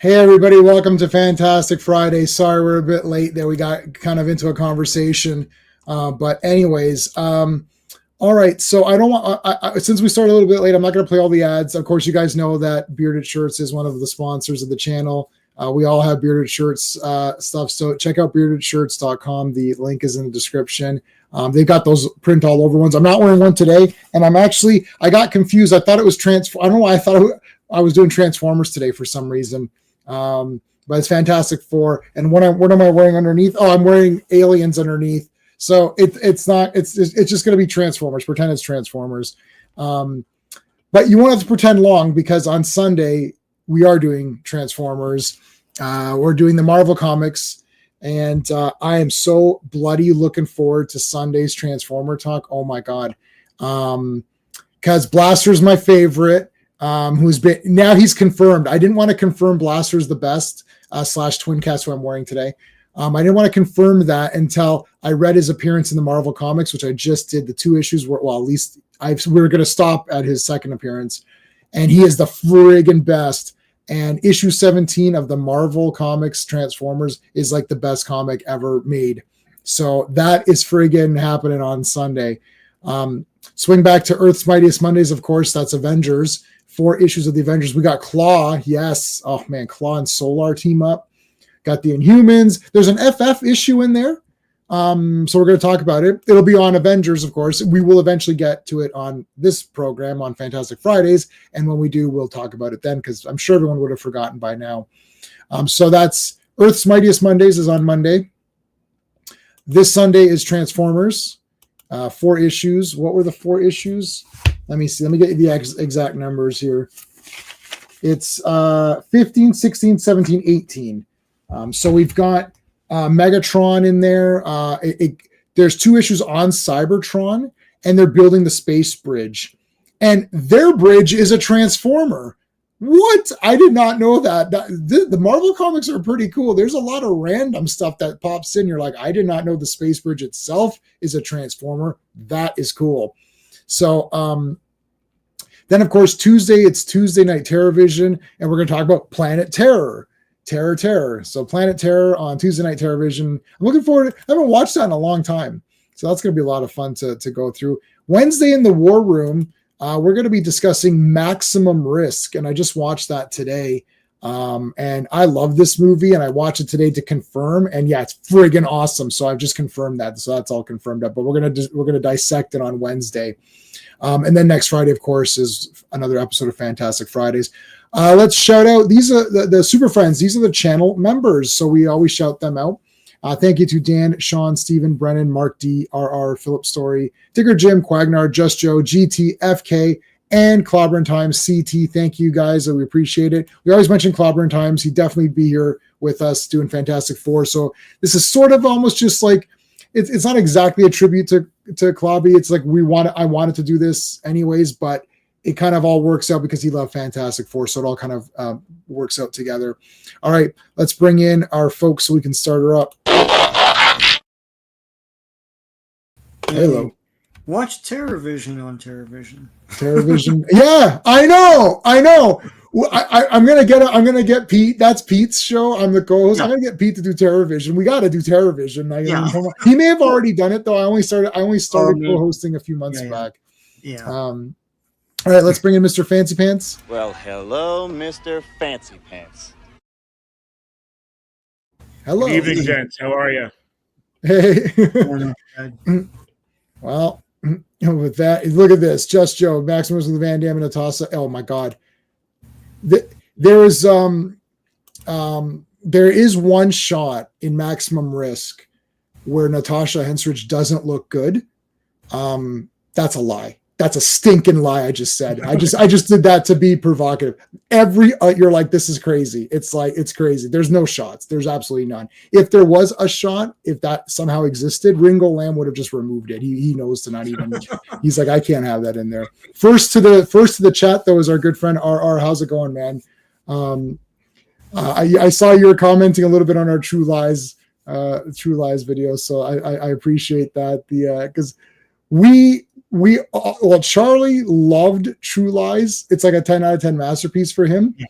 Hey everybody, welcome to Fantastic Friday. Sorry we're a bit late there. We got kind of into a conversation. But anyways, all right. So I don't want, since we started a little bit late, I'm not going to play all the ads. Of course, you guys know that Bearded Shirts is one of the sponsors of the channel. We all have Bearded Shirts stuff. So check out beardedshirts.com. The link is in the description. They've got those print all over ones. I'm not wearing one today. And I got confused. I thought it was I don't know why I thought I was doing Transformers today for some reason. But it's Fantastic Four. And what am I wearing underneath? Oh, I'm wearing Aliens underneath. So it's just going to be Transformers. Pretend it's Transformers. But you won't have to pretend long because on Sunday we are doing Transformers. We're doing the Marvel comics, and I am so bloody looking forward to Sunday's Transformer talk. Oh my God. Because Blaster's my favorite. Now he's confirmed. I didn't want to confirm Blaster's the best / Twincast who I'm wearing today. I didn't want to confirm that until I read his appearance in the Marvel comics, which I just did. The 2 issues were, well, at least we were going to stop at his second appearance, and he is the friggin' best. And issue 17 of the Marvel comics Transformers is like the best comic ever made. So that is friggin' happening on Sunday. Swing back to Earth's Mightiest Mondays, of course. That's Avengers. 4 issues of the Avengers. We got Claw. Yes. Oh man, Claw and Solar team up. Got the Inhumans. There's an FF issue in there. So we're going to talk about it. It'll be on Avengers, of course. We will eventually get to it on this program on Fantastic Fridays. And when we do, we'll talk about it then, because I'm sure everyone would have forgotten by now. So that's Earth's Mightiest Mondays is on Monday. This Sunday is Transformers. 4 issues. What were the 4 issues? Let me see. Let me get you the exact numbers here. It's 15, 16, 17, 18. So we've got Megatron in there. There's 2 issues on Cybertron, and they're building the space bridge. And their bridge is a Transformer. What? I did not know that. The Marvel comics are pretty cool. There's a lot of random stuff that pops in. You're like, I did not know the space bridge itself is a Transformer. That is cool. So then, of course, Tuesday, it's Tuesday Night Terrorvision, and we're going to talk about Planet Terror. Terror. So Planet Terror on Tuesday Night Terrorvision. I'm looking forward to it. I haven't watched that in a long time. So that's going to be a lot of fun to go through. Wednesday in the War Room, we're going to be discussing Maximum Risk, and I just watched that today. And I love this movie, and I watched it today to confirm. And yeah, it's friggin' awesome. So I've just confirmed that. So that's all confirmed up. But we're gonna dissect it on Wednesday, and then next Friday, of course, is another episode of Fantastic Fridays. Let's shout out. These are the Super Friends. These are the channel members, so we always shout them out. Thank you to Dan, Sean, Stephen, Brennan, Mark D, RR, Philip Story, Digger Jim, Quagnar, Just Joe, GT, FK, and Clobbering Times CT. Thank you guys. We appreciate it. We always mention Clobbering Times. He'd definitely be here with us doing Fantastic Four. So this is sort of almost just like it's not exactly a tribute to Clobby. It's like I wanted to do this anyways, but it kind of all works out because he loved Fantastic Four. So it all kind of works out together. All right, let's bring in our folks so we can start her up. Hello. Watch Terrorvision on Terrorvision. Terrorvision. Yeah, I know. I'm gonna get Pete. That's Pete's show. I'm the co-host. Yeah. I'm gonna get Pete to do Terrorvision. We got to do Terrorvision. Yeah. He may have already done it though. I only started co-hosting a few months back. Yeah. All right, let's bring in Mr. Fancy Pants. Well, hello, Mr. Fancy Pants. Hello. Good evening, gents. How are you? Hey. Well, with that, look at this. Just Joe, Maximus with Van Damme and Natasha. Oh my God. There is one shot in Maximum Risk where Natasha Henstridge doesn't look good. That's a lie. That's a stinking lie. I just said. I just did that to be provocative. You're like, this is crazy. It's like, it's crazy. There's no shots. There's absolutely none. If there was a shot, if that somehow existed, Ringo Lamb would have just removed it. He knows to not even. He's like, I can't have that in there. First to the chat though is our good friend RR. How's it going, man? I saw you were commenting a little bit on our True Lies video, so I appreciate that. Because Charlie loved True Lies. It's like a 10 out of 10 masterpiece for him. Yeah.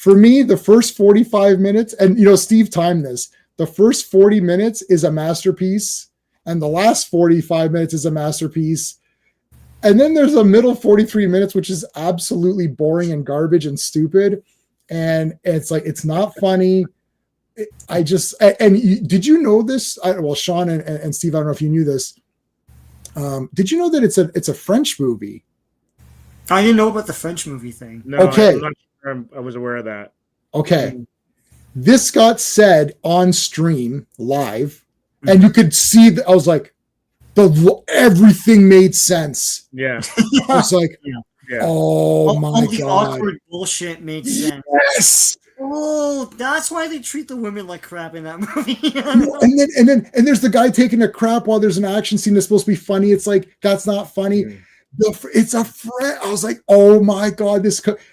for me, the first 45 minutes, and Steve timed this. The first 40 minutes is a masterpiece, and the last 45 minutes is a masterpiece. And then there's a middle 43 minutes, which is absolutely boring and garbage and stupid. And it's like, it's not funny. Did you know this? Well, Sean and Steve, I don't know if you knew this. Did you know that it's a French movie? I didn't know about the French movie thing. No, okay. I'm not sure I was aware of that. Okay. This got said on stream live, and you could see that I was like, everything made sense. Yeah. I was like, oh my all the God. awkward bullshit made sense. Yes. Oh, that's why they treat the women like crap in that movie. and there's the guy taking a crap while there's an action scene that's supposed to be funny. It's like, that's not funny. It's a French. I was like, oh my God,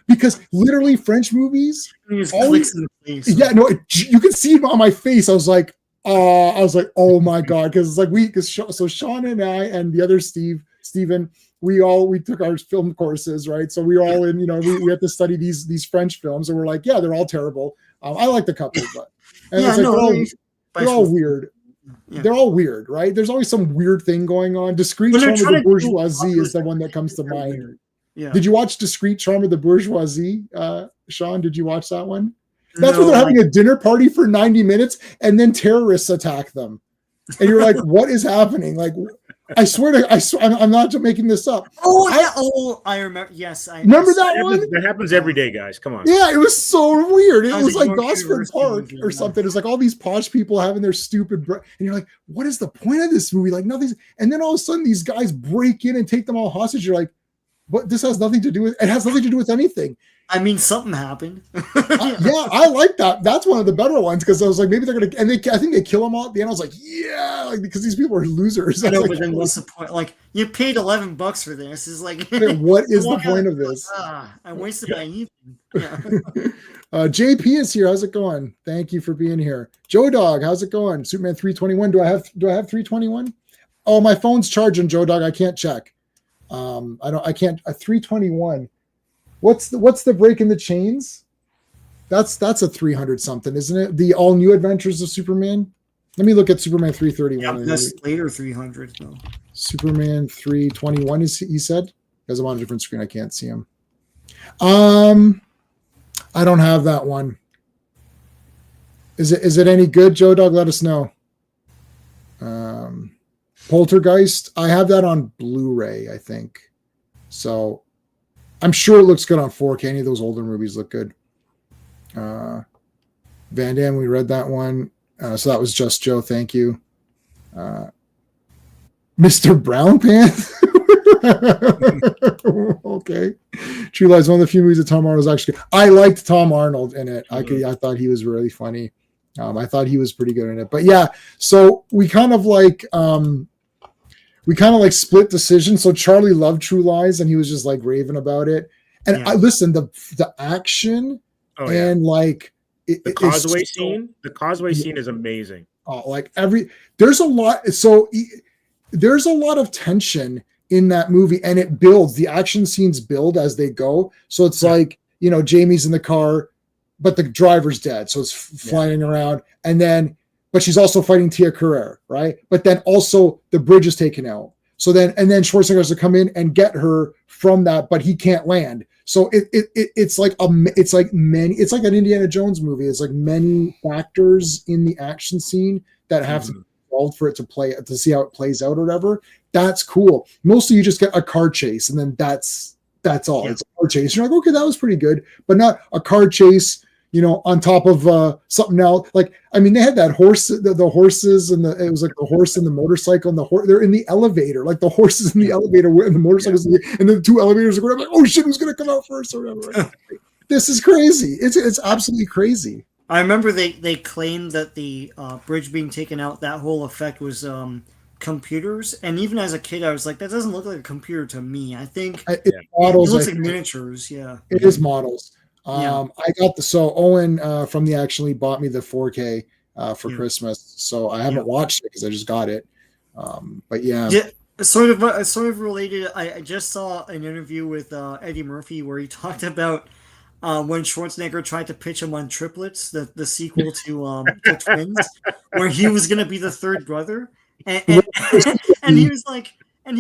because literally French movies. Clicks in the face. Yeah, no, you can see it on my face. I was like, oh my God, because it's like so Sean and I and the other Steven, we took our film courses, right? So we were all in, we had to study these French films, and we're like, yeah, they're all terrible. I like the couple, but they're all weird. Yeah. They're all weird, right? There's always some weird thing going on. Discreet Charm of the Bourgeoisie is the one that comes to mind. Yeah. Did you watch Discreet Charm of the Bourgeoisie, Sean? Did you watch that one? That's where they're having a dinner party for 90 minutes, and then terrorists attack them, and you're like, "What is happening?" Like, I swear, I'm not making this up. I remember. Yes, I remember that one. That happens every day, guys. Come on. Yeah, it was so weird. It was like Gosford Park or something. It's like all these posh people having their stupid, and you're like, "What is the point of this movie?" Like nothing. And then all of a sudden, these guys break in and take them all hostage. You're like, "But this has nothing to do with. It has nothing to do with anything." I mean, something happened. I like that. That's one of the better ones, because I was like, maybe they're gonna, and I think they kill them all at the end. I was like, yeah, because these people are losers. I know, like, but then what's the point? Like, you paid $11 for this. Is like, what is the point of this? I wasted my evening. Yeah. JP is here. How's it going? Thank you for being here. Joe Dog, how's it going? Superman 321. Do I have 321? Oh, my phone's charging, Joe Dog. I can't check. I can't. 321. What's the break in the chains? That's a 300 something, isn't it? The all new adventures of Superman. Let me look at Superman 331. Yeah, that's later 300 though. Superman 321 is he said? Because I'm on a different screen, I can't see him. I don't have that one. Is it any good, Joe Dog? Let us know. Poltergeist. I have that on Blu-ray, I think. So I'm sure it looks good on 4K. Any of those older movies look good. Van Damme, we read that one. So that was Just Joe. Thank you. Mr. Brown Pants. Okay. True Lies, one of the few movies that Tom Arnold was actually good. I liked Tom Arnold in it. I thought he was really funny. I thought he was pretty good in it. But yeah, so we kind of like split decisions. So Charlie loved True Lies, and he was just like raving about it. And I listen, the action and like the causeway scene. The causeway scene is amazing. There's a lot. So there's a lot of tension in that movie, and it builds. The action scenes build as they go. So it's like, Jamie's in the car, but the driver's dead, so it's flying around, but she's also fighting Tia Carrere, right? But then also the bridge is taken out. So then Schwarzenegger has to come in and get her from that, but he can't land. So it's like an Indiana Jones movie. It's like many factors in the action scene that have to be involved for it to see how it plays out or whatever. That's cool. Mostly you just get a car chase, and then that's all. Yeah. It's a car chase. You're like, okay, that was pretty good, but not a car chase, on top of something else. Like, I mean, they had that horse, the horses, and it was like the horse and the motorcycle, and they're in the elevator, like the horses in the elevator and the motorcycles, and the two elevators are going. I'm like, oh shit, who's going to come out first or whatever? This is crazy. It's absolutely crazy. I remember they claimed that the bridge being taken out, that whole effect was computers, and even as a kid, I was like, that doesn't look like a computer to me. I think it looks like miniatures. Yeah, it is models. I got Owen from the Actually bought me the 4K for Christmas, so I haven't watched it because I just got it. But sort of related. I just saw an interview with Eddie Murphy where he talked about when Schwarzenegger tried to pitch him on Triplets, the sequel to Twins, where he was gonna be the third brother, and and he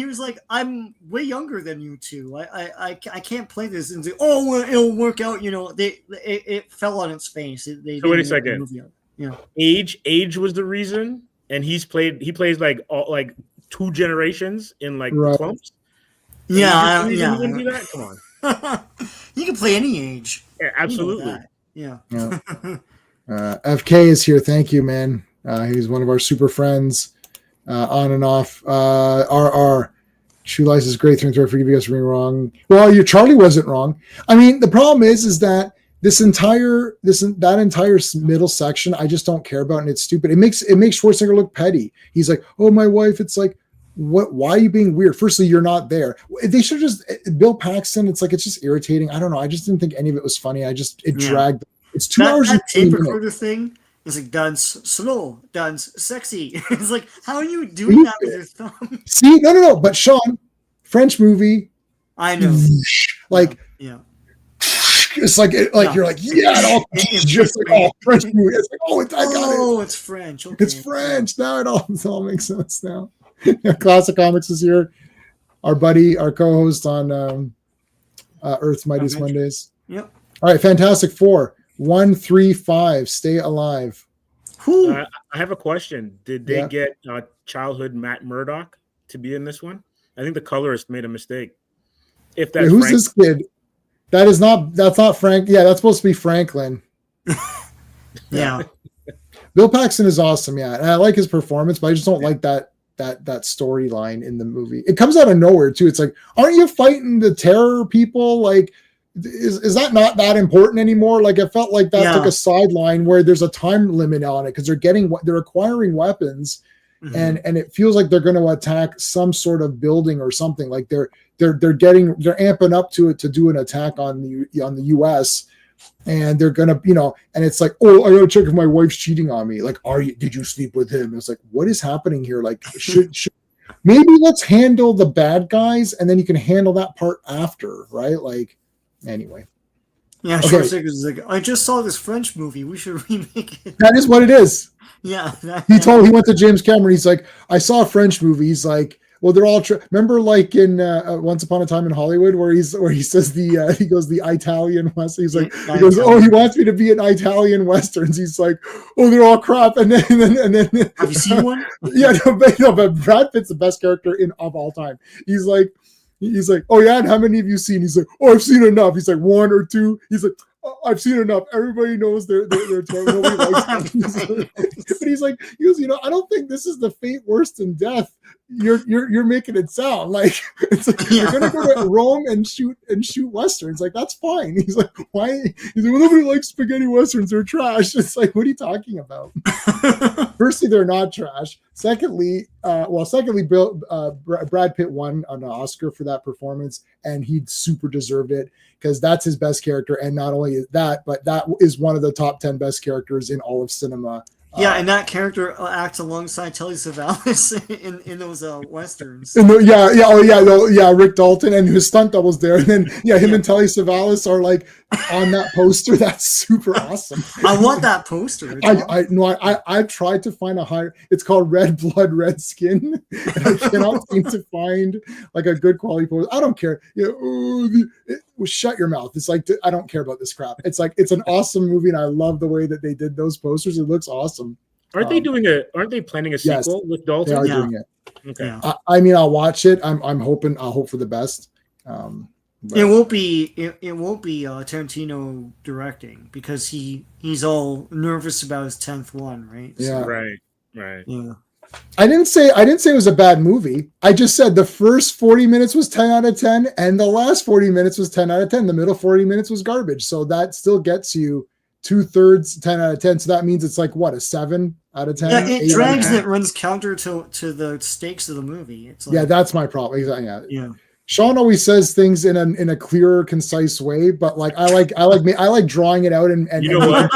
was like, I'm way younger than you two. I can't play this. And say, oh, well, it'll work out. You know, it fell on its face. So wait a second. Yeah, age was the reason, and he plays like like 2 generations in like clumps. Yeah, you wouldn't do that. Come on. You can play any age. Yeah, absolutely. Yeah. FK is here. Thank you, man. He's one of our super friends. On and off. RR. Shoe Lice is great through and through. Forgive you guys for being wrong. Well, your Charlie wasn't wrong. I mean, the problem is that that entire middle section, I just don't care about, and it's stupid. It makes Schwarzenegger look petty. He's like, oh, my wife. It's like, what? Why are you being weird? Firstly, you're not there. They should just Bill Paxton. It's like, it's just irritating. I don't know. I just didn't think any of it was funny. It dragged. It's 2 hours. That tape recorder thing. It's like dance slow, dance sexy. It's like, how are you doing that with your thumb? See, no. But Sean, French movie. I know. Like, yeah. It's like you're like, yeah, it's just like French movie. It's like, I got it. Oh, it's French. Okay. It's French. Now it all makes sense now. Classic Comics is here. Our buddy, our co-host on Earth's Mightiest Mondays. Yep. All right, Fantastic Four. 1, 3, 5. Stay alive. I have a question. Did they get childhood Matt Murdock to be in this one? I think the colorist made a mistake. If that's who's this kid? That's not Frank. Yeah, that's supposed to be Franklin. Yeah. Bill Paxton is awesome. Yeah, and I like his performance, but I just don't like that storyline in the movie. It comes out of nowhere too. It's like, aren't you fighting the terror people? Like, is that not that important anymore? Like, it felt like that took a sideline where there's a time limit on it because they're acquiring weapons, and it feels like they're going to attack some sort of building or something. Like they're amping up to it to do an attack on the U.S. and they're gonna, and it's like, oh, I gotta check if my wife's cheating on me. Like, did you sleep with him? It's like, what is happening here? Like, should maybe let's handle the bad guys and then you can handle that part after, right? Like, anyway. Yeah, okay. Schwarzenegger's like, I just saw this French movie. We should remake it. That is what it is. Yeah. He went to James Cameron. He's like, I saw a French movie. He's like, well, they're all remember, like in Once Upon a Time in Hollywood, where he says he goes the Italian West. He's like, he goes, oh, he wants me to be in Italian Westerns. He's like, oh, they're all crap. And then have you seen one? Yeah, but Brad Pitt's the best character of all time. He's like, oh yeah, and how many have you seen? He's like, oh, I've seen enough. He's like, 1 or 2. He's like, oh, I've seen enough. Everybody knows they're nobody likes them. But he's like, I don't think this is the fate worse than death. You're making it sound like it's like you're gonna go to Rome and shoot westerns. Like, that's fine. He's like, why? He's like, well, nobody likes spaghetti westerns. They're trash. It's like, what are you talking about? Firstly, they're not trash. Secondly, Brad Pitt won an Oscar for that performance, and he super deserved it because that's his best character. And not only is that, but that is one of the top 10 best characters in all of cinema. Yeah, and that character acts alongside Telly Savalas in those westerns. Rick Dalton and his stunt double's there, and then him and Telly Savalas are like on that poster. That's super awesome. I want that poster. I've tried to find it's called Red Blood, Red Skin, and I cannot seem to find like a good quality poster. I don't care. Shut your mouth. It's like, I don't care about this crap. It's like, it's an awesome movie, and I love the way that they did those posters. It looks awesome. Aren't they planning a sequel with Dalton? They are doing it. Okay. Yeah. I mean, I'll watch it. I'm hoping. I'll hope for the best. It won't be Tarantino directing because he's all nervous about his 10th one, right? Yeah. Right. Yeah. I didn't say it was a bad movie. I just said the first 40 minutes was 10 out of 10, and the last 40 minutes was 10 out of 10. The middle 40 minutes was garbage. So that still gets you 2/3 10 out of 10. So that means it's like what, a 7 out of 10? Yeah, it drags and it runs counter to the stakes of the movie. It's like, that's my problem. Yeah. Sean always says things in a clearer, concise way, but like I like drawing it out and you know what?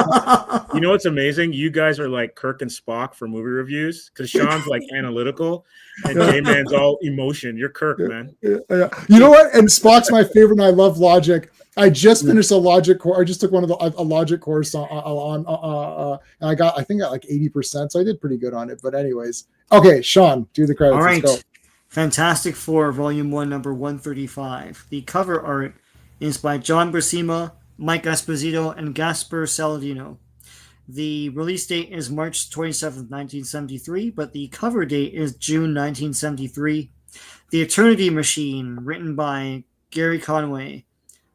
You know what's amazing? You guys are like Kirk and Spock for movie reviews because Sean's like analytical and J-Man's all emotion. You're Kirk, man. Yeah. You know what? And Spock's my favorite, and I love logic. I just finished a logic course. I just took one of a logic course on and I got like 80%, so I did pretty good on it. But anyways, okay, Sean, do the credits. All right. Let's go. Fantastic Four, Volume 1, number 135. The cover art is by John Buscema, Mike Esposito, and Gaspar Saladino. The release date is March 27th, 1973, but the cover date is June 1973. The Eternity Machine, written by Gary Conway,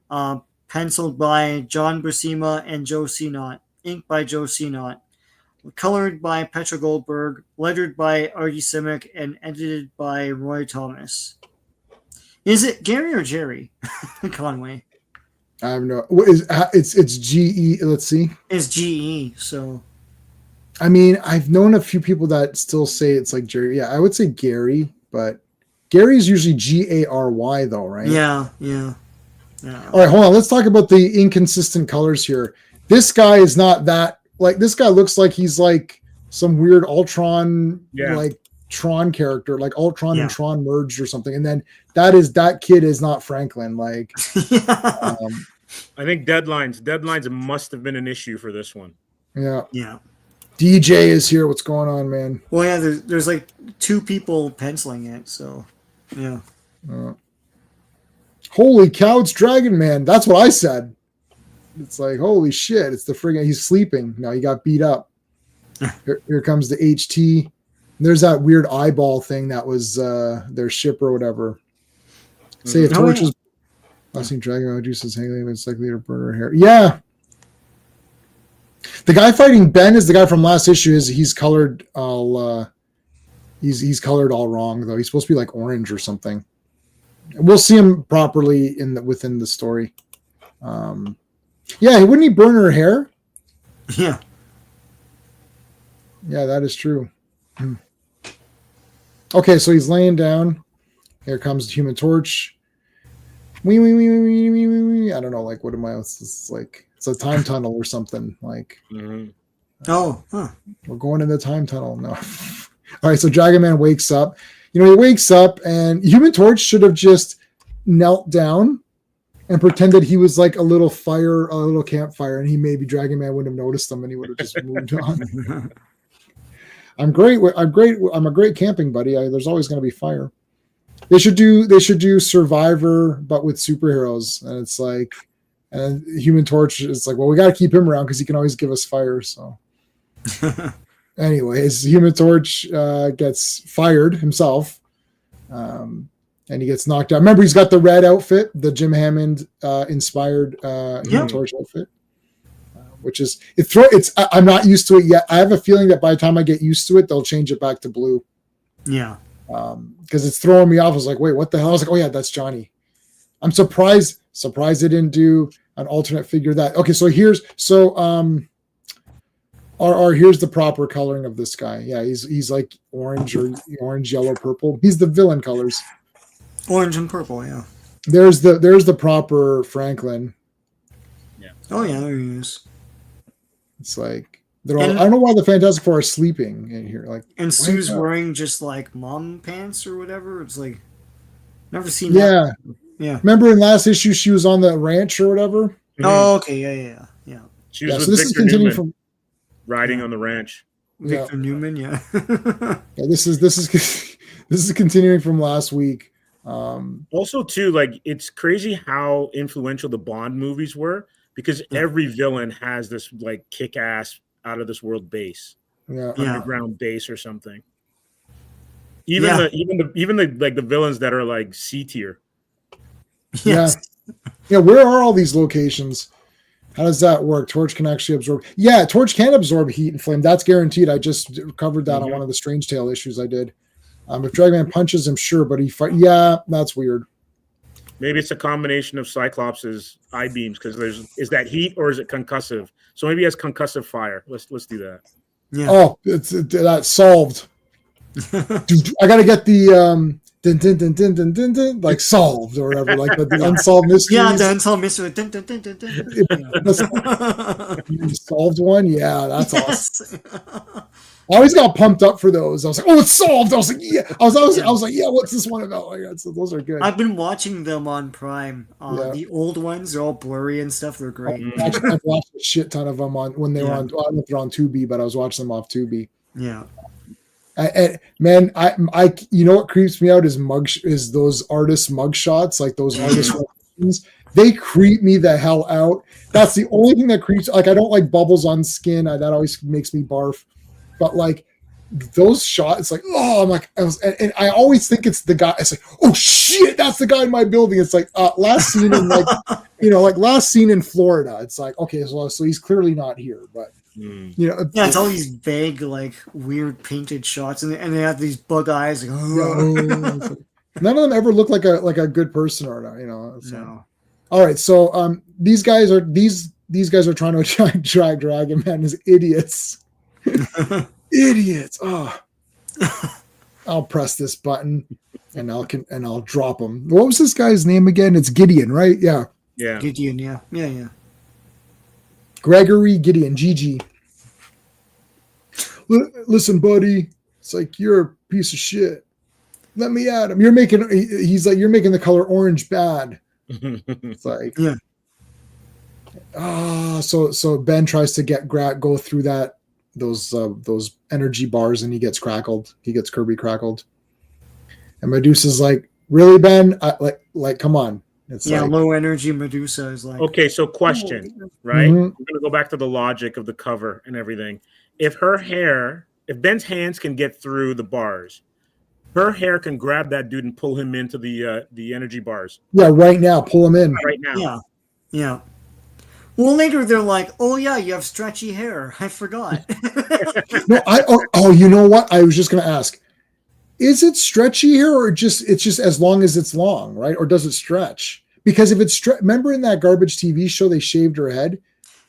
penciled by John Buscema and Joe Sinott, inked by Joe Sinott, colored by Petra Goldberg, lettered by Artie Simic, and edited by Roy Thomas. Is it Gary or Jerry Conway? I have no. It's GE. Let's see. It's GE. So, I mean, I've known a few people that still say it's like Jerry. Yeah, I would say Gary, but Gary's usually GARY though, right? Yeah. All right, hold on. Let's talk about the inconsistent colors here. This guy is not that. Like, this guy looks like he's like some weird Ultron, like Tron character, like Ultron and Tron merged or something. And then that kid is not Franklin. Like, I think deadlines must have been an issue for this one. Yeah. DJ is here. What's going on, man? Well, yeah, there's like two people penciling it. So, yeah. Holy cow, it's Dragon Man. That's what I said. It's like, holy shit, it's the friggin', he's sleeping. No, he got beat up. Here comes the HT. There's that weird eyeball thing that was their ship or whatever. Say a torch was blasting Dragon juices hanging, it's likely to burn her hair. Yeah. The guy fighting Ben is the guy from last issue. He's colored all he's colored all wrong though. He's supposed to be like orange or something. We'll see him properly within the story. Yeah, wouldn't he burn her hair? Yeah. Yeah, that is true. Okay, so he's laying down. Here comes the Human Torch. I don't know, like, what am I? It's like, it's a time tunnel or something. Like, we're going in the time tunnel. No. All right, so Dragon Man wakes up. He wakes up, and Human Torch should have just knelt down and pretended he was like a little campfire, and Dragon Man wouldn't have noticed them, and he would have just moved on. I'm great. I'm a great camping buddy. There's always going to be fire. They should do Survivor, but with superheroes, and it's like, and Human Torch is like, well, we got to keep him around because he can always give us fire. So, anyways, Human Torch gets fired himself. And he gets knocked out. Remember, he's got the red outfit, the Jim Hammond inspired Human Torch outfit, which is I'm not used to it yet. I have a feeling that by the time I get used to it, they'll change it back to blue. Yeah, because it's throwing me off. I was like, wait, what the hell? I was like, oh yeah, that's Johnny. I'm surprised they didn't do an alternate figure that. Okay, so here's the proper coloring of this guy. Yeah, he's like orange, yellow, purple. He's the villain colors. Orange and purple, yeah. There's the proper Franklin. Yeah. Oh yeah, there he is. It's like I don't know why the Fantastic Four are sleeping in here. Like, and Sue's wearing just like mom pants or whatever. It's like never seen that. Yeah. Remember in last issue she was on the ranch or whatever? Oh, okay, yeah. She was with Victor Newman riding on the ranch. Victor Newman, yeah. This is continuing from last week. Also, too, like, it's crazy how influential the Bond movies were because every villain has this like kick-ass out of this world base, underground base or something. Even the villains that are like C tier. Yes. Yeah. Where are all these locations? How does that work? Torch can actually absorb. Yeah, Torch can absorb heat and flame. That's guaranteed. I just covered that on one of the Strange Tale issues I did. If Dragon Man punches him, sure, but he fight. Yeah, that's weird. Maybe it's a combination of Cyclops' eye beams because is that heat or is it concussive? So maybe he has concussive fire. Let's do that. Yeah. Oh, that's solved. Dude, I gotta get the dun, dun, dun, dun, dun, dun, dun, like solved or whatever, like the unsolved mysteries. Yeah, the unsolved mystery. Dun, dun, dun, dun, dun. You solved one. Yeah, that's awesome. I always got pumped up for those. I was like, "Oh, it's solved!" I was like, "Yeah." I was like, "Yeah, what's this one about?" Like, so those are good. I've been watching them on Prime. The old ones are all blurry and stuff. They're great. I've watched a shit ton of them on when they were on. I don't know if they're on Tubi, but I was watching them off Tubi. Yeah. Man, I you know what creeps me out is those artist mug shots, like those artist renditions. They creep me the hell out. That's the only thing that creeps. Like I don't like bubbles on skin. That always makes me barf. But like those shots, like I'm like, and I always think it's the guy. It's like, oh shit, that's the guy in my building. It's like last scene in like last scene in Florida. It's like okay, so he's clearly not here, but. It's all these vague, like weird painted shots, and they have these bug eyes. Like, none of them ever look like a good person or not. So. No. All right, so these guys are trying to attract Dragon Man as idiots. Idiots. Oh, I'll press this button and I'll drop him. What was this guy's name again? It's Gideon, right? Yeah. Gideon. Yeah. Gregory Gideon, GG. Listen, buddy. It's like you're a piece of shit. Let me at him. He's like you're making the color orange bad. It's like So Ben tries to go through those energy bars and he gets crackled. He gets Kirby crackled. And Medusa's like, really, Ben? Like, come on. It's low energy Medusa is like. Okay, so question, right? We're gonna go back to the logic of the cover and everything. If Ben's hands can get through the bars, her hair can grab that dude and pull him into the energy bars. Yeah, right now, pull him in. Right now. Yeah. Well, later they're like, "Oh yeah, you have stretchy hair. I forgot." No, you know what? I was just gonna ask. Is it stretchy hair or it's just as long as it's long, right? Or does it stretch? Because if it's remember in that garbage TV show they shaved her head?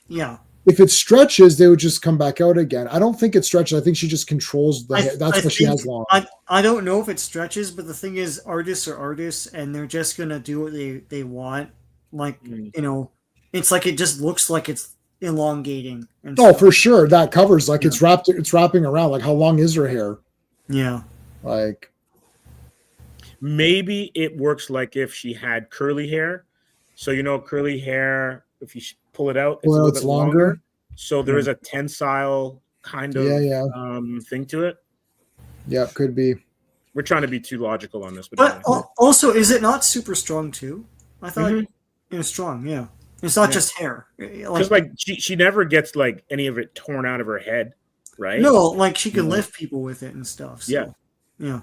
Yeah. If it stretches, they would just come back out again. I don't think it stretches. I think she just controls the hair. That's what she has long. I don't know if it stretches, but the thing is, artists are artists, and they're just gonna do what they want. Like it's like it just looks like it's elongating. For sure, that covers like it's wrapping around. Like how long is her hair? Yeah. Like maybe it works like if she had curly hair. So curly hair, if you pull it out, it's a little bit longer. So there is a tensile kind of thing to it. Yeah, could be. We're trying to be too logical on this, but also, is it not super strong too? I thought it was strong. Yeah, it's not just hair. Because she never gets like any of it torn out of her head, right? No, like she can lift people with it and stuff. So. Yeah.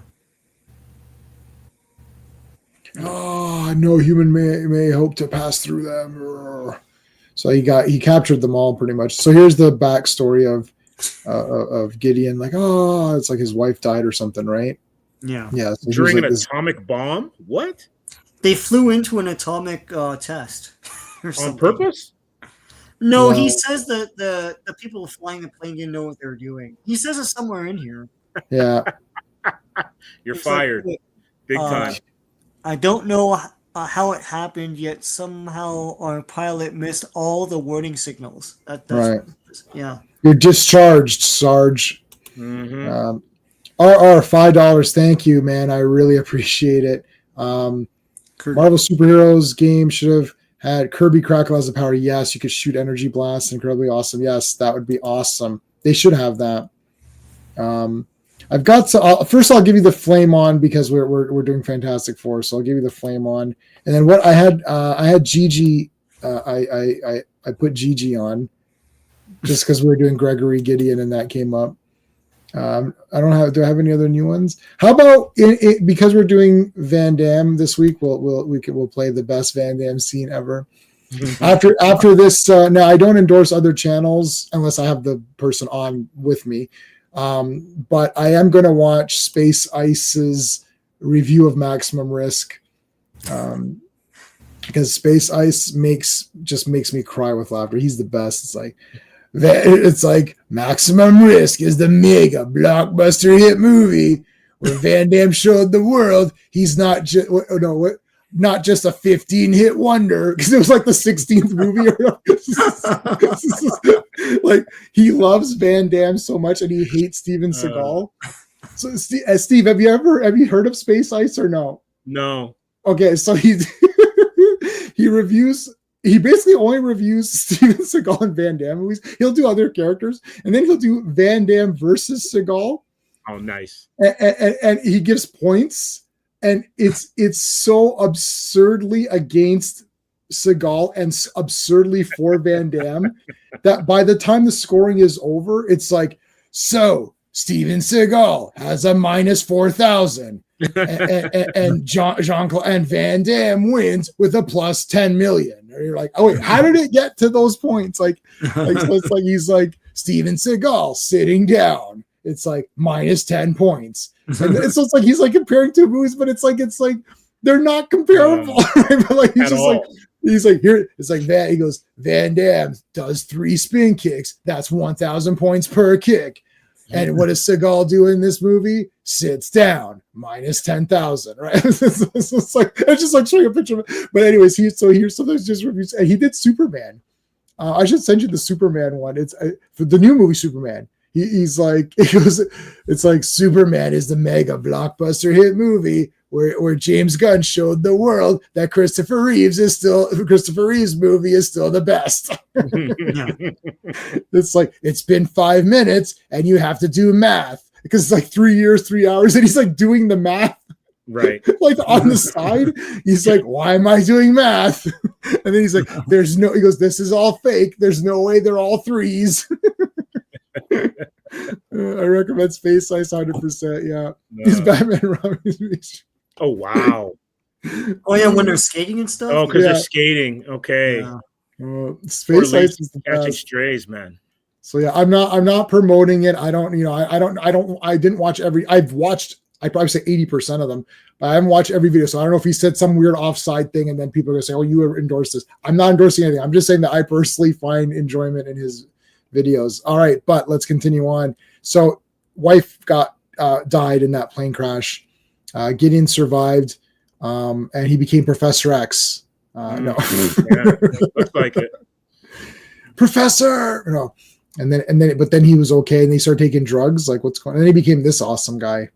Oh, no human may hope to pass through them. So he captured them all pretty much. So here's the backstory of Gideon. Like, it's like his wife died or something, right? Yeah. Yeah. So during an atomic bomb? What? They flew into an atomic test or something. On purpose? No, he says that the people flying the plane didn't know what they were doing. He says it somewhere in here. Yeah. You're fired. Big time. I don't know how it happened, yet somehow our pilot missed all the warning signals. Right. Yeah. You're discharged, Sarge. Mm-hmm. RR, $5. Thank you, man. I really appreciate it. Marvel Superheroes game should have had Kirby Crackle as a power. Yes, you could shoot energy blasts. Incredibly awesome. Yes, that would be awesome. They should have that. I've got first I'll give you the flame on because we're doing Fantastic Four, so I'll give you the flame on, and then what I had Gigi, I put Gigi on just because we were doing Gregory Gideon and that came up. Do I have any other new ones? How about because we're doing Van Damme this week, we'll play the best Van Damme scene ever. After this, now I don't endorse other channels unless I have the person on with me. But I am going to watch Space Ice's review of Maximum Risk because Space Ice makes me cry with laughter. He's the best. It's like Maximum Risk is the mega blockbuster hit movie where Van Damme showed the world he's not just not just a 15-hit wonder, because it was like the 16th movie. Like, he loves Van Damme so much and he hates Steven Seagal. So Steve, have you heard of Space Ice or no? No. Okay, so he basically only reviews Steven Seagal and Van Damme movies. He'll do other characters, and then he'll do Van Damme versus Seagal. Oh, nice. And he gives points, and it's so absurdly against Seagal and absurdly for Van Damme that by the time the scoring is over, it's like, so Steven Seagal has a minus 4,000. and Jean-Claude and Van Damme wins with a plus 10 million. Or you're like, oh wait, how did it get to those points? Like so it's like he's like Steven Seagal sitting down. It's like minus 10 points. And so it's like he's like comparing two movies, but it's like they're not comparable. But like he's like here. It's like that. He goes, Van Damme does 3 spin kicks. That's 1,000 points per kick. And what does Seagal do in this movie? Sits down, minus 10,000, right? It's just like showing a picture of it. But anyways, he sometimes just reviews. And he did Superman. I should send you the Superman one. It's for the new movie Superman. He's like, it's like Superman is the mega blockbuster hit movie where James Gunn showed the world that Christopher Reeves movie is still the best. It's like, it's been 5 minutes and you have to do math because it's like 3 years, 3 hours. And he's like doing the math. Right. Like on the side, he's like, why am I doing math? And then he's like, he goes, this is all fake. There's no way they're all threes. I recommend Space Ice 100%. Yeah. He's Batman and Robin. Oh, wow. Oh, yeah, when they're skating and stuff? Oh, because they're skating. Okay. Yeah. Space Ice is the catching best. strays, man. So yeah, I'm not promoting it. I didn't watch I'd probably say 80% of them, but I haven't watched every video. So I don't know if he said some weird offside thing and then people are gonna say, oh, you endorsed this. I'm not endorsing anything. I'm just saying that I personally find enjoyment in his videos. All right, but let's continue on. So wife died in that plane crash. Gideon survived, and he became Professor X. No, looks like it. Professor. No, but then he was okay, and they started taking drugs. Like, what's going on? And then he became this awesome guy.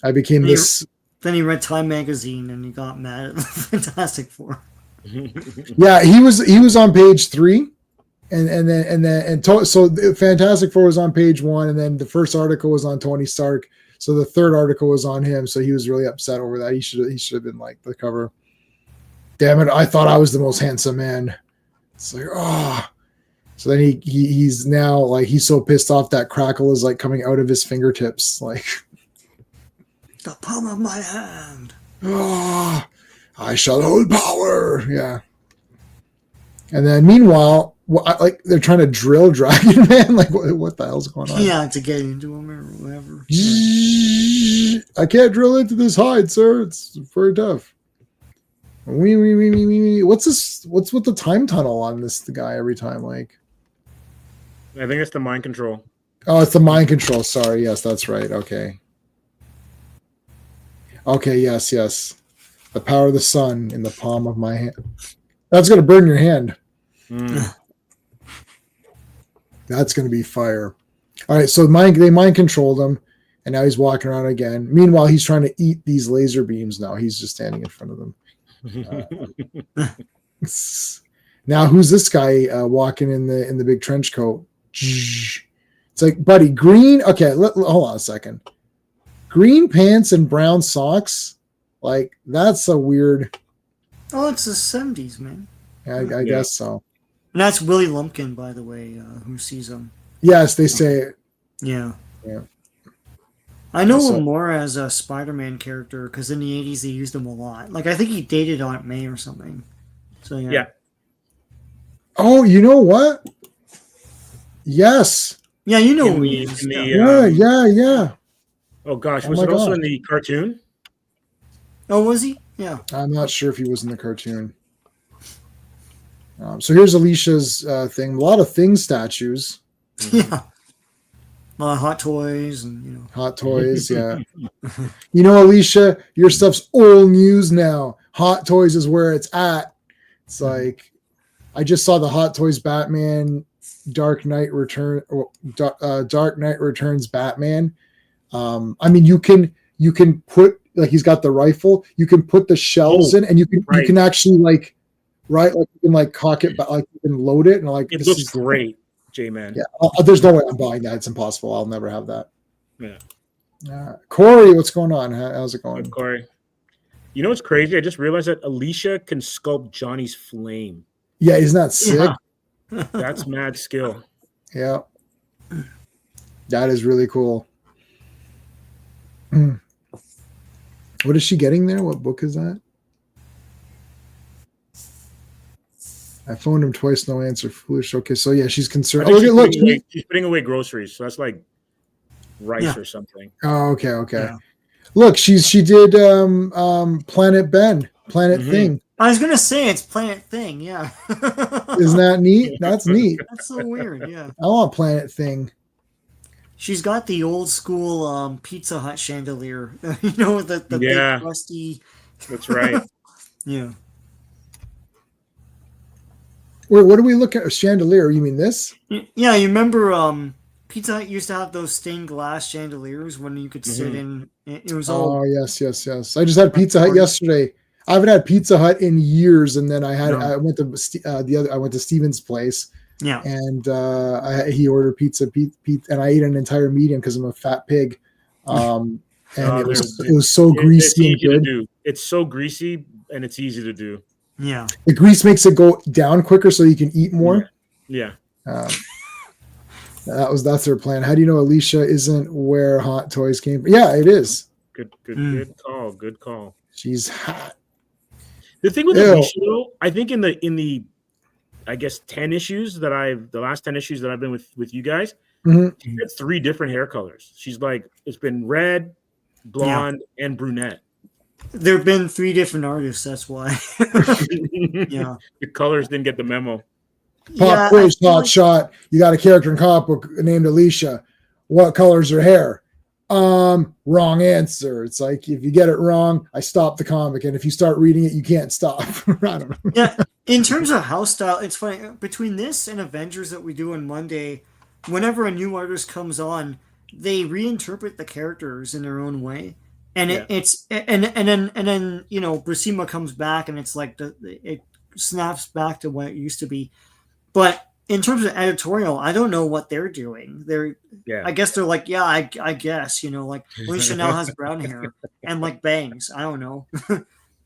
Then he read Time magazine, and he got mad at the Fantastic Four. Yeah, he was on page 3. So Fantastic Four was on page 1, and then the first article was on Tony Stark. So the third article was on him. So he was really upset over that. He should have been like the cover. Damn it! I thought I was the most handsome man. It's like, oh. So then he's now like, he's so pissed off that crackle is like coming out of his fingertips, like the palm of my hand. Oh, I shall hold power. Yeah. And then meanwhile, like they're trying to drill Dragon Man. Like what the hell's going on? Yeah, to get into him or whatever. I can't drill into this hide, sir. It's very tough. What's this? What's with the time tunnel on this guy every time? Like, I think it's the mind control. Oh, it's the mind control. Sorry. Yes, that's right. Okay. Yes. The power of the sun in the palm of my hand. That's going to burn your hand. That's going to be fire. All right, so they mind controlled him, and now he's walking around again. Meanwhile, he's trying to eat these laser beams now. He's just standing in front of them. Now, who's this guy walking in the big trench coat? It's like, buddy, green. Okay, hold on a second. Green pants and brown socks. Like, that's a weird. Oh, it's the 70s, man. I guess so. And that's Willie Lumpkin, by the way, who sees him. Yes, they say it. Yeah. Yeah. I know him more as a Spider-Man character because in the 80s they used him a lot. Like, I think he dated Aunt May or something. So, yeah. Oh, you know what? Yes. Yeah, you know who he is. Yeah. Oh, gosh. Was it also in the cartoon? Oh, was he? Yeah. I'm not sure if he was in the cartoon. So here's Alicia's thing. A lot of Thing statues. Yeah. Hot toys and Hot toys, yeah. Alicia, your stuff's old news now. Hot toys is where it's at. It's like I just saw the Hot Toys Batman Dark Knight Returns Batman. I mean, you can put like he's got the rifle. You can put the shells in, and you can actually like you can like cock it, but like you can load it, and like it looks great, J-Man. Yeah, there's no way I'm buying that. It's impossible. I'll never have that. Yeah. Corey, what's going on? How's it going? Good, Corey. You know what's crazy? I just realized that Alicia can sculpt Johnny's flame. Yeah, isn't that sick? Yeah. That's mad skill. Yeah. That is really cool. What is she getting there? What book is that? I phoned him twice, no answer. Foolish. Okay, so yeah, she's concerned. She's putting away groceries, so that's like rice or something. Oh, okay. Yeah. Look, she did Planet Thing. I was gonna say it's Planet Thing, yeah. Isn't that neat? That's neat. That's so weird, yeah. I want Planet Thing. She's got the old school Pizza Hut chandelier. The big rusty. That's right. Yeah. Wait, what do we look at? A chandelier? You mean this? Yeah, you remember Pizza Hut used to have those stained glass chandeliers when you could sit in. It was all. Oh yes. I just had Pizza Hut yesterday. I haven't had Pizza Hut in years, and then I went to I went to Steven's place. Yeah, and he ordered pizza, and I ate an entire medium because I'm a fat pig. And it was so greasy and good. It's so greasy and it's easy to do. Yeah, the grease makes it go down quicker, so you can eat more. Yeah. That's their plan. How do you know Alicia isn't where Hot Toys came from? Yeah, it is. Good call. Good call. She's hot. The thing with Alicia, though, I think in the I guess 10 issues the last 10 issues that I've been with you guys, she had 3 different hair colors. She's like, it's been red, blonde, and brunette. There have been 3 different artists. That's why. Yeah, the colors didn't get the memo. Pop quiz, shot. You got a character in comic book named Alicia. What color's her hair? Wrong answer. It's like if you get it wrong, I stop the comic, and if you start reading it, you can't stop. I don't know. Yeah, in terms of house style, it's funny between this and Avengers that we do on Monday. Whenever a new artist comes on, they reinterpret the characters in their own way, and then Buscema comes back, and it's like it snaps back to what it used to be, but. In terms of editorial, I don't know what they're doing. I guess they're like, I guess, like Alicia now has brown hair and like bangs. I don't know.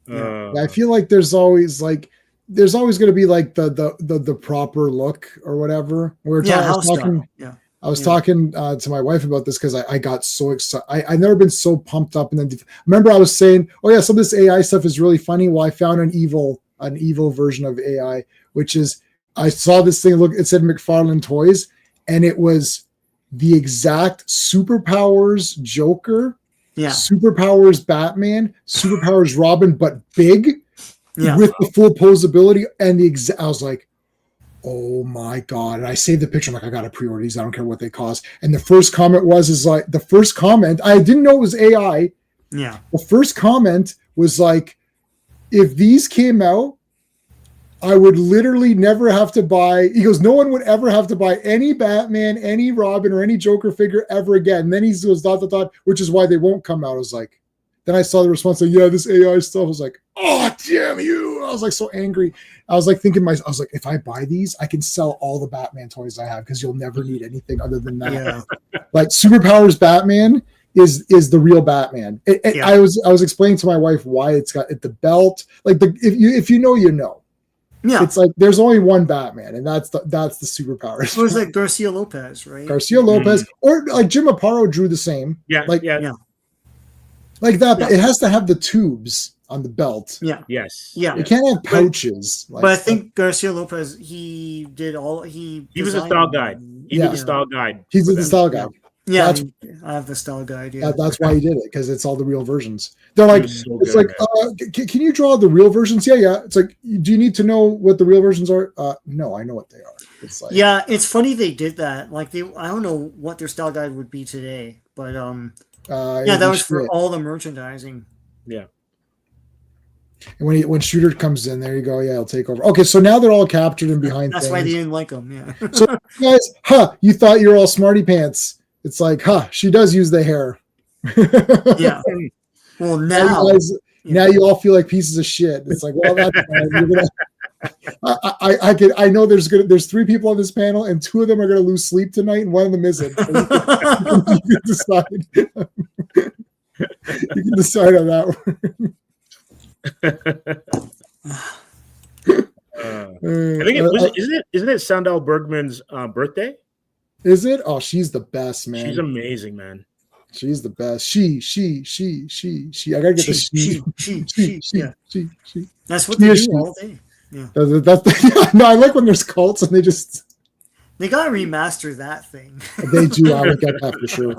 I feel like there's always going to be like the proper look or whatever. I was talking to my wife about this because I got so excited. I've never been so pumped up. And then remember I was saying, oh yeah, some of this AI stuff is really funny. Well, I found an evil version of AI, which is, I saw this thing. Look, it said McFarlane Toys, and it was the exact Superpowers Joker, Superpowers Batman, Superpowers Robin, but big, with the full posability and I was like, oh my god! And I saved the picture. I'm like, I gotta pre-order these. I don't care what they cost. And the first comment I didn't know it was AI. Yeah. The first comment was like, if these came out, I would literally never have to buy. He goes, no one would ever have to buy any Batman, any Robin, or any Joker figure ever again. And then he goes, which is why they won't come out. I was like, then I saw the response like, yeah, this AI stuff. I was like, oh, damn you. I was like so angry. I was like thinking, I was like, if I buy these, I can sell all the Batman toys I have because you'll never need anything other than that. Yeah. Like Superpowers Batman is the real Batman. I was explaining to my wife why it's got the belt. Like if you know, you know. Yeah, it's like there's only one Batman, and that's the superpowers. It was like Garcia Lopez, right? Garcia Lopez, or like Jim Aparo drew the same. Yeah, like that. But it has to have the tubes on the belt. Yeah. Yes. Yeah. It can't have pouches. But I think Garcia Lopez, he was a style guide. He was the style guide. He's the style guy. Yeah, I have the style guide. Yeah, that's why he did it, because it's all the real versions. They're like, So it's good, like, can you draw the real versions? Yeah. It's like, do you need to know what the real versions are? No, I know what they are. It's like, yeah, it's funny they did that. Like I don't know what their style guide would be today, but yeah, that was for all the merchandising. Yeah. And when Shooter comes in, there you go. Yeah, he'll take over. Okay, so now they're all captured and behind. That's things. why they didn't like them. Yeah. So guys, you thought you were all smarty pants. It's like, she does use the hair. Yeah. Well, now now you all feel like pieces of shit. It's like, well, that's fine. You're gonna, I know there's 3 people on this panel, and 2 of them are gonna lose sleep tonight, and one of them isn't. So you can decide. You can decide on that one. I think isn't it Sandal Bergman's birthday? Is it? Oh, she's the best, man. She's amazing, man. She's the best. She. I gotta get she. That's what they do all day. Yeah. No, I like when there's cults and they gotta remaster that thing. They do. I would get that for sure.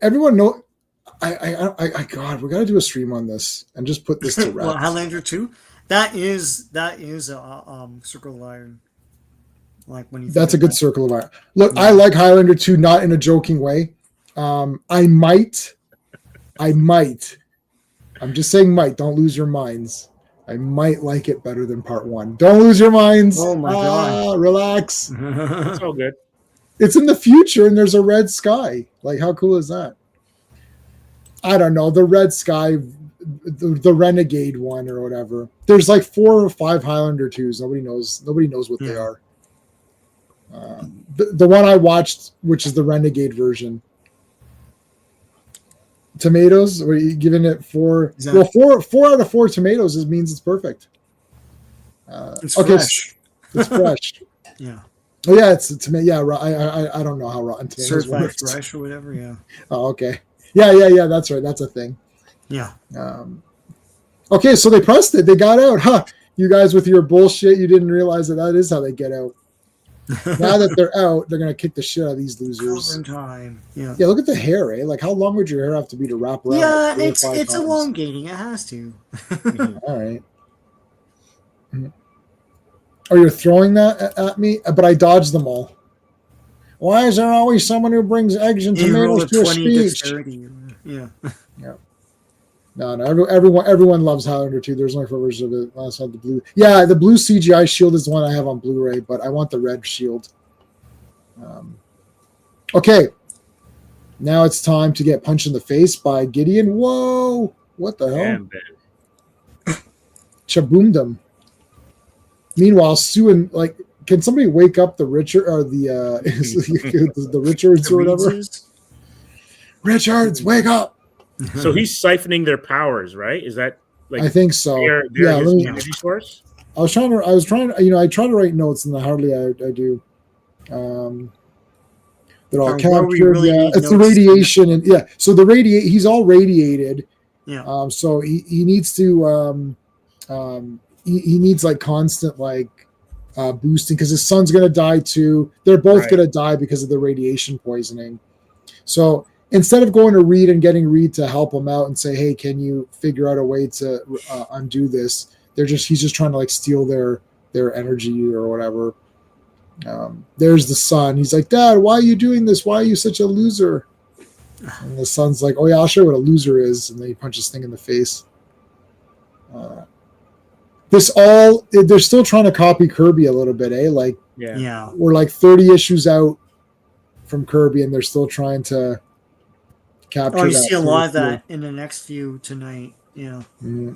Everyone know. God, we gotta do a stream on this and just put this to rest. Well, Highlander 2, that is a Circle of Iron. Like when you that's a good Circle of Iron. Look, yeah. I like Highlander 2, not in a joking way. I might. I'm just saying might. Don't lose your minds. I might like it better than part 1. Don't lose your minds. Oh my god. Relax. It's all good. It's in the future and there's a red sky. Like, how cool is that? I don't know. The red sky, the Renegade one or whatever. There's like 4 or 5 Highlander 2s. Nobody knows what they are. The one I watched, which is the Renegade version. Tomatoes, are you giving it 4? Well, 4 out of 4 tomatoes means it's perfect. It's fresh. It's fresh. Yeah. Oh yeah, it's a tomato. Yeah, I don't know how Rotten Tomatoes works. Fresh or whatever. Yeah. Oh, okay. Yeah. That's right. That's a thing. Yeah. Okay, so they pressed it. They got out. You guys with your bullshit, you didn't realize that is how they get out. Now that they're out, they're gonna kick the shit out of these losers. Cover time. Yeah. Yeah. Look at the hair, eh? Like, how long would your hair have to be to wrap around? Yeah, it's elongating. It has to. All right. Oh, you're throwing that at me, but I dodged them all. Why is there always someone who brings eggs and tomatoes to a speech? Yeah. No. Everyone loves Highlander 2. There's only 4 versions of it. Last time the blue. Yeah, the blue CGI shield is the one I have on Blu-ray, but I want the red shield. Okay. Now it's time to get punched in the face by Gideon. Whoa! What the hell? Chaboomed. Meanwhile, Sue and can somebody wake up the Richard or the Richards or whatever? Richards, wake up! So he's siphoning their powers, right? Is that I think so. Their energy source? I try to write notes and hardly I do. They're all captured. It's the radiation and so he's all radiated. Yeah. So he needs to he needs constant boosting because his son's gonna die too. They're both gonna die because of the radiation poisoning. So instead of going to Reed and getting Reed to help him out and say, "Hey, can you figure out a way to undo this?" He's just trying to steal their energy or whatever. There's the son. He's like, "Dad, why are you doing this? Why are you such a loser?" And the son's like, "Oh yeah, I'll show you what a loser is." And then he punches thing in the face. They're still trying to copy Kirby a little bit, eh? We're 30 issues out from Kirby, and they're still trying to capture. Oh, you see a lot of that in the next few tonight. Yeah. Mm-hmm.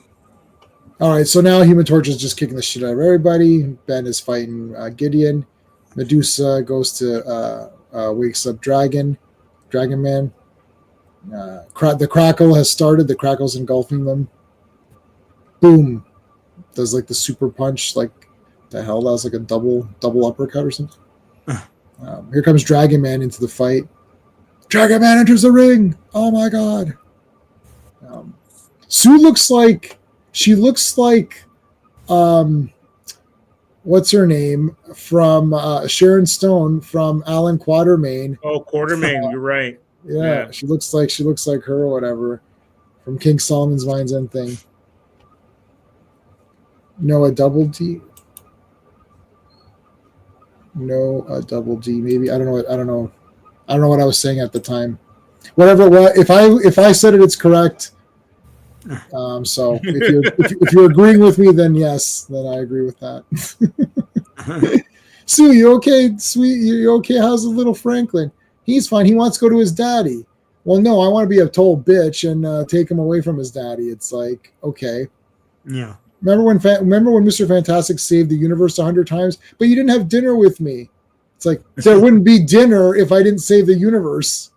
All right, so now Human Torch is just kicking the shit out of everybody. Ben is fighting Gideon. Medusa goes to wakes up Dragon Man. The Crackle has started. The Crackle's engulfing them. Boom. Does the super punch, the hell? That was a double uppercut or something. Here comes Dragon Man into the fight. Dragon Man enters the ring. Oh my god. Sue looks like what's her name from Sharon Stone from Alan Quatermain. Oh, Quatermain, you're right. Yeah, she looks like her or whatever from King Solomon's Mind's End thing. No, a double D. No, a double D. Maybe I don't know. I don't know what I was saying at the time. Whatever it was, if I said it, it's correct. So if you're agreeing with me, then yes, then I agree with that. Sue, you okay? Sweet, you okay? How's the little Franklin? He's fine. He wants to go to his daddy. Well, no, I want to be a total bitch and take him away from his daddy. It's like, okay. Yeah. Remember when Mr. Fantastic saved the universe 100 times, but you didn't have dinner with me? It's like, there wouldn't be dinner if I didn't save the universe.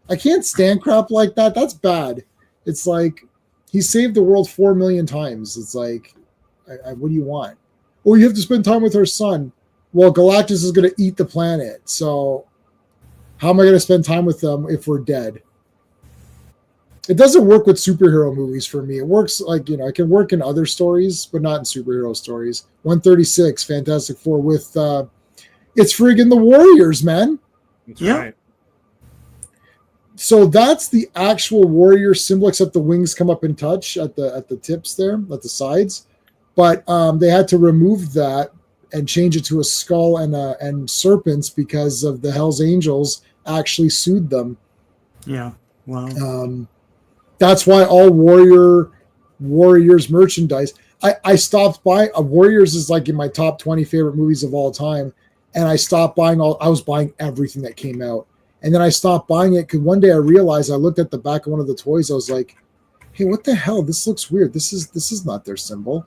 I can't stand crap like that. That's bad. It's like, he saved the world 4 million times. It's like, what do you want? Oh, you have to spend time with her son. Well, Galactus is going to eat the planet. So how am I going to spend time with them if we're dead? It doesn't work with superhero movies for me. It works like, it can work in other stories, but not in superhero stories. 136, Fantastic Four with, it's friggin' the Warriors, man. That's right. So that's the actual warrior symbol, except the wings come up and touch at the tips there, at the sides. But they had to remove that and change it to a skull and serpents because of the Hell's Angels actually sued them. Yeah. Wow. That's why all Warriors merchandise. I stopped buying. Warriors is like in my top 20 favorite movies of all time, and I stopped buying I was buying everything that came out. And then I stopped buying it because one day I realized I looked at the back of one of the toys. I was like, hey, what the hell? This looks weird. This is not their symbol.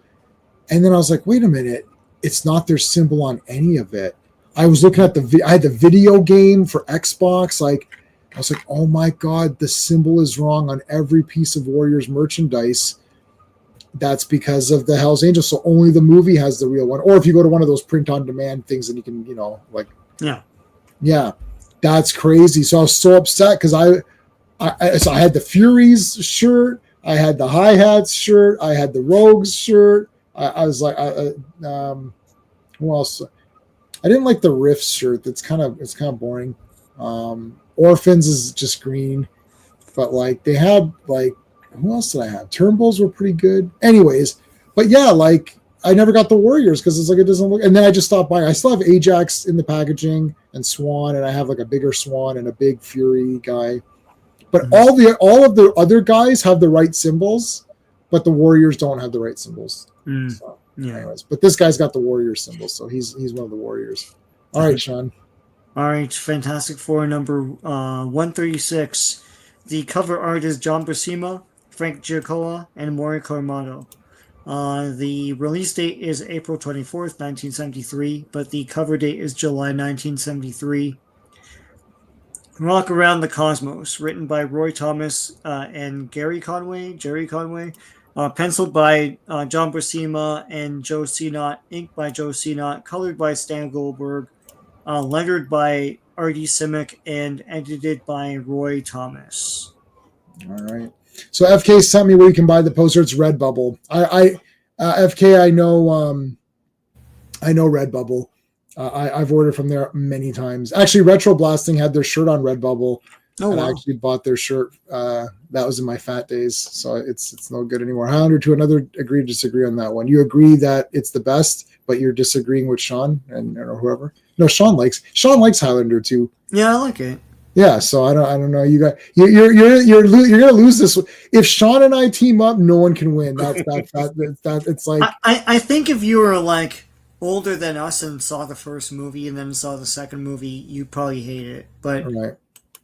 And then I was like, wait a minute. It's not their symbol on any of it. I was looking at I had the video game for Xbox. Like, I was like, oh my God, the symbol is wrong on every piece of Warriors merchandise. That's because of the Hell's Angels. So only the movie has the real one. Or if you go to one of those print on demand things, then you can, Yeah. That's crazy. So I was so upset because I had the Furies shirt, I had the Hi-Hats shirt, I had the Rogues shirt. I was like, who else? I didn't like the Riffs shirt. It's kind of boring. Orphans is just green, but like they had like, who else did I have? Turnbulls were pretty good. Anyways, but yeah, like I never got the Warriors because it's like it doesn't look. And then I just stopped buying. I still have Ajax in the packaging and Swan, and I have like a bigger Swan and a big Fury guy. But all of the other guys have the right symbols, but the Warriors don't have the right symbols. So, anyways, but this guy's got the Warrior symbol, so he's one of the Warriors. All right, Sean. All right, Fantastic Four number 136. The cover art is John Buscema, Frank Giacola, and Maury Cormado. The release date is April 24th, 1973, but the cover date is July 1973. Rock Around the Cosmos, written by Roy Thomas and Jerry Conway, penciled by John Buscema and Joe Sinnott, inked by Joe Sinnott, colored by Stan Goldberg, lettered by Artie Simic, and edited by Roy Thomas. All right. So FK sent me where you can buy the poster. It's Redbubble. FK, I know Redbubble. I've ordered from there many times. Actually, Retro Blasting had their shirt on Redbubble. Oh, wow. I actually bought their shirt. That was in my fat days, so it's no good anymore. Highlander to another agree to disagree on that one. You agree that it's the best, but you're disagreeing with Sean and or whoever. No, Sean likes Highlander too. Yeah, I like it. Yeah, so I don't know. You're gonna lose this. If Sean and I team up, no one can win. That's it's like I think if you were like older than us and saw the first movie and then saw the second movie, you'd probably hate it. But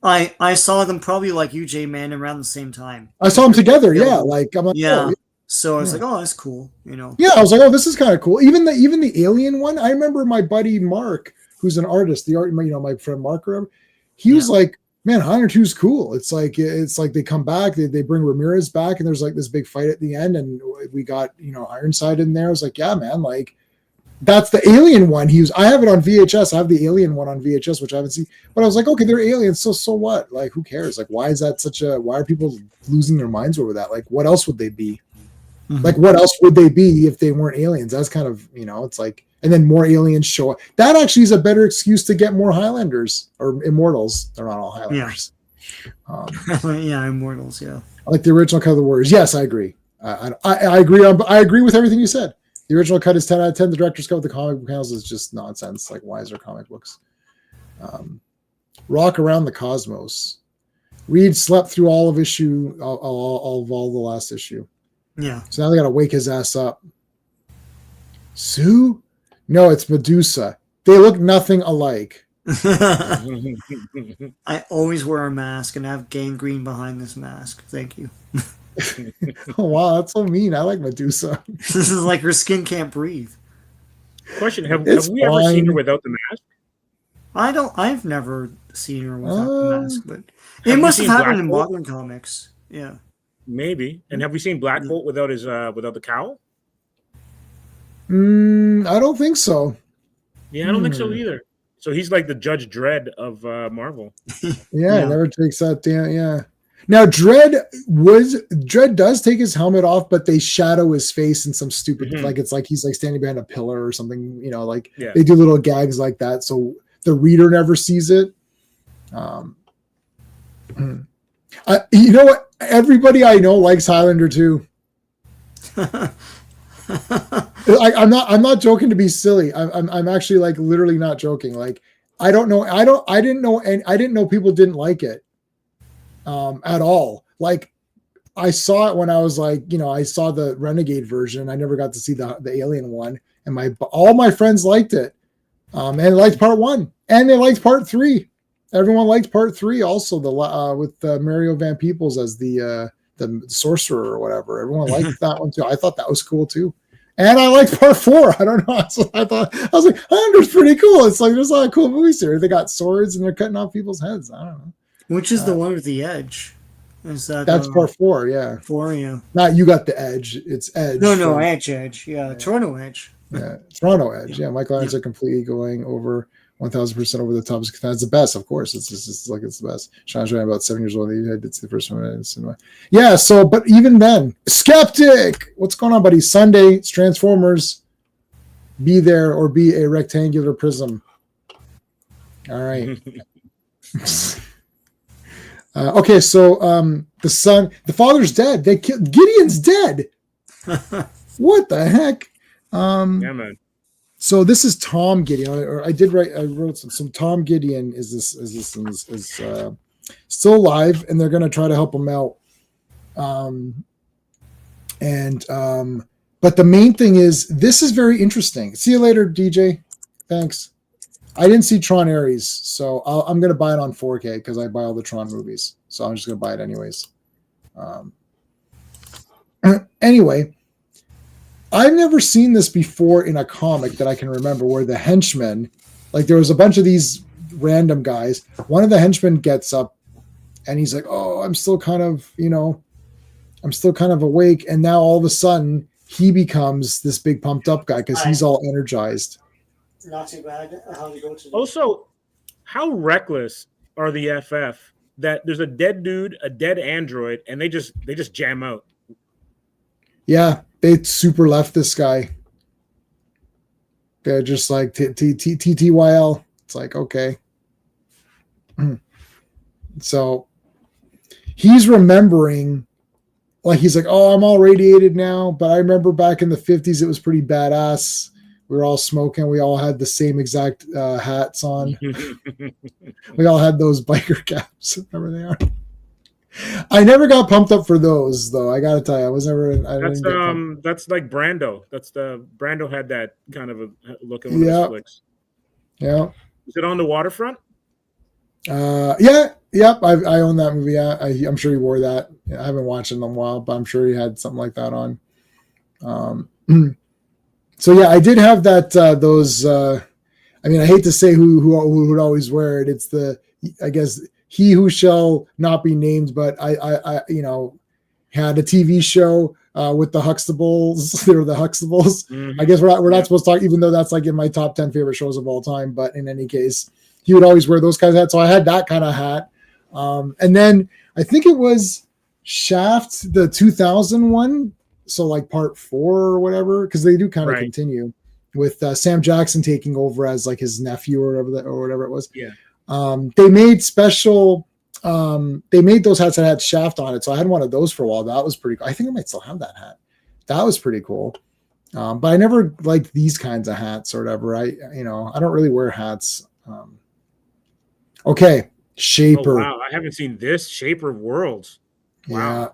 right. I saw them probably like you, J-Man, around the same time. I saw them together. Yeah, like I'm like, yeah. Oh, so I was like, oh, that's cool. Yeah, I was like, oh, this is kind of cool. Even the Alien one. I remember my buddy Mark, who's an artist. My friend Mark, or whatever. He was like, man, Highlander 2 is cool. It's like they come back, they bring Ramirez back, and there's like this big fight at the end, and we got Ironside in there. I was like, yeah, man, like that's the Alien one. I have it on VHS. I have the Alien one on VHS, which I haven't seen. But I was like, okay, they're aliens, so what? Like, who cares? Like, why are people losing their minds over that? Like, what else would they be? Mm-hmm. Like, what else would they be if they weren't aliens? That's kind of, it's like, and then more aliens show up. That actually is a better excuse to get more Highlanders or Immortals. They're not all Highlanders. Yeah, Immortals. Yeah, I like the original cut of the Warriors. Yes, I agree. I agree. I agree with everything you said. The original cut is 10 out of 10. The director's cut with the comic book panels is just nonsense. Like, why is there comic books? Rock Around the Cosmos. Reed slept through all of the last issue. Yeah. So now they got to wake his ass up. Sue? No, it's Medusa. They look nothing alike. I always wear a mask and have gangrene behind this mask. Thank you. Oh, wow, that's so mean. I like Medusa. This is like her skin can't breathe. Question: Have we ever seen her without the mask? I've never seen her without the mask, but it must have happened in modern comics. Yeah. Maybe. And have we seen Black Bolt without the cowl? I don't think so. Yeah, I don't think so either. So he's like the Judge Dredd of Marvel. Yeah, never takes that down. Yeah. Now Dredd does take his helmet off, but they shadow his face in some stupid like it's like he's like standing behind a pillar or something. They do little gags like that, so the reader never sees it. You know what? Everybody I know likes Highlander 2. I'm not joking to be silly. I'm actually like literally not joking. Like I didn't know people didn't like it at all. Like I saw it when I was like, I saw the Renegade version. I never got to see the Alien one, and all my friends liked it. And they liked part 1 and they liked part 3. Everyone liked part 3 also, with Mario Van Peebles as the sorcerer or whatever. Everyone liked that one too. I thought that was cool too. And I liked part 4. I don't know. I was like, Highlander's pretty cool. It's like there's a lot of cool movies here. They got swords and they're cutting off people's heads. I don't know. Which is the one with the edge? That's part 4, yeah. 4, yeah. Not You Got the Edge. It's Edge. No, Edge. Yeah, Toronto Edge. Yeah, Toronto Edge. Yeah, Michael Irons are completely going over 1,000% over the top. That's the best, of course. It's the best. Sean's right, about 7 years old. I did see the first one in cinema. Yeah, so, but even then, Skeptic! What's going on, buddy? Sunday, it's Transformers. Be there or be a rectangular prism. All right. Okay, so the father's dead. Gideon's dead. What the heck? Yeah, man. So this is Tom Gideon, or I wrote some Tom Gideon is still alive, and they're going to try to help him out. But the main thing is, this is very interesting. See you later, DJ. Thanks. I didn't see Tron Ares, so I'm going to buy it on 4K because I buy all the Tron movies. So I'm just going to buy it anyways. Anyway, I've never seen this before in a comic that I can remember, where the henchmen, like there was a bunch of these random guys. One of the henchmen gets up and he's like, oh, I'm still kind of awake. And now all of a sudden he becomes this big pumped up guy because he's all energized. Not too bad. Also, how reckless are the FF that there's a dead dude, a dead android, and they just jam out? Yeah, they super left this guy. They're just like TTYL. It's like, okay. So he's remembering, like he's like, oh, I'm all radiated now, but I remember back in the 50s it was pretty badass. We were all smoking. We all had the same exact hats on. We all had those biker caps, whatever they are. I never got pumped up for those, though. I gotta tell you, I was never. That's like Brando. Brando had that kind of a look in one of his flicks. Yeah. Is it on the waterfront? Yeah. Yep. I own that movie. Yeah, I'm sure he wore that. I haven't watched it in a while, but I'm sure he had something like that on. So yeah, I did have that. Those. I mean, I hate to say who would always wear it. It's I guess. He Who Shall Not Be Named, but I had a TV show with the Huxtables. They were the Huxtables. Mm-hmm. I guess we're not supposed to talk, even though that's like in my top 10 favorite shows of all time. But in any case, he would always wear those kinds of hats. So I had that kind of hat. And then I think it was Shaft, the 2000 one, so like part 4 or whatever, because they do kind of continue with Sam Jackson taking over as like his nephew or whatever it was. Yeah. They made special. They made those hats that had Shaft on it, so I had one of those for a while. That was pretty cool. I think I might still have that hat. That was pretty cool. But I never liked these kinds of hats or whatever. I don't really wear hats. Okay, Shaper. Oh, wow, I haven't seen this Shaper of Worlds. Wow. Yeah.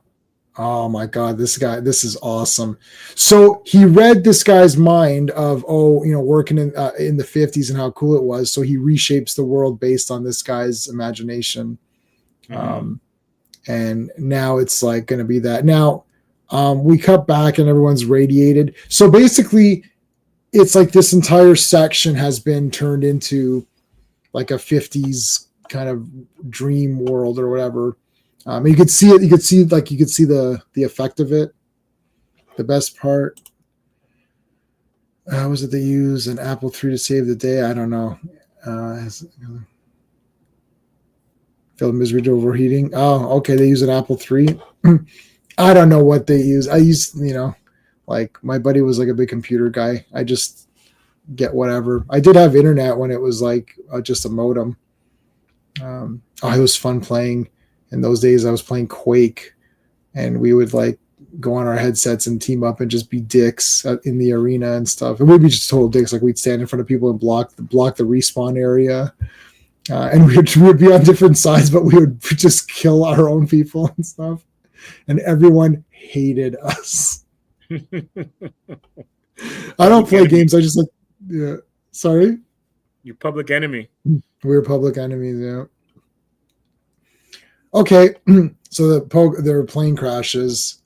Oh my God, this is awesome. So he read this guy's mind of working in the 50s and how cool it was. So he reshapes the world based on this guy's imagination. And now it's like going to be that. Now we cut back and everyone's radiated. So basically, it's like this entire section has been turned into like a 50s kind of dream world or whatever. You could see it. You could see the effect of it. The best part. Was it they use an Apple III to save the day? I don't know. Feel misery to overheating. Oh, okay. They use an Apple III. I don't know what they use. I use, like my buddy was like a big computer guy. I just get whatever. I did have internet when it was like just a modem. It was fun playing. In those days, I was playing Quake, and we would like go on our headsets and team up and just be dicks in the arena and stuff. And we'd be just total dicks. Like we'd stand in front of people and block the respawn area. And we would be on different sides, but we would just kill our own people and stuff. And everyone hated us. I don't play games. I just sorry? You're public enemy. We're public enemies, yeah. Okay, so their plane crashes.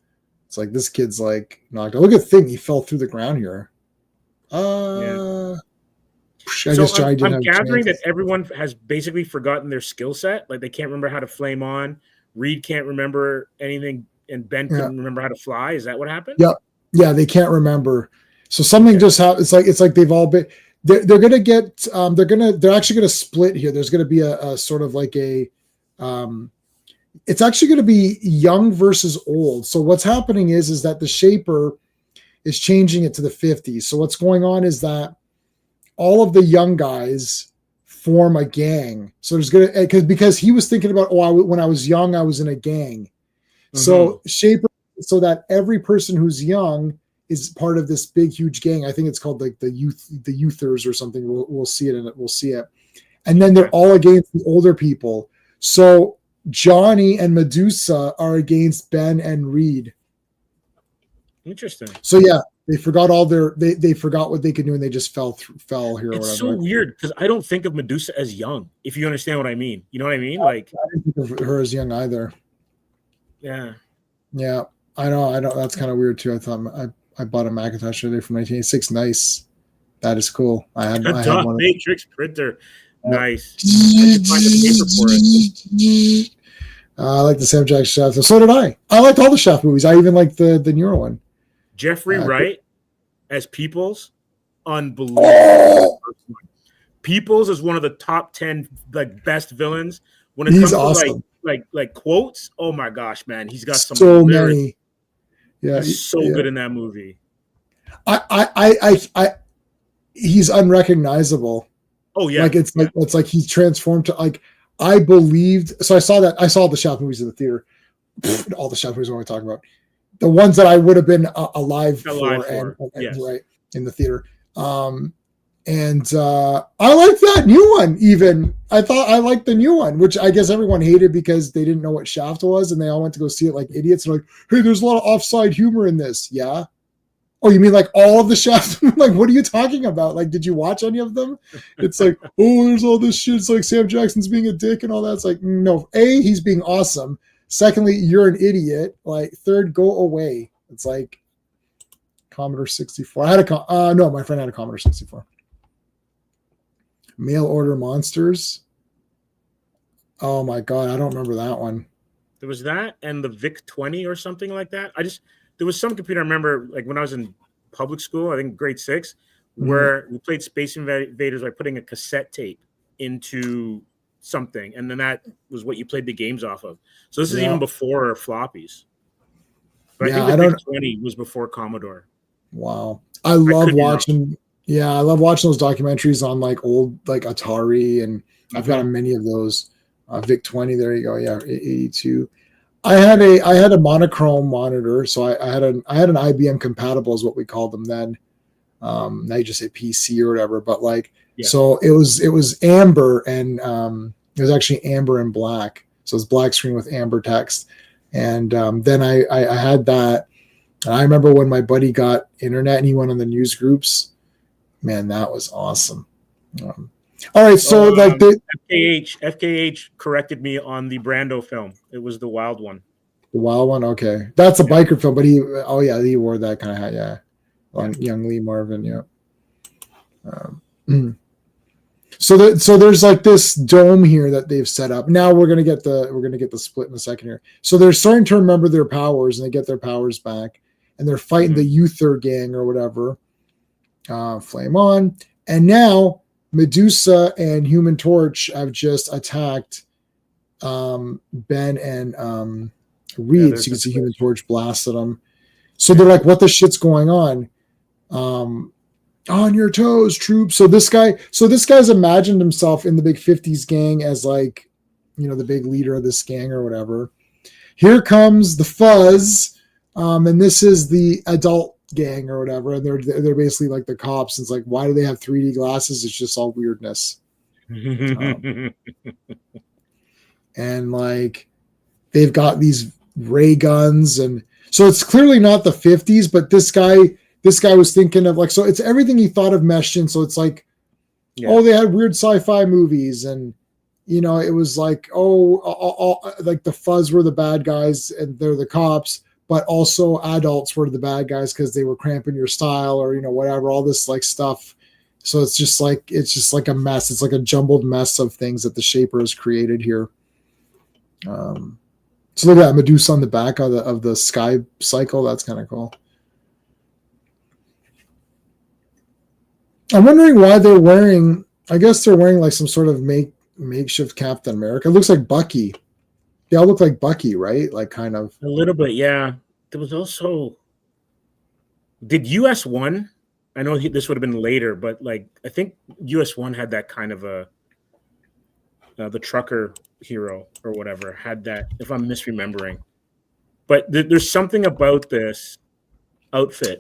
It's like this kid's like knocked out. Look at the thing. He fell through the ground here. I'm gathering that everyone has basically forgotten their skill set. Like they can't remember how to flame on. Reed can't remember anything, and Ben couldn't remember how to fly. Is that what happened? Yeah, they can't remember. So something just happened. It's like they've all been. They're gonna get. They're actually gonna split here. There's gonna be a sort of like a. It's actually going to be young versus old. So what's happening is that the Shaper is changing it to the 50s. So what's going on is that all of the young guys form a gang. So there's going to, because he was thinking about, when I was young, I was in a gang. Mm-hmm. So Shaper, so that every person who's young is part of this big, huge gang. I think it's called like the Youthers or something. We'll see it in it. We'll see it. And then they're all against the older people. So Johnny and Medusa are against Ben and Reed. Interesting. So yeah, they forgot all their they forgot what they could do and they just fell here. It's so weird because I don't think of Medusa as young. If you understand what I mean, you know what I mean. Like I didn't think of her as young either. Yeah. I know. That's kind of weird too. I thought I bought a Macintosh today from 1986. Nice. That is cool. I had one Matrix printer. Nice. I could find a paper for it. I like the Sam Jackson Shaft. So did I. I liked all the Shaft movies. I even liked the newer one. Jeffrey Wright as Peoples, unbelievable. Oh! Peoples is one of the top 10 like best villains. When it comes to like quotes, oh my gosh, man, he's got so many. Yeah, he's so good in that movie. He's unrecognizable. Oh yeah, like it's like he's transformed to like I believed. So I saw the Shaft movies in the theater. All the Shaft movies we're talking about, the ones that I would have been alive for. And right in the theater. And I like that new one. Even I thought I liked the new one, which I guess everyone hated because they didn't know what Shaft was, and they all went to go see it like idiots. And like, hey, there's a lot of offside humor in this. Yeah. Oh, you mean like all of the Shaft? Like, what are you talking about? Like, did you watch any of them? It's like, oh, there's all this shit. It's like Sam Jackson's being a dick and all that. It's like, no. A, he's being awesome. Secondly, you're an idiot. Like, third, go away. It's like Commodore 64. I had no, my friend had a Commodore 64. Mail order monsters. Oh my God, I don't remember that one. There was that and the VIC 20 or something like that. There was some computer I remember, like when I was in public school, I think grade 6, where we played Space Invaders by putting a cassette tape into something, and then that was what you played the games off of. So this is even before floppies. But I think the VIC-20 was before Commodore. Wow. I love watching those documentaries on like old like Atari, and I've got many of those. VIC-20, there you go. Yeah, 82. I had a monochrome monitor, so I had an IBM compatible is what we called them then. Now you just say PC or whatever, but like so it was amber, and it was actually amber and black. So it's black screen with amber text. And then I had that. And I remember when my buddy got internet and he went on the news groups. Man, that was awesome. All right, so like FKH corrected me on the Brando film. It was the Wild One. The Wild One, okay. That's a biker film, but he wore that kind of hat, yeah. On young Lee Marvin, yeah. So there's like this dome here that they've set up. Now we're gonna get the split in a second here. So they're starting to remember their powers, and they get their powers back, and they're fighting the Uther gang or whatever. Flame on, and now Medusa and Human Torch have just attacked Ben and Reed. So you can see Human Torch blasted them. So they're like, "What the shit's going on?" On your toes, troops. So this guy's imagined himself in the big 50s gang as like, the big leader of this gang or whatever. Here comes the Fuzz, and this is the adult gang or whatever, and they're basically like the cops. It's like, why do they have 3D glasses? It's just all weirdness. And like they've got these ray guns, and so it's clearly not the 50s, but this guy was thinking of like, so it's everything he thought of meshed in. So it's like, they had weird sci-fi movies, and it was like, like the Fuzz were the bad guys and they're the cops, but also adults were the bad guys because they were cramping your style or whatever, all this like stuff. So it's just like a mess. It's like a jumbled mess of things that the Shaper has created here. So look at that Medusa on the back of the sky cycle. That's kind of cool. I'm wondering why they're wearing. I guess they're wearing like some sort of makeshift Captain America. It looks like Bucky. They all look like Bucky, right? Like kind of a little bit, yeah. There was also. Did US1? I know this would have been later, but like I think US1 had that kind of the trucker hero or whatever had that. If I'm misremembering, but there's something about this outfit.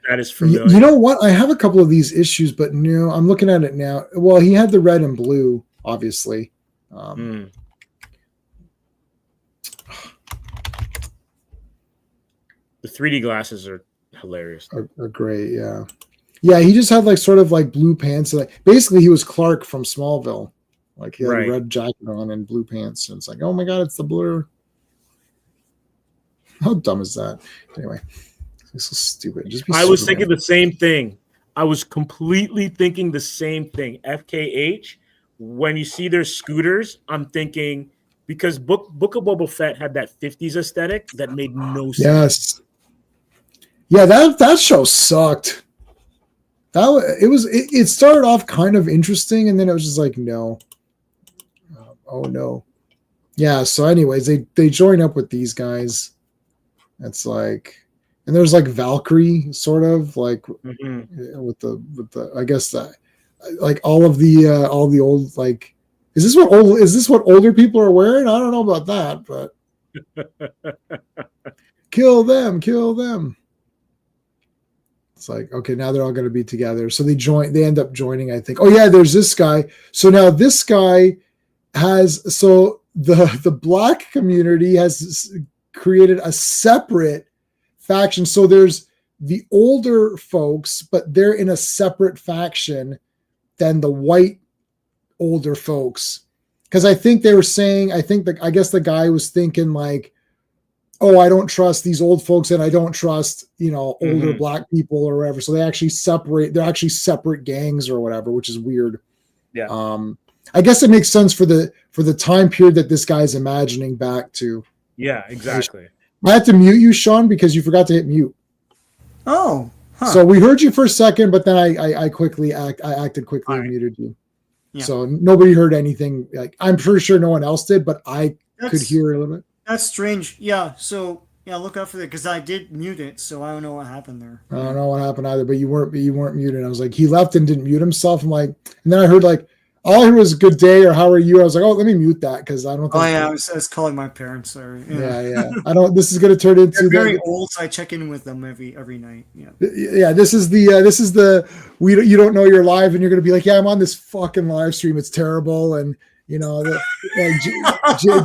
That is familiar. You know what? I have a couple of these issues, but no, I'm looking at it now. Well, he had the red and blue, obviously. The 3D glasses are hilarious. Are great, yeah. Yeah, he just had like sort of like blue pants. Like basically, he was Clark from Smallville. Like he had a red jacket on and blue pants, and it's like, oh my god, it's the blur. How dumb is that? Anyway. So stupid. I was thinking the same thing. I was completely thinking the same thing. FKH, when you see their scooters, I'm thinking because Book of Boba Fett had that 50s aesthetic that made no sense. Yes. Yeah, that show sucked. It started off kind of interesting, and then it was just like, no. Oh no. Yeah, so anyways, they join up with these guys. It's like, and there's like Valkyrie sort of like with the I guess that like all the old like is this what older people are wearing? I don't know about that, but kill them. It's like, okay, now they're all going to be together. So they end up joining, I think. Oh yeah, there's this guy. So now this guy has, so the black community has created a separate faction. So there's the older folks, but they're in a separate faction than the white older folks. Because I think they were saying, I guess the guy was thinking like, oh, I don't trust these old folks and I don't trust, older black people or whatever. So they actually they're actually separate gangs or whatever, which is weird. Yeah. I guess it makes sense for the time period that this guy's imagining back to. Yeah, exactly. I had to mute you, Sean, because you forgot to hit mute. Oh, huh. So we heard you for a second, but then I acted quickly and muted you. Yeah. So nobody heard anything. Like I'm pretty sure no one else did, but I could hear a little bit. That's strange. Yeah. So Yeah, look out for that because I did mute it, so I don't know what happened there. I don't know what happened either, but you weren't muted. I was like, he left and didn't mute himself. I'm like, and then I heard like, all I heard was "good day" or "how are you." I was like, oh, let me mute that because I don't. Think I was calling my parents. Sorry. Yeah. I don't. This is going to turn into They're very old, so I check in with them every night. Yeah. Yeah. This is the you don't know you're live and you're going to be like, yeah, I'm on this fucking live stream. It's terrible and. You know,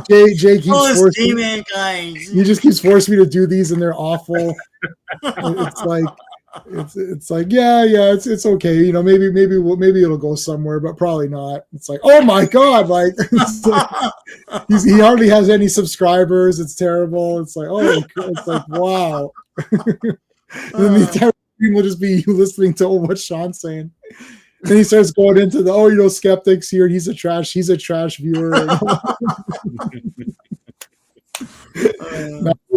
Jay keeps forcing me. He just keeps forcing me to do these, and they're awful. It's like, it's okay. You know, maybe it'll go somewhere, but probably not. It's like, oh my god, like, he hardly has any subscribers. It's terrible. It's like, it's like wow. And then the entire stream will just be you listening to what Sean's saying. Then he starts going into the skeptics here, and he's a trash viewer.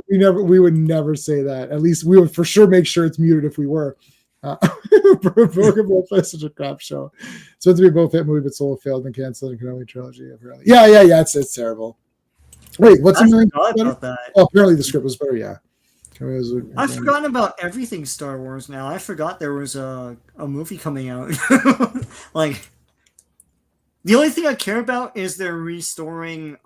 No, we would never say that. At least we would for sure make sure it's muted if we were. Broken Bolt is such a crap show. It's meant to be a both hit movie, but Soul failed and canceled and Kenobi trilogy. Apparently. Yeah. It's terrible. Wait, what's the about that? Oh, apparently the script was better. Yeah. I've forgotten about everything Star Wars now. I forgot there was a movie coming out. Like, the only thing I care about is they're restoring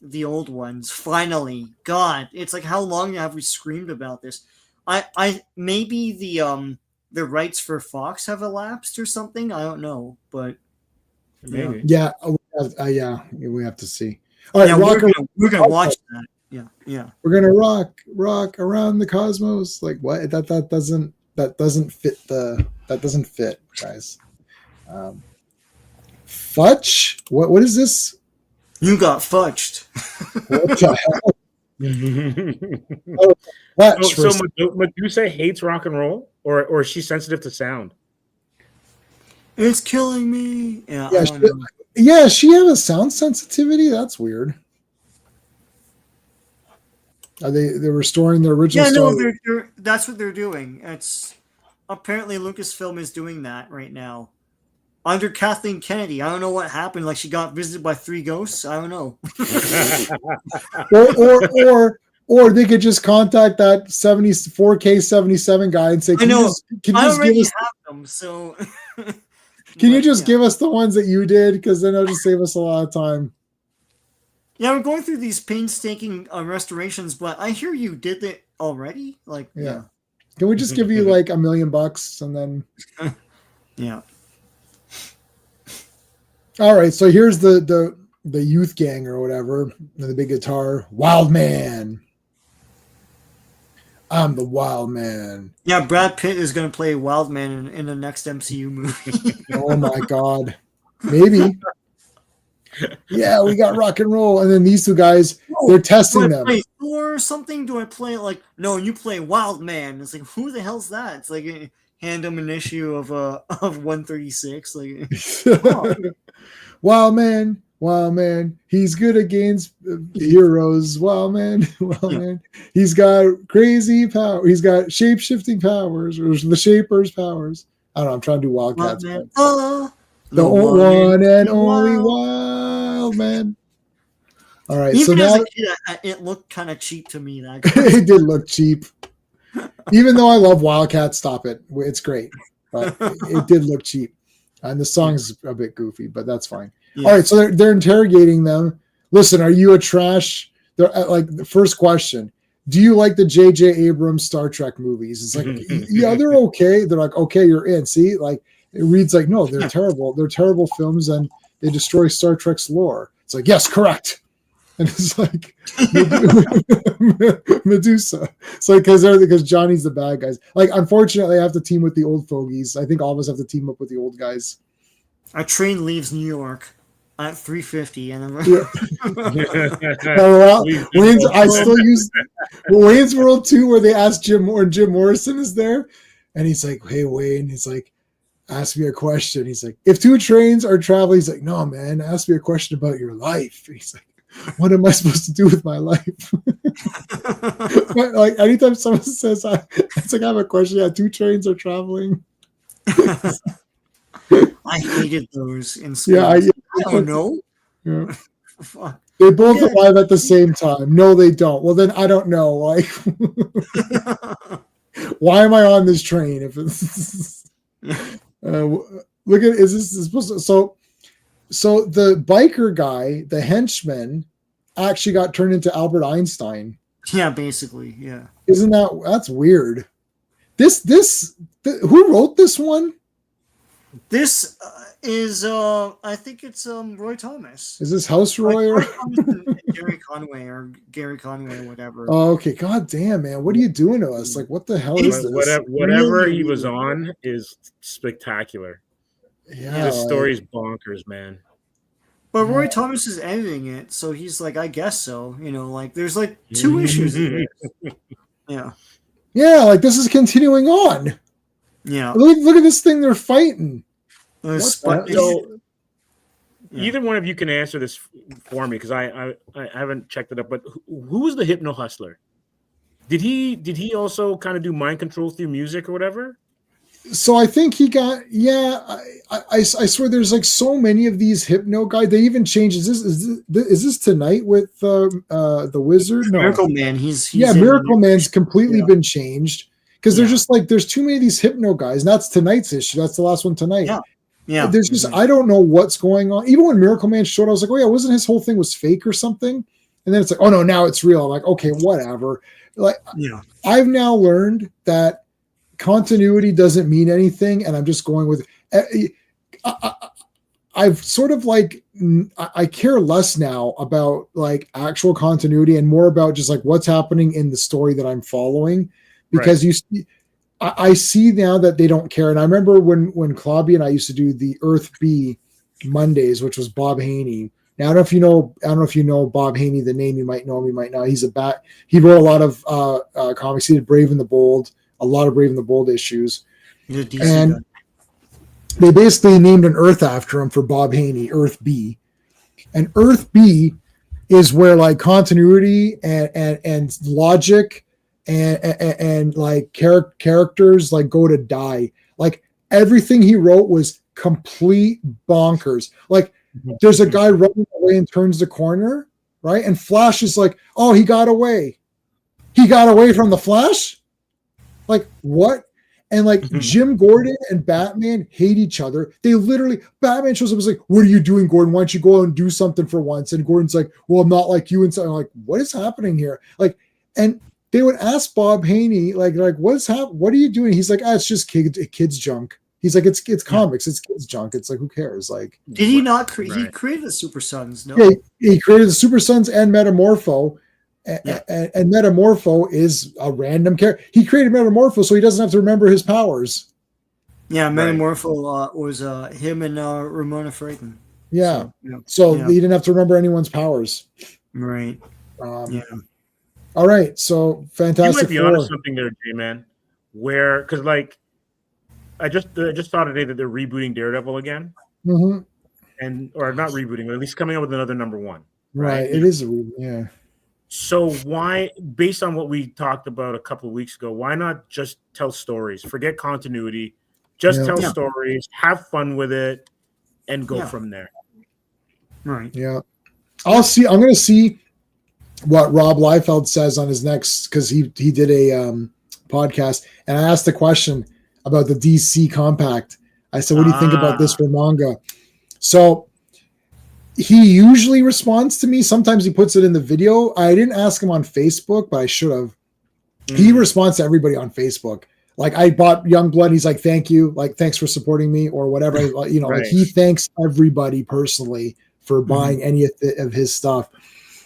the old ones. Finally, God, it's like how long have we screamed about this? I maybe the rights for Fox have elapsed or something. I don't know, but maybe. Yeah, we have to see. All right, we're gonna watch that. Yeah. We're gonna rock around the cosmos. Like what? That doesn't fit, guys. Fudge? What is this? You got fudged. What the hell? So Medusa hates rock and roll, or is she sensitive to sound? It's killing me. She has a sound sensitivity. That's weird. Are they're restoring the original? Yeah, no, that's what they're doing. It's apparently Lucasfilm is doing that right now under Kathleen Kennedy. I don't know what happened. Like she got visited by 3 ghosts. I don't know. or they could just contact that 4K 77 guy and say, "Can you just give us them?" So can you just give us the ones that you did? Because then it'll just save us a lot of time. Yeah, we're going through these painstaking restorations, but I hear you did it already. Like, yeah. Can we just give you like $1 million and then? Yeah. All right, so here's the youth gang or whatever, the big guitar, Wild Man. I'm the Wild Man. Yeah, Brad Pitt is going to play Wild Man in the next MCU movie. Oh my God, maybe. Yeah, we got rock and roll, and then these two guys, they're testing them. Or something? Do I play like no? You play Wild Man. It's like who the hell's that? It's like hand them an issue of 136. Like Wild Man. He's good against heroes. Wild Man. He's got crazy power. He's got shape shifting powers, or the Shaper's powers. I don't know. I'm trying to do Wildcats. The one and only Wild Man. All right. Even so as now a kid, it looked kind of cheap to me. It did look cheap. Even though I love Wildcat, stop it. It's great. But it did look cheap. And the song's a bit goofy, but that's fine. Yeah. All right. So they're interrogating them. Listen, are you a trash? They're like the first question. Do you like the J.J. Abrams Star Trek movies? It's like, yeah, they're okay. They're like, okay, you're in. See, like, it reads like, no, they're terrible. They're terrible films, and they destroy Star Trek's lore. It's like, yes, correct. And it's like Medusa. It's like because Johnny's the bad guys. Like, unfortunately, I have to team with the old fogies. I think all of us have to team up with the old guys. Our train leaves New York at 3:50, and I still use Wayne's World 2, where they ask Jim Morrison is there, and he's like, "Hey, Wayne," he's like, ask me a question. He's like, if 2 trains are traveling, he's like, no, man, ask me a question about your life. He's like, what am I supposed to do with my life? But like anytime someone says, it's like, I have a question. Yeah, 2 trains are traveling. I hated those in school. Yeah, I don't know. Yeah. Fuck. They both arrive at the same time. No, they don't. Well, then I don't know. Like, why am I on this train? If it's look at is this supposed to, so the biker guy, the henchman, actually got turned into Albert Einstein. Yeah, basically, yeah. Isn't that's weird? Who wrote this one? This is I think it's Roy Thomas. Is this House Roy or Gary Conway or whatever? Oh, okay. God damn, man, what are you doing to us? Like, what the hell is this? Whatever he was on is spectacular. Yeah, the story's bonkers, man. But Roy Thomas is editing it, so he's like, I guess so. Like there's like 2 issues in it. Yeah. Yeah, like this is continuing on. Yeah. Look at this thing they're fighting. So, either one of you can answer this for me because I haven't checked it up. But who was the Hypno Hustler? Did he also kind of do mind control through music or whatever? So I think he got I swear there's like so many of these hypno guys. They even changed. Is this tonight with the wizard? No. Miracle Man. He's Miracle Man's completely been changed because they're just like there's too many of these hypno guys. And that's tonight's issue. That's the last one tonight. Yeah. There's just I don't know what's going on. Even when Miracle Man showed, I was like, oh yeah, wasn't his whole thing was fake or something? And then it's like, oh no, now it's real. I'm like, okay, whatever. Like I've now learned that continuity doesn't mean anything, and I'm just going with I've sort of like I care less now about like actual continuity and more about just like what's happening in the story that I'm following, because I see now that they don't care. And I remember when Claudia and I used to do the Earth B Mondays, which was Bob Haney. Now I don't know if you know Bob Haney, the name. You might know him, you might not. He wrote a lot of comics. He did Brave and the Bold, a lot of Brave and the Bold issues. And they basically named an Earth after him for Bob Haney, Earth B. And Earth B is where like continuity and logic and like characters like go to die. Like everything he wrote was complete bonkers. Like there's a guy running away and turns the corner, right? And Flash is like, oh, he got away. He got away from the Flash? Like, what? And like Jim Gordon and Batman hate each other. They literally, Batman shows up and is like, what are you doing, Gordon? Why don't you go out and do something for once? And Gordon's like, well, I'm not like you. And so I'm like, what is happening here? Like, and they would ask Bob Haney, like, what's happening? What are you doing? He's like, it's just kids junk. He's like, it's comics, it's kids junk. It's like, who cares? Like, did he not create? He created the Super Sons. No, yeah, he created the Super Sons and Metamorpho. And Metamorpho is a random character. He created Metamorpho so he doesn't have to remember his powers. Yeah, Metamorpho was him and Ramona Freighton. Yeah. So he didn't have to remember anyone's powers. Right. All right. So Fantastic You might be onto something there, J-Man. Where, because like, I just saw today that they're rebooting Daredevil again. Mm-hmm. Or not rebooting, but at least coming up with another number one. Right. It is a reboot, yeah. So why, based on what we talked about a couple of weeks ago, why not just tell stories? Forget continuity. Just tell stories, have fun with it, and go from there. Right. Yeah. I'm going to see what Rob Liefeld says on his next, because he did a podcast, and I asked the question about the DC Compact. I said, what do you think about this for manga? So he usually responds to me. Sometimes he puts it in the video. I didn't ask him on Facebook, but I should have. He responds to everybody on Facebook. Like, I bought Youngblood. He's like, thank you. Like, thanks for supporting me or whatever. You know, like he thanks everybody personally for buying any of his stuff.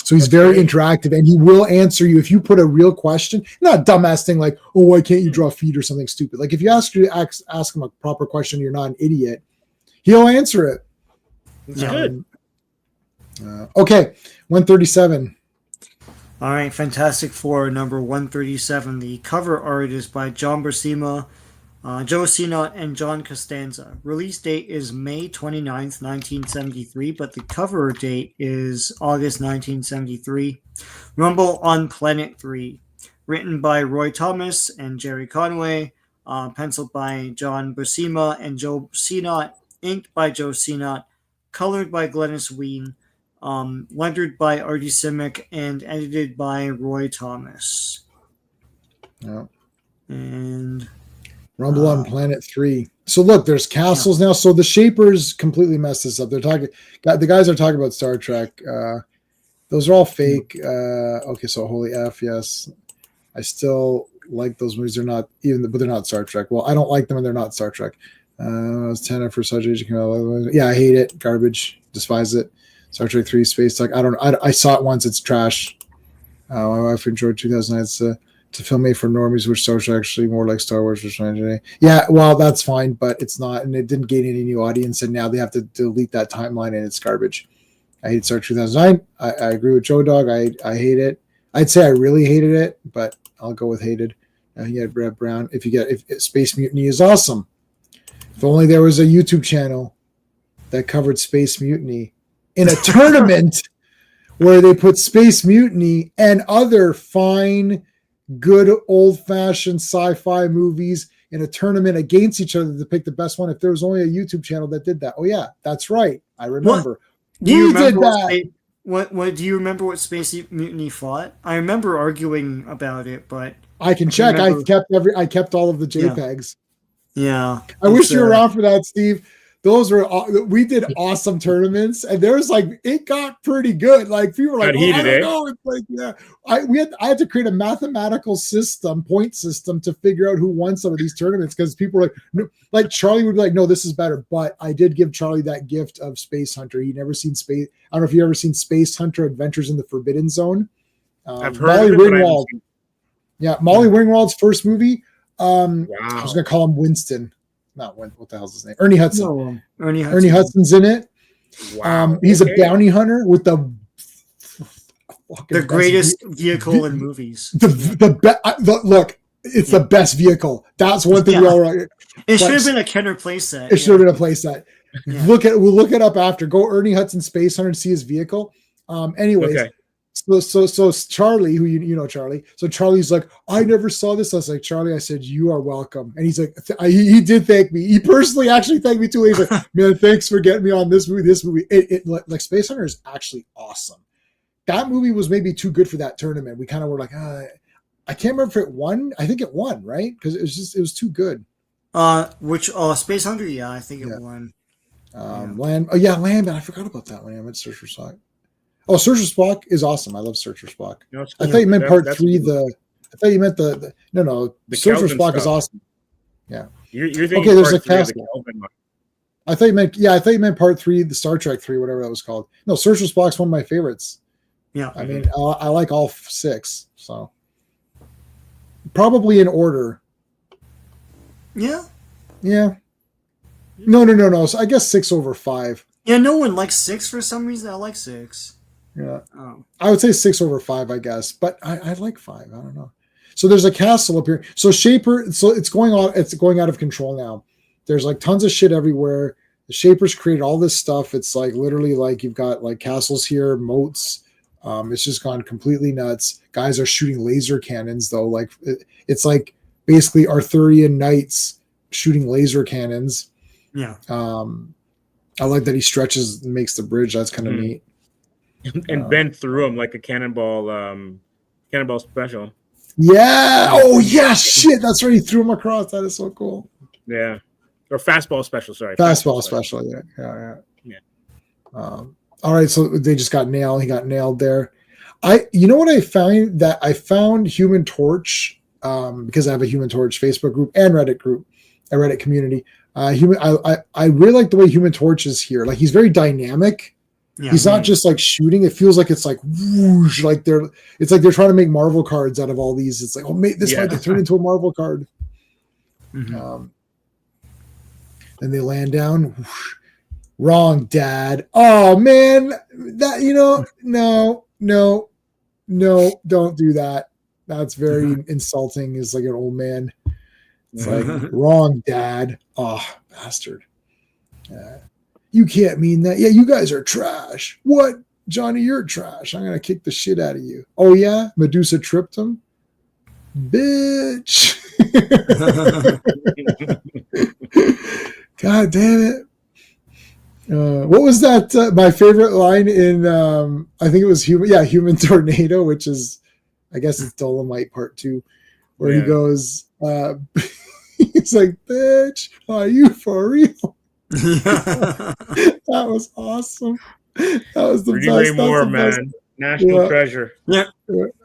So he's very interactive, and he will answer you if you put a real question, not a dumbass thing like, oh, why can't you draw feet or something stupid? Like, if you ask him a proper question, you're not an idiot, he'll answer it. It's good. Okay, 137. All right, Fantastic Four, number 137. The cover art is by John Buscema, Joe Sinnott, and John Costanza. Release date is May 29th, 1973, but the cover date is August 1973. Rumble on Planet 3. Written by Roy Thomas and Jerry Conway. Penciled by John Buscema and Joe Sinnott. Inked by Joe Sinnott. Colored by Glennis Ween. lettered by Artie Simic and edited by Roy Thomas. Yeah. And Rumble on Planet 3. So look, there's castles now. So the Shapers completely messed this up. They're talking. The guys are talking about Star Trek. Those are all fake. Okay, so holy F, yes. I still like those movies. They're not but they're not Star Trek. Well, I don't like them and they're not Star Trek. It's 10 for such age. Yeah, I hate it. Garbage. Despise it. Star Trek 3 Space Tech. I saw it once. It's trash. My wife enjoyed 2009. It's a film made for normies, which Star Trek actually more like Star Wars. Yeah, well, that's fine, but it's not, and it didn't gain any new audience, and now they have to delete that timeline, and it's garbage. I hate Star Trek 2009. I agree with Joe Dog. I hate it. I'd say I really hated it, but I'll go with hated. You had Brett Brown. If Space Mutiny is awesome. If only there was a YouTube channel that covered Space Mutiny in a tournament where they put Space Mutiny and other fine, good old-fashioned sci-fi movies in a tournament against each other to pick the best one. If there was only a YouTube channel that did that. Oh yeah, that's right. I remember. Do you remember what do you remember what Space Mutiny fought? I remember arguing about it, but I can check. I kept all of the JPEGs. Yeah. I wish you were around for that, Steve. We did awesome tournaments, and there was it got pretty good. Like people were like, I don't know. It's like, yeah. I had to create a mathematical point system to figure out who won some of these tournaments, because people were like, no, like Charlie would be like, no, this is better. But I did give Charlie that gift of Space Hunter. He'd never seen I don't know if you've ever seen Space Hunter Adventures in the Forbidden Zone. I've heard Molly Ringwald. Yeah, Molly Ringwald's first movie. Wow. I was gonna call him Winston. Not what the hell's his name? Ernie Hudson. No, Ernie Hudson's in it. Wow. He's a bounty hunter with the greatest vehicle in movies. Look, it's the best vehicle. That's one thing we all right. It should have been a Kenner playset. It should have been a playset. Yeah. We'll look it up after. Go Ernie Hudson Space Hunter and see his vehicle. Anyways. Okay. So Charlie, who you know Charlie. So Charlie's like, I never saw this. I was like, Charlie, I said, you are welcome. And he's like, he did thank me. He personally actually thanked me too. He's like, man, thanks for getting me on this movie. This movie, like Space Hunter is actually awesome. That movie was maybe too good for that tournament. We kind of were like, I can't remember if it won. I think it won, right? Because it was too good. Space Hunter? Yeah, I think it won. Land. Oh yeah, Land. I forgot about that one. I meant Search for Spock. Oh, Search for Spock is awesome. I love Search for Spock. No, I thought you meant part 3. Cool. I thought you meant the Search for Spock is awesome. Yeah. You're thinking okay, there's a castle. I thought you meant part 3, the Star Trek 3, whatever that was called. No, Search for Spock's one of my favorites. Yeah. I mean, I like all 6, so probably in order. Yeah. Yeah. No. So I guess 6 over 5. Yeah, no one likes 6 for some reason. I like 6. Yeah. Oh. I would say 6 over 5, I guess, but I like 5. I don't know. So there's a castle up here. So Shaper, so it's going out of control now. There's like tons of shit everywhere. The Shapers created all this stuff. It's like literally like you've got like castles here, moats. It's just gone completely nuts. Guys are shooting laser cannons though. Like it's like basically Arthurian knights shooting laser cannons. Yeah. I like that he stretches and makes the bridge. That's kind of neat. And bent through him like a cannonball special. Yeah. Oh yeah. Shit. That's right. He threw him across. That is so cool. Yeah. Or fastball special. Sorry. Fastball special. Yeah. All right. So they just got nailed. He got nailed there. You know what I found? That I found Human Torch because I have a Human Torch Facebook group and Reddit group, a Reddit community. I really like the way Human Torch is here. Like he's very dynamic. Yeah, he's not just like shooting. It feels like it's like whoosh, like they're trying to make Marvel cards out of all these. It's like, oh, this might turn into a Marvel card. Mm-hmm. Then they land down. Whoosh. Wrong, Dad. Oh man, that no, don't do that. That's very insulting. Is like an old man. It's like, wrong, Dad. Oh, bastard. You can't mean that. Yeah, you guys are trash. What? Johnny, you're trash. I'm going to kick the shit out of you. Oh, yeah? Medusa tripped him? Bitch. God damn it. What was that? My favorite line in I think it was Human Tornado, which is I guess it's Dolomite Part 2, where he goes, he's like, "Bitch, are you for real?" That was awesome. That was the Rudy best. Ray Moore, man, national treasure. Yeah,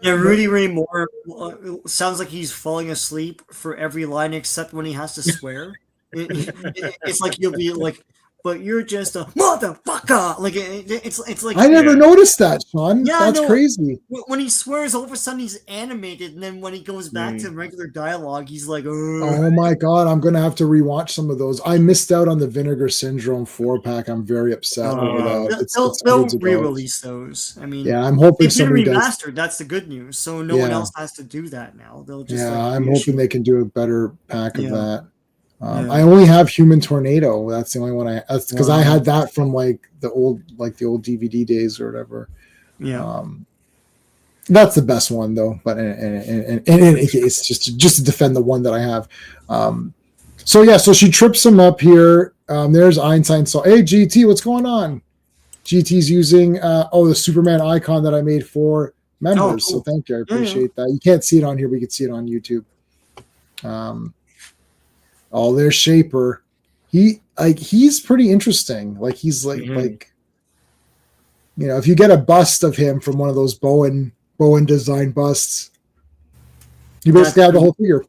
Rudy Ray Moore sounds like he's falling asleep for every line except when he has to swear. It's like you'll be like, but you're just a motherfucker. Like it's like I never noticed that, Sean. Yeah, that's crazy. When he swears, all of a sudden he's animated, and then when he goes back to regular dialogue, he's like, "Oh my god, I'm gonna have to rewatch some of those." I missed out on the Vinegar Syndrome 4-pack. I'm very upset over that. They'll re-release those. I mean, yeah, I'm hoping somebody remastered. That's the good news. So no one else has to do that now. They'll just I'm hoping they can do a better pack of that. I only have Human Tornado. That's the only one because I had that from like the old DVD days or whatever. Yeah. That's the best one though. But in any case, just to defend the one that I have. So she trips him up here. There's Einstein. So hey GT, what's going on? GT's using the Superman icon that I made for members. Oh, cool. So thank you. I appreciate that. You can't see it on here, but you can see it on YouTube. There's Shaper. He's pretty interesting. Like he's like if you get a bust of him from one of those Bowen design busts, you basically have the whole figure.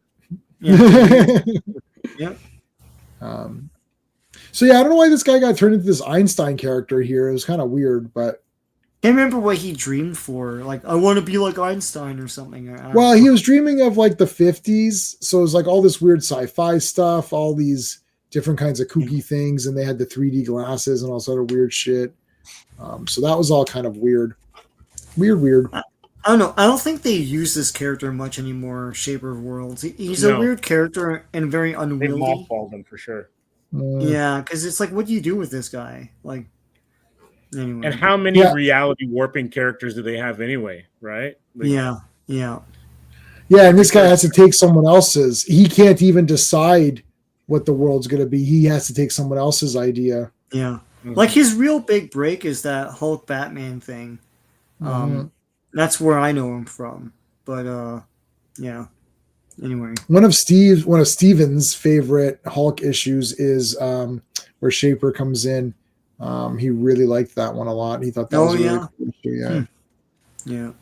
Yeah. So I don't know why this guy got turned into this Einstein character here. It was kind of weird, but I remember what he dreamed for. Like, I want to be like Einstein or something. He was dreaming of like the 50s. So it was like all this weird sci-fi stuff, all these different kinds of kooky things. And they had the 3D glasses and all sort of weird shit. So that was all kind of weird. Weird. I don't know. I don't think they use this character much anymore, Shaper of Worlds. He's a weird character and very unwieldy. They mothballed him for sure. Yeah, because it's like, what do you do with this guy? Like, anyway. And how many reality warping characters do they have anyway, right? Like, yeah. And this guy has to take someone else's. He can't even decide what the world's going to be. He has to take someone else's idea. Yeah. Like his real big break is that Hulk Batman thing. That's where I know him from. But anyway. One of Steven's favorite Hulk issues is where Shaper comes in. He really liked that one a lot. He thought that was a really cool issue. Yeah.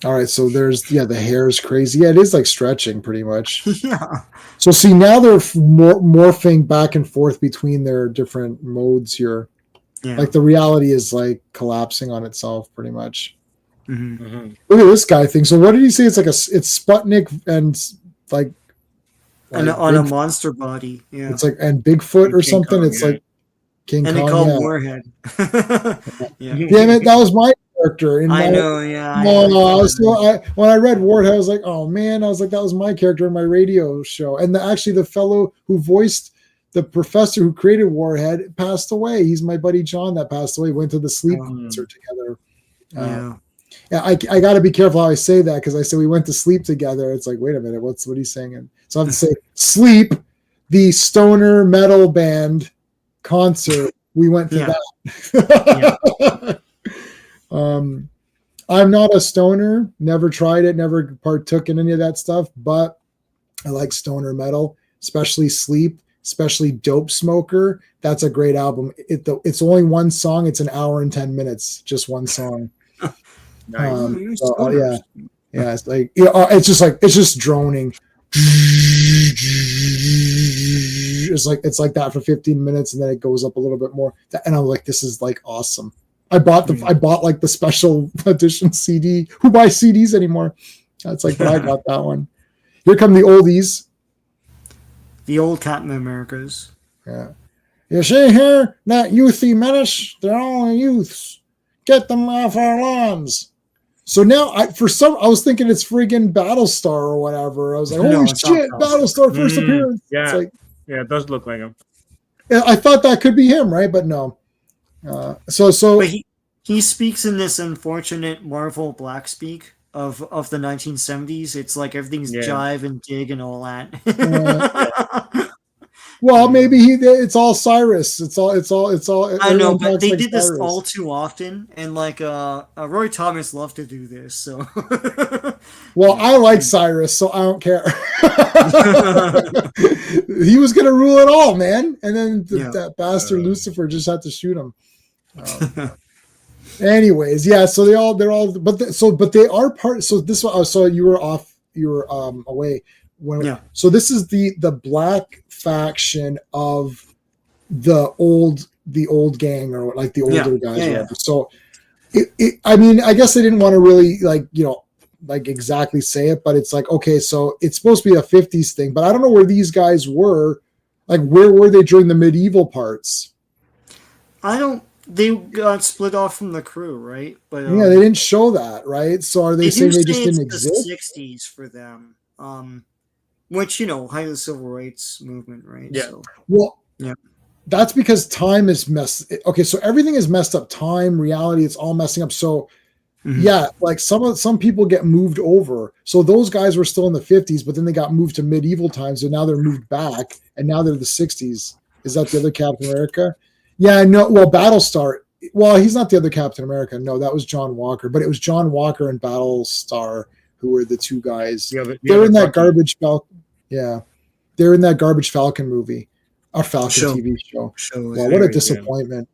All right, so there's the hair's crazy. Yeah, it is like stretching pretty much. Yeah. So see, now they're morphing back and forth between their different modes here. Yeah. Like the reality is like collapsing on itself pretty much. Mm-hmm. Look at this guy thing. So what did he say? It's like it's Sputnik and like on a monster body. Yeah. It's like and Bigfoot or something. Kong, it's like King and Kong. And they call Warhead. Damn it, that was my character. I know, yeah. When I read Warhead, I was like, oh man, I was like, that was my character in my radio show. And actually the fellow who voiced the professor who created Warhead passed away. He's my buddy John that passed away. Went to the Sleep concert together. I got to be careful how I say that because I say we went to Sleep together. It's like, wait a minute, what he's saying? So I have to say Sleep, the stoner metal band concert. We went to that. I'm not a stoner. Never tried it. Never partook in any of that stuff. But I like stoner metal, especially Sleep. Especially Dope Smoker. That's a great album. It's only one song. It's an hour and 10 minutes. Just one song. Nice. It's like it's just droning. It's like that for 15 minutes, and then it goes up a little bit more. And I'm like, this is like awesome. I bought like the special edition CD. Who buys CDs anymore? That's like, but I got that one. Here come the oldies. The old Captain Americas. Yeah. You see here, that youthy menace, they're all youths. Get them off our lawns. So now, I was thinking it's friggin' Battlestar or whatever. I was like, holy shit, Battlestar first appearance. Yeah. It's it does look like him. I thought that could be him, right? But no. But he speaks in this unfortunate Marvel black speak of the 1970s. It's like everything's jive and dig and all that. Well, maybe it's all Cyrus. It's all. I know, but they did this all too often, and like Roy Thomas loved to do this. So, well, I like Cyrus, so I don't care. He was gonna rule it all, man, and then that bastard Lucifer just had to shoot him. Anyways, yeah. So they're all, but they are part. So this one. So you were off. You were away. So this is the black faction of the old gang, or like the older guys. Yeah. So I mean, I guess they didn't want to really like exactly say it, but it's like, okay, so it's supposed to be a 50s thing, but I don't know where these guys were. Like, where were they during the medieval parts? They got split off from the crew, right? But they didn't show that, right? So are they saying they just didn't exist? The 60s for them. Which, height of the civil rights movement, right? Yeah. So, that's because time is messed. Okay, so everything is messed up. Time, reality, it's all messing up. So, like some people get moved over. So those guys were still in the 50s, but then they got moved to medieval times, and now they're moved back, and now they're the 60s. Is that the other Captain America? Yeah, no. Well, Battlestar. Well, he's not the other Captain America. No, that was John Walker. But it was John Walker and Battlestar who were the two guys. They're in that garbage Falcon. Yeah, they're in that garbage Falcon movie, or Falcon TV show. Well, what a disappointment!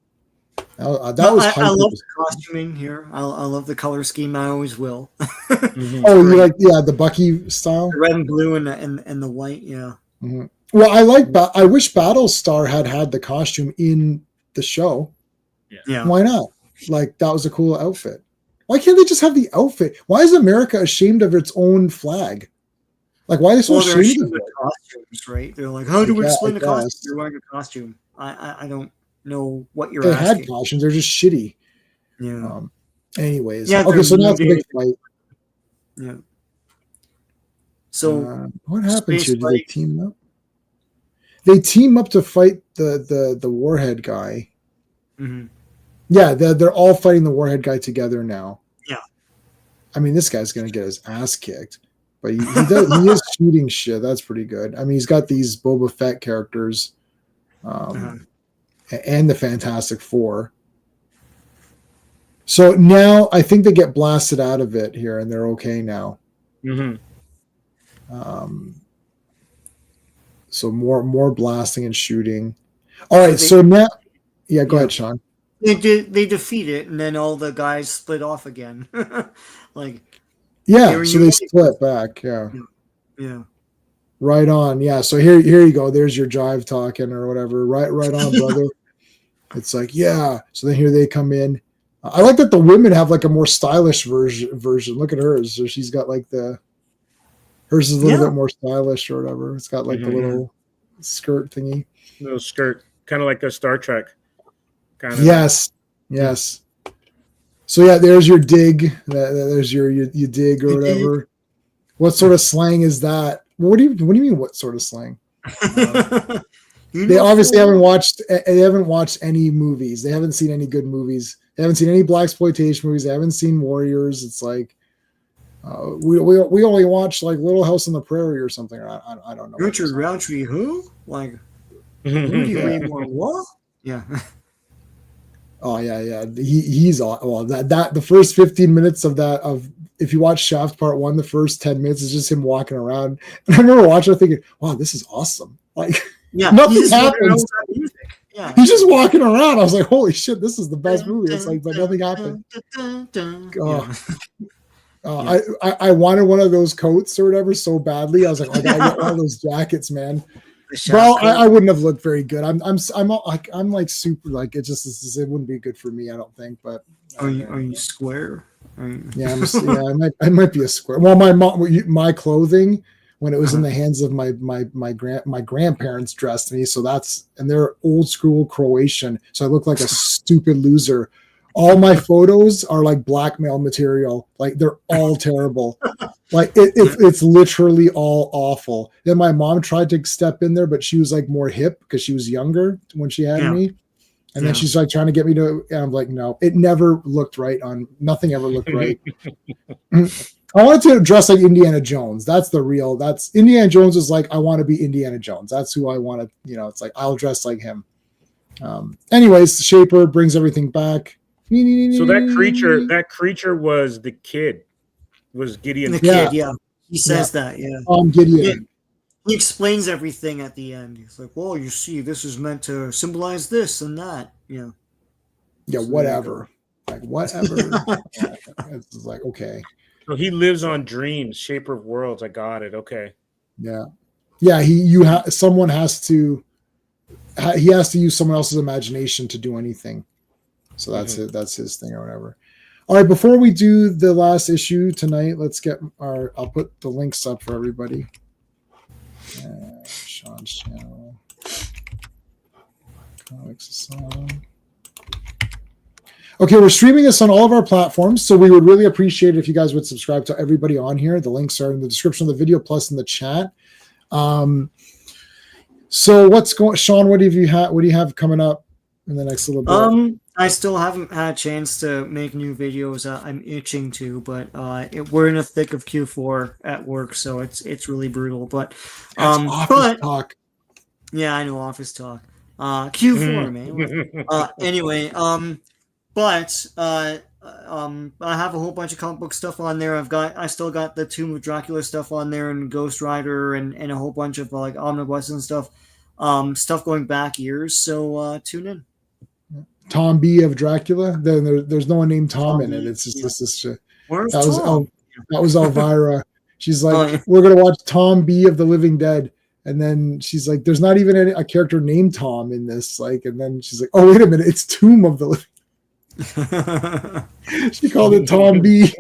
That was. I love the costuming here. I love the color scheme. I always will. Oh, you like the Bucky style, the red and blue and the white. Yeah. Mm-hmm. Well, I wish Battlestar had the costume in the show. Yeah. Why not? Like, that was a cool outfit. Why can't they just have the outfit? Why is America ashamed of its own flag? Like, why are they so ashamed of the costumes, right? They're like, how do we explain the costume? You're wearing a costume. I don't know what you're asking. They had costumes. They're just shitty. Yeah. Anyways. Yeah, okay, so now it's a big fight. Yeah. So what happens here? Do they team up? They team up to fight the Warhead guy. Mm-hmm. Yeah, they're all fighting the Warhead guy together now. Yeah. I mean, this guy's going to get his ass kicked. But he is shooting shit. That's pretty good. I mean, he's got these Boba Fett characters and the Fantastic Four. So now I think they get blasted out of it here, and they're okay now. Mm-hmm. So more blasting and shooting. All right, so now... Yeah, go ahead, Sean. They defeat it, and then all the guys split off again. Yeah, so they split back. Yeah. Right on. Yeah. So here you go. There's your jive talking or whatever. Right on, brother. It's like, yeah. So then here they come in. I like that the women have like a more stylish version. Look at hers. So she's got like hers is a little bit more stylish or whatever. It's got like the little skirt thingy. Little skirt, kind of like a Star Trek. Kind of. Yes. So yeah, there's your dig. There's your you dig or whatever. What sort of slang is that? What do you mean? What sort of slang? They obviously haven't watched. They haven't watched any movies. They haven't seen any good movies. They haven't seen any blaxploitation movies. They haven't seen Warriors. It's like we only watch like Little House on the Prairie or something. I don't know. Richard Roundtree, who? Like Rudy Ray Moore? What? Yeah. Oh yeah. He's that the first 15 minutes of if you watch Shaft Part 1, the first 10 minutes is just him walking around. And I remember watching it thinking, wow, this is awesome. Like nothing happens. Yeah. He's just walking around. I was like, holy shit, this is the best movie. It's like, but nothing happened. I wanted one of those coats or whatever so badly. I was like, I gotta get one of those jackets, man. Well, I wouldn't have looked very good. I'm like super like it wouldn't be good for me. I don't think. But are you square? Yeah, I might be a square. Well, my clothing when it was in the hands of my grandparents dressed me. So and they're old school Croatian. So I look like a stupid loser. All my photos are like blackmail material. Like they're all terrible. Like it's literally all awful. Then my mom tried to step in there, but she was like more hip because she was younger when she had me. And then she's like trying to get me to, and I'm like, no, it never looked right nothing ever looked right. I wanted to dress like Indiana Jones. That's Indiana Jones is like, I want to be Indiana Jones. That's who I want to, it's like, I'll dress like him. Anyways, Shaper brings everything back. So that creature was the kid, was Gideon. The kid, yeah. He says that, yeah. Gideon. He explains everything at the end. He's like, well, you see, this is meant to symbolize this and that. Yeah. Yeah, so whatever. Like, whatever. It's like, okay. So he lives on dreams, shaper of worlds. I got it. Okay. Yeah. Yeah, someone has to use someone else's imagination to do anything. So that's it. That's his thing or whatever. All right, before we do the last issue tonight, let's get I'll put the links up for everybody. Sean's channel, Comix Asylum. Okay, we're streaming this on all of our platforms, so we would really appreciate it if you guys would subscribe to everybody on here. The links are in the description of the video, plus in the chat. So what's going, Sean? What do you have coming up in the next little bit? I still haven't had a chance to make new videos. I'm itching to, but we're in the thick of Q4 at work, so it's really brutal. But office talk. Yeah, I know, office talk. Q4, man. Anyway, but I have a whole bunch of comic book stuff on there. I still got the Tomb of Dracula stuff on there, and Ghost Rider, and a whole bunch of like omnibus and stuff. Stuff going back years. So tune in. Tom B of Dracula. There's no one named Tom in it. It's just this shit. That was Elvira. She's like, we're gonna watch Tom B of the Living Dead, and then she's like, there's not even a character named Tom in this. Like, and then she's like, oh wait a minute, it's Tomb of the Living. She called it Tom B.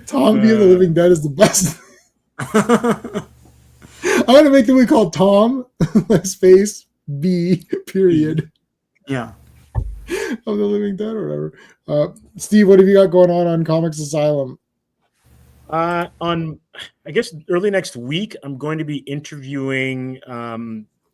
Tom B of the Living Dead is the best. I'm gonna make the movie called Tom space B period. Yeah. Of the Living Dead or whatever. Steve, what have you got going on Comix Asylum? On I guess early next week, I'm going to be interviewing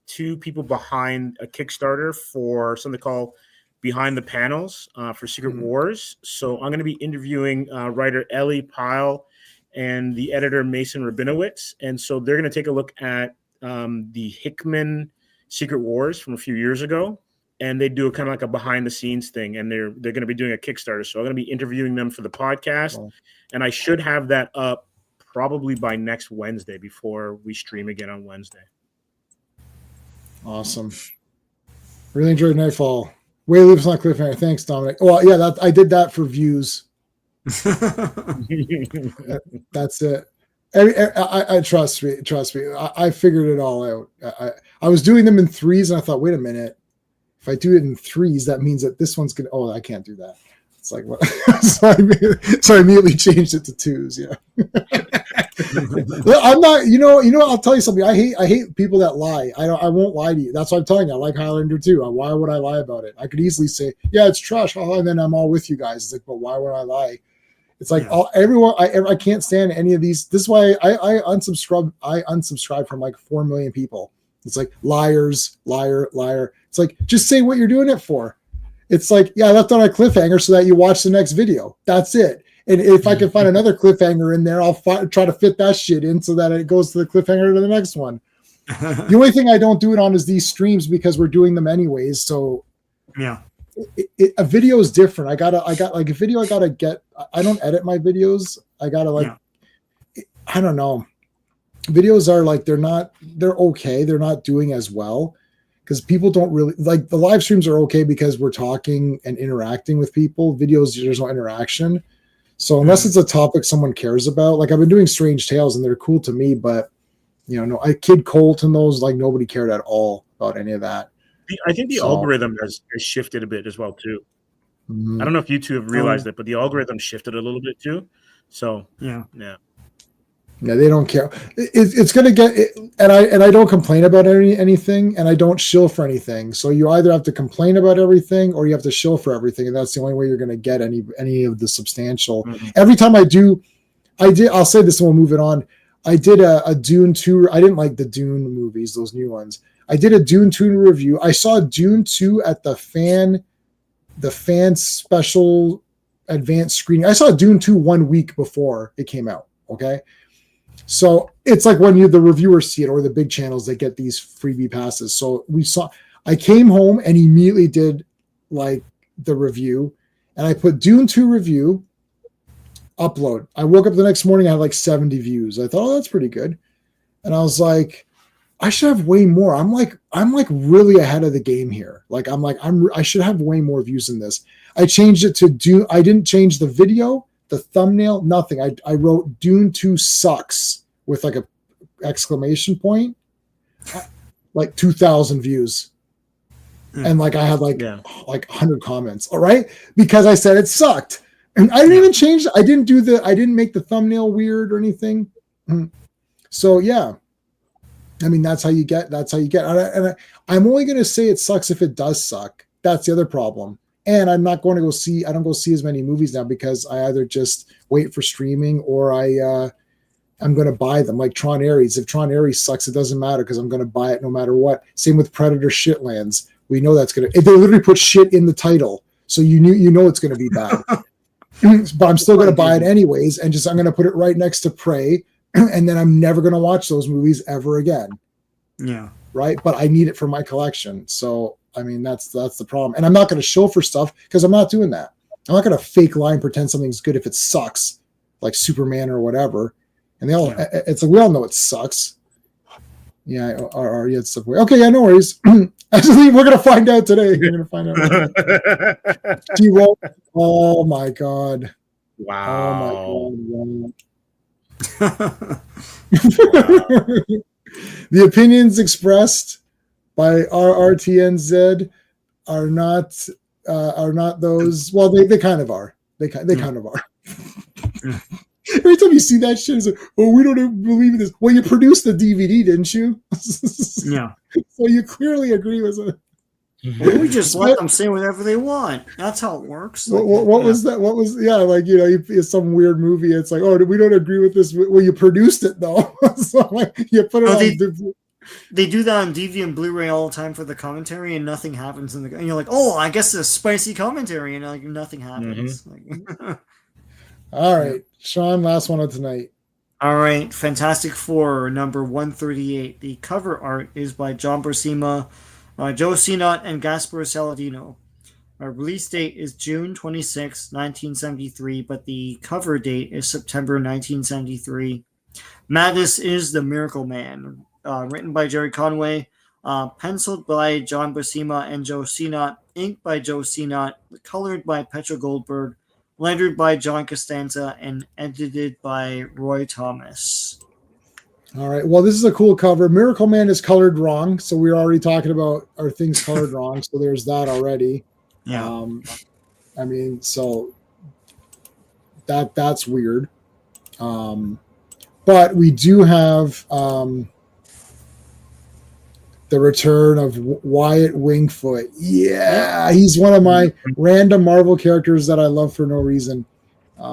two people behind a Kickstarter for something called Behind the Panels for Secret Wars. So I'm going to be interviewing writer Ellie Pyle and the editor Mason Rabinowitz. And so they're going to take a look at the Hickman Secret Wars from a few years ago. And they do a kind of like a behind the scenes thing. And they're going to be doing a Kickstarter. So I'm going to be interviewing them for the podcast. Oh. And I should have that up probably by next Wednesday before we stream again on Wednesday. Awesome. Really enjoyed Nightfall. Way leaves on cliffhanger. Thanks, Dominic. Well, yeah, I did that for views. That's it. I trust me. I figured it all out. I was doing them in threes, and I thought, wait a minute. If I do it in threes, that means that this one's gonna. Oh, I can't do that. It's like what? So I immediately changed it to twos. Yeah. I'm not. You know. I'll tell you something. I hate people that lie. I won't lie to you. That's what I'm telling you. I like Highlander too. Why would I lie about it? I could easily say, yeah, it's trash, and then I'm all with you guys. It's like, but why would I lie? It's like everyone. I can't stand any of these. This is why I unsubscribe from like 4 million people. It's like liars, liar. It's like, just say what you're doing it for. It's like, yeah, I left on a cliffhanger so that you watch the next video. That's it. And if I can find another cliffhanger in there, I'll try to fit that shit in so that it goes to the cliffhanger to the next one. The only thing I don't do it on is these streams because we're doing them anyways. So yeah, a video is different. I got like a video. I gotta get. I don't edit my videos. I gotta like. Yeah. I don't know. Videos are like they're okay. They're not doing as well because people don't really like the live streams are okay because we're talking and interacting with people. Videos, there's no interaction. So unless it's a topic someone cares about, like I've been doing Strange Tales and they're cool to me, but I Kid Colt and those, like nobody cared at all about any of that. I think the algorithm has shifted a bit as well too. I don't know if you two have realized it, but the algorithm shifted a little bit too. So yeah. Yeah, they don't care. It's going to get and I don't complain about anything, and I don't shill for anything. So you either have to complain about everything or you have to shill for everything, and that's the only way you're going to get any of the substantial. Every time I'll say this and we'll move it on. I did a Dune 2. I didn't like the Dune movies, those new ones. I did a Dune 2 review. I saw Dune 2 at the fan special advanced screening. I saw Dune 2 1 week before it came out. Okay. So it's like when the reviewers see it, or the big channels, they get these freebie passes. So I came home and immediately did like the review, and I put Dune 2 review, upload. I woke up the next morning, I had like 70 views. I thought, oh, that's pretty good. And I was like, I should have way more. I'm like really ahead of the game here. I should have way more views than this. I changed it to Dune. I didn't change the video, the thumbnail, nothing. I wrote Dune 2 sucks with like a exclamation point, like 2,000 views. And like I had like 100 comments. All right. Because I said it sucked. And I didn't even change. I didn't make the thumbnail weird or anything. So yeah. I mean, that's how you get. And I'm only going to say it sucks if it does suck. That's the other problem. And I'm not going to I don't go see as many movies now because I either just wait for streaming or I'm going to buy them. Like Tron Ares. If Tron Ares sucks, it doesn't matter because I'm going to buy it no matter what. Same with Predator Shitlands. We know that's going to, they literally put shit in the title. So you know it's going to be bad. But I'm still going to buy it anyways. And I'm going to put it right next to Prey. And then I'm never going to watch those movies ever again. Yeah. Right. But I need it for my collection. So, I mean, that's the problem. And I'm not going to show for stuff because I'm not doing that. I'm not going to fake lie and pretend something's good if it sucks, like Superman or whatever. And it's like, we all know it sucks. Yeah. It's okay. Yeah. No worries. Actually, we're going to find out today. We're going to find out. Oh my God. Wow. Oh my God. The opinions expressed by RRTNZ are not those. Well, they kind of are. They kind of are. Every time you see that shit, it's like, oh, we don't believe in this. Well, you produced the DVD, didn't you? Yeah. So you clearly agree with it. Well, we just let them say whatever they want. That's how it works. What was that? What was it's some weird movie. It's like, oh, we don't agree with this. Well, you produced it though, so like, you put it on. They do that on DVD and Blu-ray all the time for the commentary, and nothing happens and you're like, oh, I guess it's a spicy commentary, and like nothing happens. Mm-hmm. All right, Sean, last one of tonight. All right, Fantastic Four number 138. The cover art is by John Buscema, Joe Sinnott, and Gaspar Saladino. Our release date is June 26, 1973, but the cover date is September 1973. Madness is the Miracle Man, written by Jerry Conway, penciled by John Buscema and Joe Sinnott, inked by Joe Sinnott, colored by Petra Goldberg, lettered by John Costanza, and edited by Roy Thomas. All right. Well, this is a cool cover. Miracle Man is colored wrong, so we're already talking about our things colored wrong. So there's that already. Yeah. I mean, so that's weird. But we do have the return of Wyatt Wingfoot. Yeah, he's one of my random Marvel characters that I love for no reason.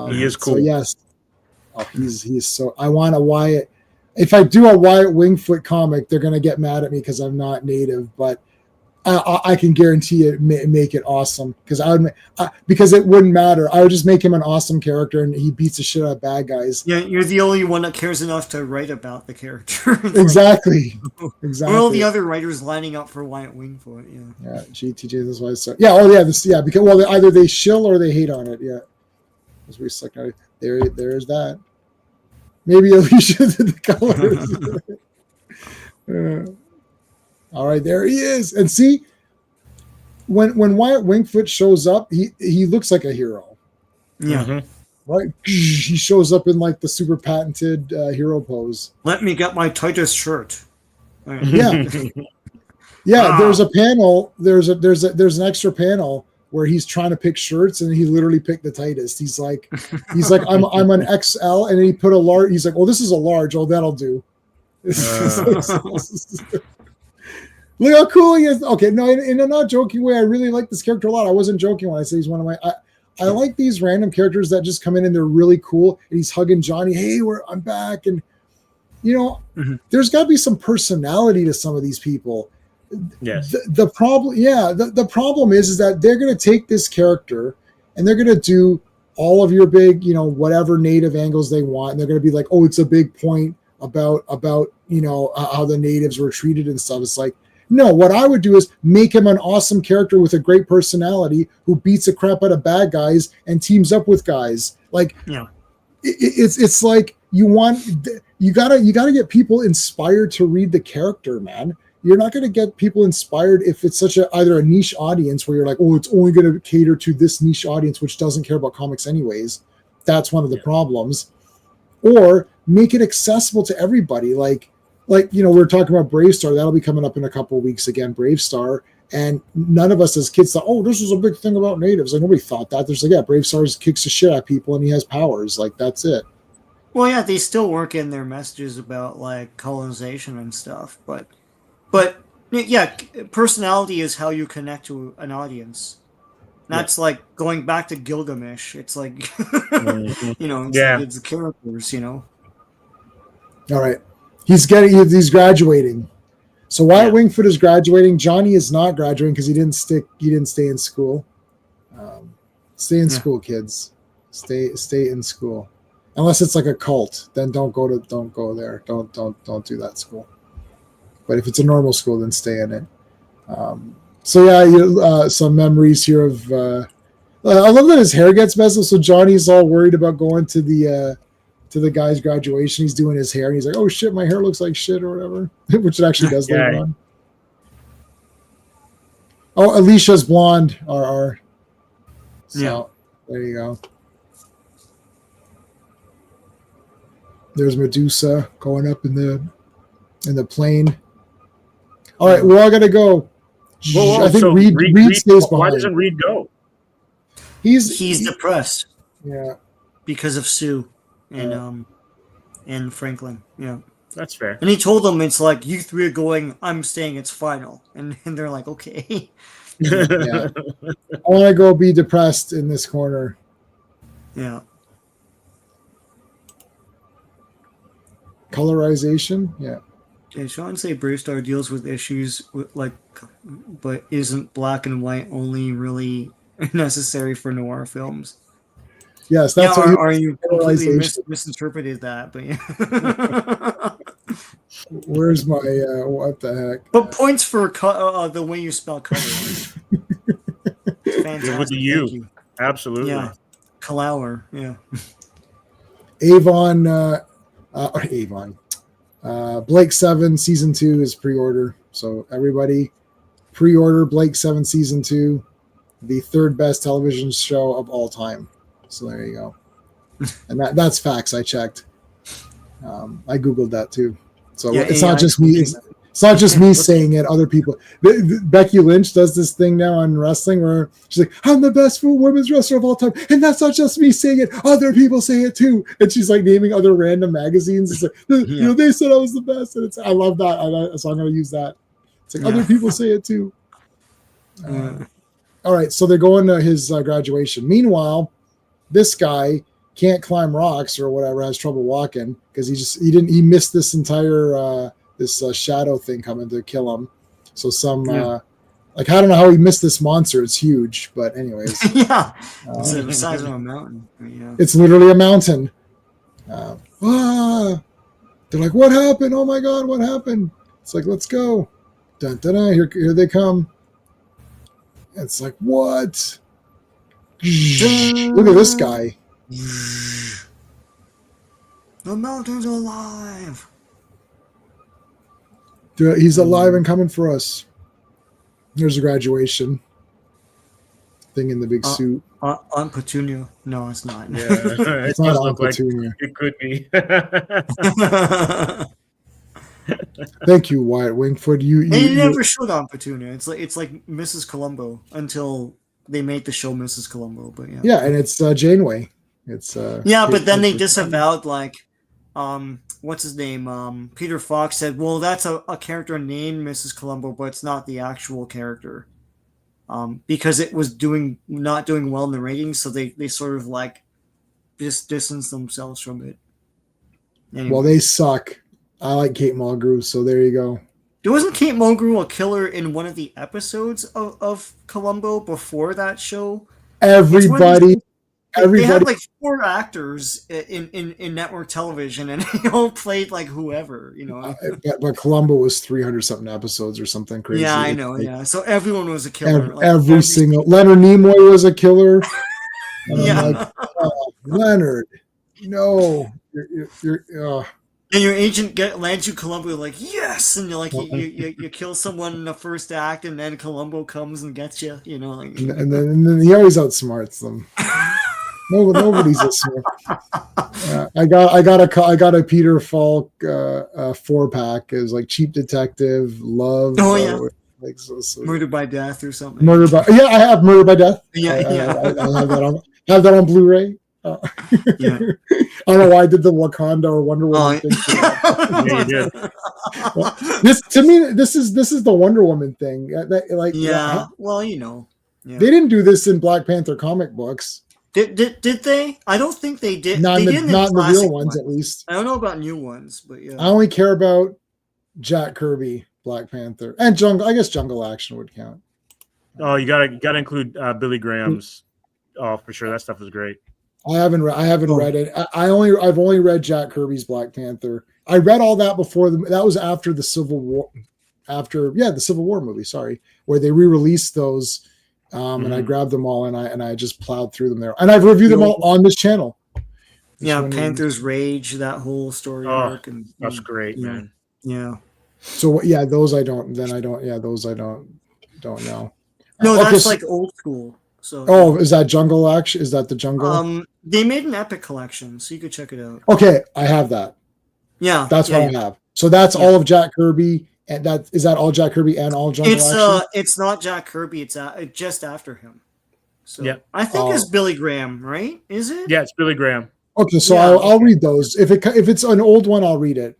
He is cool. So yes. Oh, he's so. I want a Wyatt. If I do a Wyatt Wingfoot comic, they're gonna get mad at me because I'm not native, but I can guarantee it make it awesome because it wouldn't matter. I would just make him an awesome character and he beats the shit out of bad guys. Yeah, you're the only one that cares enough to write about the character. Exactly. All the other writers lining up for Wyatt Wingfoot. Yeah, GTJ. That's why I said. Yeah. Oh yeah. Because either they shill or they hate on it. Yeah. As we suck at it. There's that. Maybe Alicia did the colors. All right, there he is. And see, when Wyatt Wingfoot shows up, he looks like a hero. Yeah. Mm-hmm. Right? He shows up in like the super patented hero pose. Let me get my tightest shirt. Yeah. Yeah, there's a panel, there's an extra panel where he's trying to pick shirts and he literally picked the tightest. He's like I'm an XL, and then he put a large. He's like, "Oh, this is a large. Oh, that'll do." Look how cool he is. Okay, no, in a not joking way, I really like this character a lot. I wasn't joking when I say he's one of my. I like these random characters that just come in and they're really cool. And he's hugging Johnny. Hey, I'm back, and there's got to be some personality to some of these people. Yes. The problem, the problem is that they're going to take this character and they're going to do all of your big, whatever native angles they want. And they're going to be like, oh, it's a big point about how the natives were treated and stuff. It's like, no, what I would do is make him an awesome character with a great personality who beats the crap out of bad guys and teams up with guys. Like, it's like you gotta get people inspired to read the character, man. You're not going to get people inspired if it's either a niche audience where you're like, oh, it's only going to cater to this niche audience, which doesn't care about comics anyways. That's one of the problems. Or make it accessible to everybody. Like, we're talking about Brave Star. That'll be coming up in a couple of weeks again, Brave Star. And none of us as kids thought, oh, this is a big thing about natives. Like, nobody thought that. There's like, Brave Star kicks the shit out of people and he has powers. Like, that's it. Well, yeah, they still work in their messages about like colonization and stuff, but yeah, personality is how you connect to an audience. That's like going back to Gilgamesh. It's like, it's the characters, All right. He's graduating. So Wyatt Wingfoot is graduating. Johnny is not graduating because he didn't stay in school. Stay in school, kids. Stay in school. Unless it's like a cult, then don't go there. Don't do that school. But if it's a normal school, then stay in it. Some memories here of. I love that his hair gets messed up. So Johnny's all worried about going to the guy's graduation. He's doing his hair, and he's like, "Oh shit, my hair looks like shit," or whatever, which it actually does later on. Oh, Alicia's blonde. RR. So there you go. There's Medusa going up in the plane. All right, we're all gonna go. Whoa, I think Reed stays behind. Why doesn't Reed go? He's depressed. Yeah, because of Sue and Franklin. Yeah, that's fair. And he told them it's like you three are going. I'm staying. It's final. And they're like, okay. Yeah. I want to go be depressed in this corner. Yeah. Colorization. Yeah. Okay, Sean say Brave Star deals with issues but isn't black and white only really necessary for noir films. Yes, that's what you completely misinterpreted that, but Where's my what the heck? But points for the way you spell color. Fantastic. With the U. Absolutely. Yeah. Kalauer, yeah. Avon. Blake 7 season 2 is pre-order, so everybody pre-order Blake 7 season 2, the third best television show of all time. So there you go. And that's facts. I checked. I googled that too. So it's not just me. It's not just me saying it. Other people. Becky Lynch does this thing now on wrestling where she's like, "I'm the best women's wrestler of all time," and that's not just me saying it. Other people say it too. And she's like naming other random magazines. It's like, they said I was the best, and I love that. So I'm going to use that. It's like other people say it too. All right, so they're going to his graduation. Meanwhile, this guy can't climb rocks or whatever, has trouble walking because he missed this entire this shadow thing coming to kill him. So I don't know how he missed this monster. It's huge, but anyways. It's the size of a mountain. Yeah. It's literally a mountain. They're like, what happened? Oh my God, what happened? It's like, let's go. Dun, dun, dun, here they come. It's like, what? Look at this guy. The mountain's alive. Dude, he's alive and coming for us. There's a graduation thing in the big suit. Aunt Petunia. No, it's not. Yeah, it's not Aunt Petunia. It could be. Thank you, Wyatt Wingfoot. They never showed Aunt Petunia. It's like Mrs. Columbo until they made the show Mrs. Columbo. But yeah. Yeah, and it's Janeway. It's but then they disavowed what's his name? Peter Fox said, well, that's a character named Mrs. Columbo, but it's not the actual character. Because it was not doing well in the ratings, so they sort of just distanced themselves from it. Anyway. Well, they suck. I like Kate Mulgrew, so there you go. Wasn't Kate Mulgrew a killer in one of the episodes of Columbo before that show? Everybody they had like 4 actors in network television, and they all played like whoever, you know. But Columbo was 300 something episodes or something crazy. Yeah, I know. Yeah, so everyone was a killer. Every single Leonard Nimoy was a killer. Yeah, like, oh, Leonard, no, you're and your agent lands you Columbo, like, yes, and you're like, you kill someone in the first act, and then Columbo comes and gets you, you know. Like, and then he always outsmarts them. Nobody's a smart. I got a Peter Falk 4-pack. It was like Cheap Detective, Love. Oh yeah. Like so, Murder by Death or something. I have Murder by Death. Yeah, I have that on Blu-ray. Yeah. I don't know why I did the Wakanda or Wonder Woman thing. Well, this is the Wonder Woman thing. Well, you know, they didn't do this in Black Panther comic books. Did they? I don't think they did. Not in the real ones, at least. I don't know about new ones, but yeah. I only care about Jack Kirby, Black Panther, and Jungle. I guess Jungle Action would count. Oh, you gotta include Billy Graham's. Oh, for sure, that stuff is great. I haven't read it. I've only read Jack Kirby's Black Panther. I read all that before that was after the Civil War. The Civil War movie. Sorry, where they re-released those. And I grabbed them all and I just plowed through them there. And I've reviewed them all on this channel. Panther's Rage, that whole story arc. And that's great, man. Yeah. So those I don't know. No, that's like old school. So is that Jungle Action? Is that the Jungle? They made an Epic collection, so you could check it out. Okay, I have that. Yeah. That's what I have. So that's all of Jack Kirby. And is that all Jack Kirby and all Jungle Action? It's not Jack Kirby. It's just after him. So yeah, I think it's Billy Graham, right? Is it? Yeah, it's Billy Graham. Okay, so I'll read those. If it's an old one, I'll read it.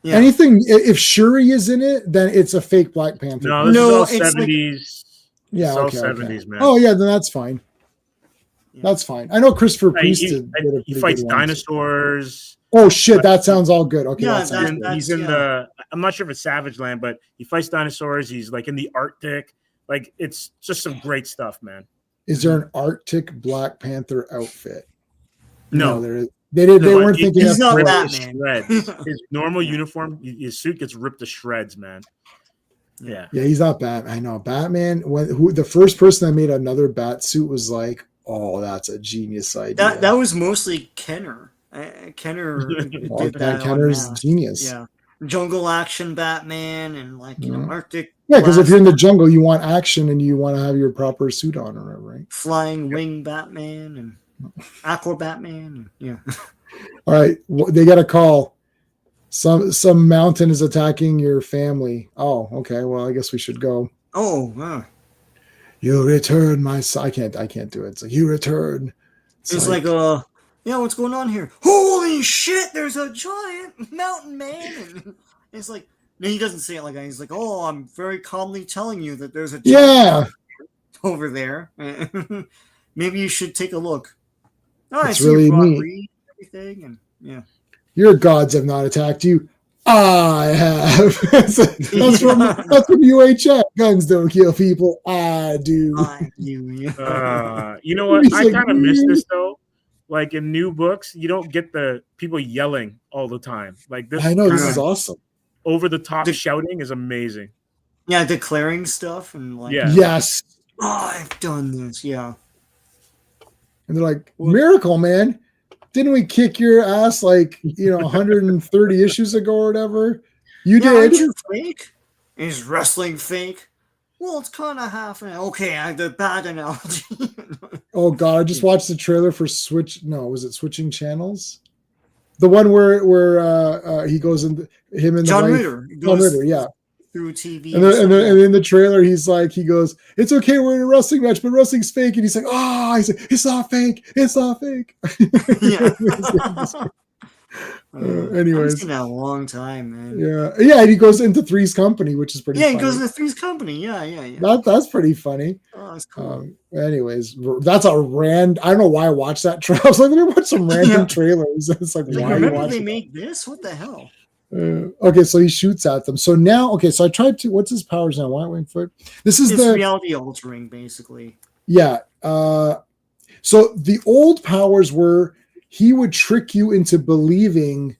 Yeah. Anything if Shuri is in it, then it's a fake Black Panther. No, this is all 70s. Yeah, okay, 70s, man. Oh yeah, then that's fine. Yeah. That's fine. I know Christopher Priest he fights dinosaurs. Oh shit, that sounds all good. Okay, he's in the. I'm not sure if it's Savage Land, but he fights dinosaurs. He's like in the Arctic. Like it's just some great stuff, man. Is there an Arctic Black Panther outfit? No, there is. They weren't thinking. He's not Batman. His normal uniform, his suit gets ripped to shreds, man. Yeah, he's not Batman. I know Batman. Who the first person that made another bat suit was like, oh, that's a genius idea. That was mostly Kenner. Kenner did that. Kenner's genius. Yeah, Jungle Action Batman and Arctic. Yeah, because if you're in the jungle, you want action and you want to have your proper suit on, or whatever, right? Flying Wing Batman and Aqua Batman. Yeah. All right, they got a call. Some mountain is attacking your family. Oh, okay. Well, I guess we should go. Oh, wow. You return, my son. I can't do it. It's like you return. It's like what's going on here? Holy shit! There's a giant mountain man. And it's like, no, he doesn't say it like that. He's like, oh, I'm very calmly telling you that there's a giant over there. Maybe you should take a look. Oh, it's really neat. Everything and yeah. Your gods have not attacked you. I have. that's from UHF. Guns don't kill people. I do. You know what? I kind of miss this though. Like in new books, you don't get the people yelling all the time. Like this. I know this is awesome. Over the top shouting is amazing. Yeah, declaring stuff and like. Yeah. Yes. Oh, I've done this. Yeah. And they're like, miracle, man. Didn't we kick your ass 130 issues ago or whatever? You did. Aren't you fake? Is wrestling fake? Well, it's kind of half an. Okay, I have the bad analogy. Oh God, I just watched the trailer for Switch. No, was it Switching Channels? The one where he goes in him and John the Ritter. John Ritter, yeah. Through TV, and then in the trailer, he goes, "It's okay, we're in a wrestling match, but wrestling's fake." And he's like, he's like, "It's not fake, it's not fake." Yeah. Anyways, I've seen that a long time, man. Yeah. And he goes into Three's Company, which is pretty. Yeah, funny. He goes into Three's Company. Yeah. That's pretty funny. Oh, that's cool. Anyways, that's a I don't know why I watched that trailer. I was like, let me watch some random trailers. It's like, why remember they made this? What the hell? Okay, so he shoots at them. So now, okay, so I tried to. What's his powers now? Wyatt Wingfoot. This is it's the reality altering, basically. Yeah. So the old powers were he would trick you into believing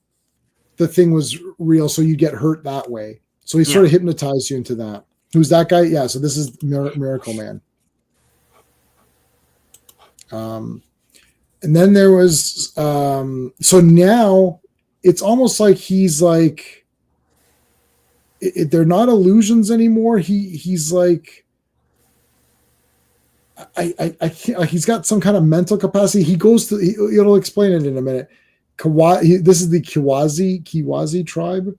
the thing was real, so you get hurt that way. So he sort of hypnotized you into that. Who's that guy? Yeah. So this is Miracle Man. And then there was. So now it's almost like he's like. They're not illusions anymore. He's like. I can't. He's got some kind of mental capacity. He goes to. It'll explain it in a minute. This is the Kiwazi tribe.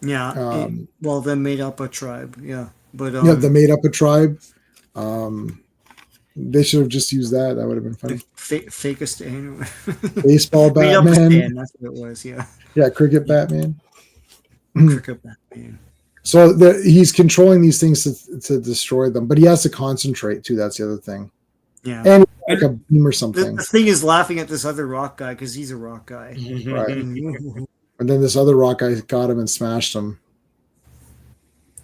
Yeah. Well, they made up a tribe. Yeah, but they made up a tribe. They should have just used that. That would have been funny. Fakest anyway. Baseball Batman. That's what it was. Yeah. Yeah, cricket Batman. Cricket Batman. So he's controlling these things to destroy them, but he has to concentrate too. That's the other thing. Yeah, and like a beam or something. The thing is laughing at this other rock guy because he's a rock guy. Right. And then this other rock guy got him and smashed him.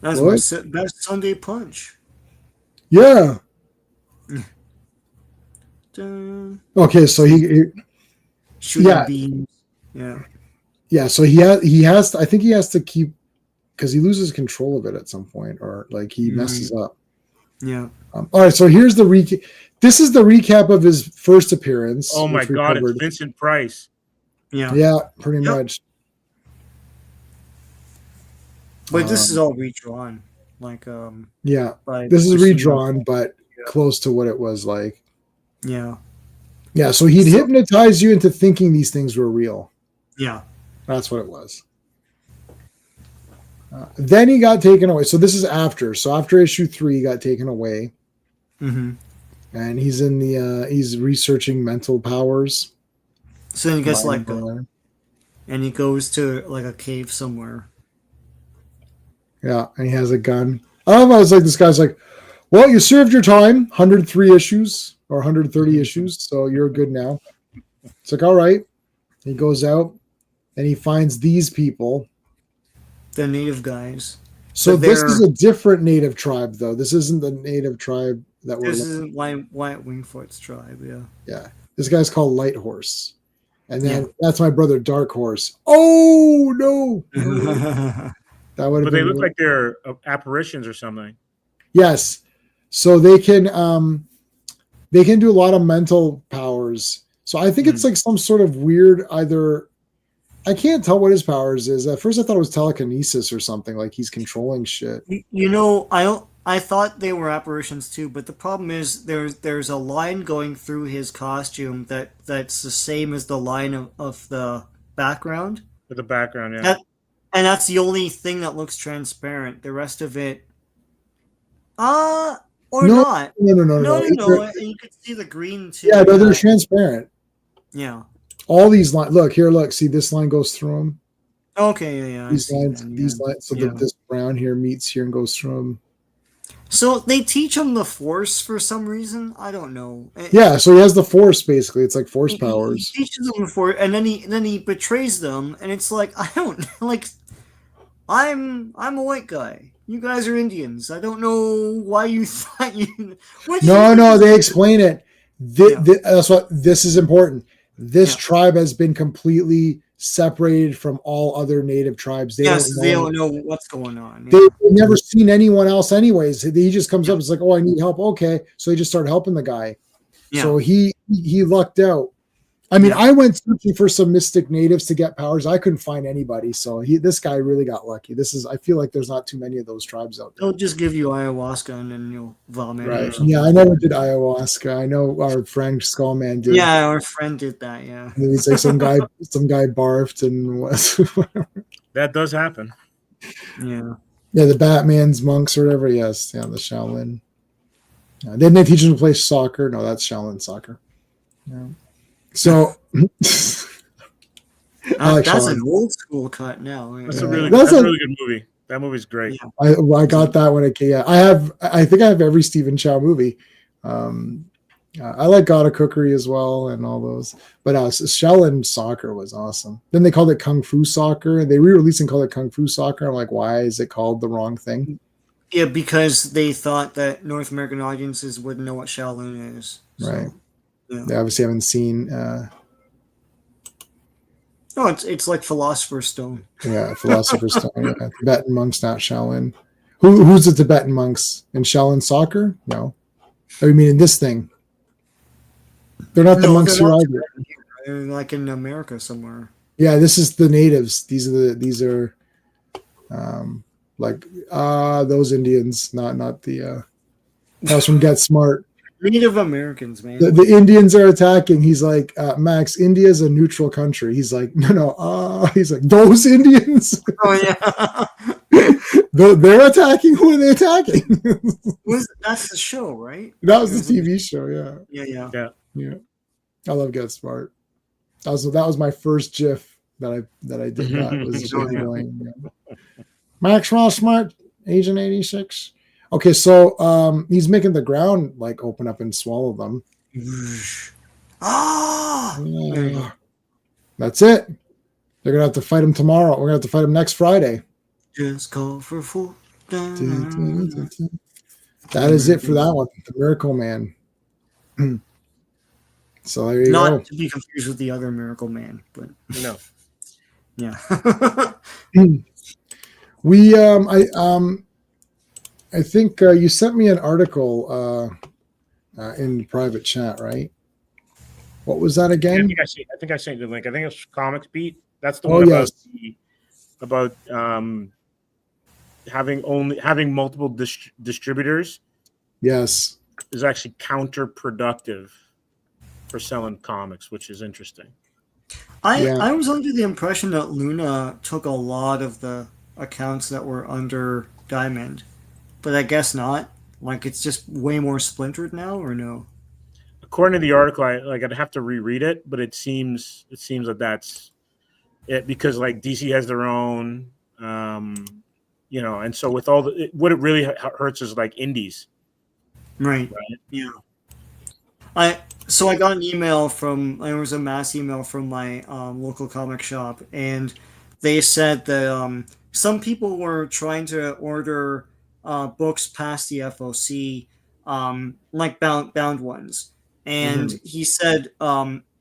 That's my best Sunday punch. Yeah. Okay, so he shooting beams. Yeah. Yeah, so he has to, I think he has to keep, because he loses control of it at some point, or like he messes up. Yeah. All right, so here's the recap. This is the recap of his first appearance. Oh my God, it's Vincent Price. Yeah. Yeah, pretty much. But this is all redrawn. Like yeah. This is redrawn, but close to what it was like. Yeah. Yeah, so he'd hypnotize you into thinking these things were real. Yeah. That's what it was. Then he got taken away. So this is after. So after issue 3, he got taken away. Mm-hmm. And he's in the he's researching mental powers. So he gets and he goes to like a cave somewhere. Yeah, and he has a gun. I was like, this guy's like, well, you served your time, 103 issues or 130 issues, so you're good now. It's like, all right. He goes out and he finds these people. The native guys. So this is a different native tribe, though. This isn't the native tribe that we're. This isn't Wyatt Wingfoot's tribe, yeah. Yeah. This guy's called Light Horse. And then that's my brother, Dark Horse. Oh, no. That would have been. But they look like they're apparitions or something. Yes. So they can do a lot of mental powers. So I think it's like some sort of weird I can't tell what his powers is. At first I thought it was telekinesis or something, like he's controlling shit. You know, I thought they were apparitions too, but the problem is there's a line going through his costume that's the same as the line of the background. For the background, yeah. And that's the only thing that looks transparent. The rest of it not. No. And you can see the green too. Yeah, no, they're transparent. Yeah. All these lines. Look here. Look, see this line goes through them. Okay, yeah. These lines. So this brown here meets here and goes through them. So they teach him the Force for some reason. I don't know. Yeah, so he has the Force basically. It's like Force powers. He teaches them the Force, and then he betrays them, and it's like I don't like. I'm a white guy. You guys are Indians. I don't know why you thought you. No, they explain it. That's what this is important. This tribe has been completely separated from all other native tribes. They don't know what's going on. Yeah. They've never seen anyone else anyways. He just comes up. It's like, oh, I need help. Okay. So they just start helping the guy. Yeah. So he lucked out. I mean, I went searching for some mystic natives to get powers. I couldn't find anybody. So this guy really got lucky. I feel like there's not too many of those tribes out there. They'll just give you ayahuasca and then you'll vomit. Right. Yeah, I never did ayahuasca. I know our friend Skullman did. Yeah, our friend did that. Yeah. And he's like some guy barfed and was. That does happen. Yeah. Yeah, the Batman's monks or whatever. Yes, the Shaolin. Didn't they teach him to play soccer? No, that's Shaolin soccer. Yeah. So that's an old school cut now. That's a really good movie. That movie's great. Yeah. I got that when it came. Yeah, I think I have every Stephen Chow movie. I like God of Cookery as well and all those. But Shaolin Soccer was awesome. Then they called it Kung Fu Soccer. They re-released and called it Kung Fu Soccer. I'm like, why is it called the wrong thing? Yeah, because they thought that North American audiences wouldn't know what Shaolin is. So, Right. Yeah. They obviously haven't seen. No, it's like Philosopher's Stone. Yeah, Philosopher's Stone. Yeah. Tibetan monks, not Shaolin. Who's the Tibetan monks in Shaolin Soccer? No. Oh, you mean in this thing? They're not the monks here either. They're like in America somewhere. Yeah, this is the natives. These are like those Indians, not the house from Get Smart. Native Americans, man. The Indians are attacking. He's like, Max, India's a neutral country. He's like, no. He's like, those Indians. Oh yeah. They're attacking. Who are they attacking? That's the show, right? That was the TV show. Yeah. I love Get Smart. That was my first GIF that I did. That was going. Maxwell Smart, Agent 86. Okay, so he's making the ground like open up and swallow them. That's it. They're gonna have to fight him tomorrow. We're gonna have to fight him next Friday. Just call for full. That is it for that one. The Miracle Man. So there you go. Not to be confused with the other Miracle Man, but no. Yeah. We I think you sent me an article in private chat, right? What was that again? I think I sent you the link. I think it's Comics Beat. That's the one about having multiple distributors. Yes, is actually counterproductive for selling comics, which is interesting. I was under the impression that Luna took a lot of the accounts that were under Diamond, but I guess not. Like it's just way more splintered now, or no? According to the article, I'd have to reread it, but it seems that that's it, because like DC has their own, and so with all what it really hurts is like indies, right? Yeah. So I got an email there was a mass email from my local comic shop, and they said that some people were trying to order books past the FOC, like bound ones. And he said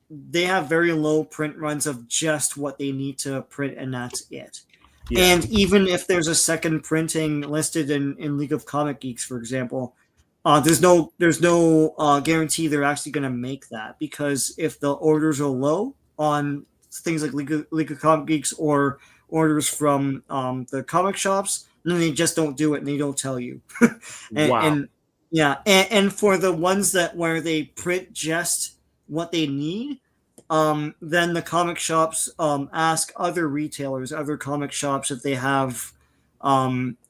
they have very low print runs of just what they need to print, and that's it. Yeah. And even if there's a second printing listed in League of Comic Geeks, for example, there's no guarantee they're actually going to make that, because if the orders are low on things like League of Comic Geeks or orders from the comic shops, then they just don't do it and they don't tell you. And for the ones where they print just what they need, then the comic shops ask other retailers, other comic shops, if they have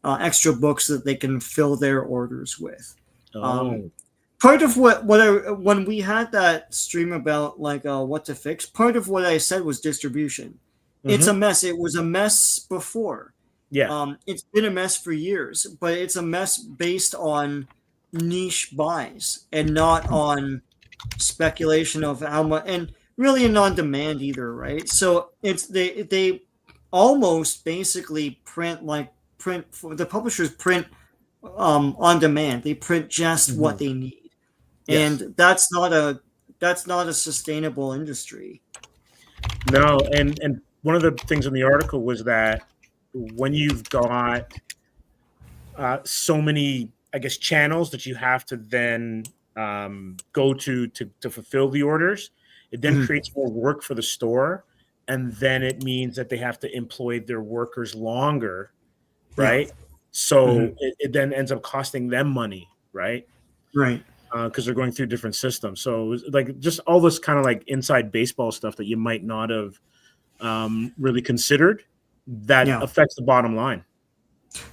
extra books that they can fill their orders with. Part of when we had that stream about like what to fix, part of what I said was distribution. It's a mess. It was a mess before. Yeah. It's been a mess for years, but it's a mess based on niche buys and not on speculation of how much, and really not on demand either, right? So it's they almost basically print the publishers print on demand. They print just what they need. Yes. And that's not a sustainable industry. No, and one of the things in the article was that when you've got so many, I guess, channels that you have to then go to fulfill the orders, it then creates more work for the store, and then it means that they have to employ their workers longer, right? Yeah. So it then ends up costing them money, right? Right. Because they're going through different systems. So like just all this kind of like inside baseball stuff that you might not have really considered that affects the bottom line.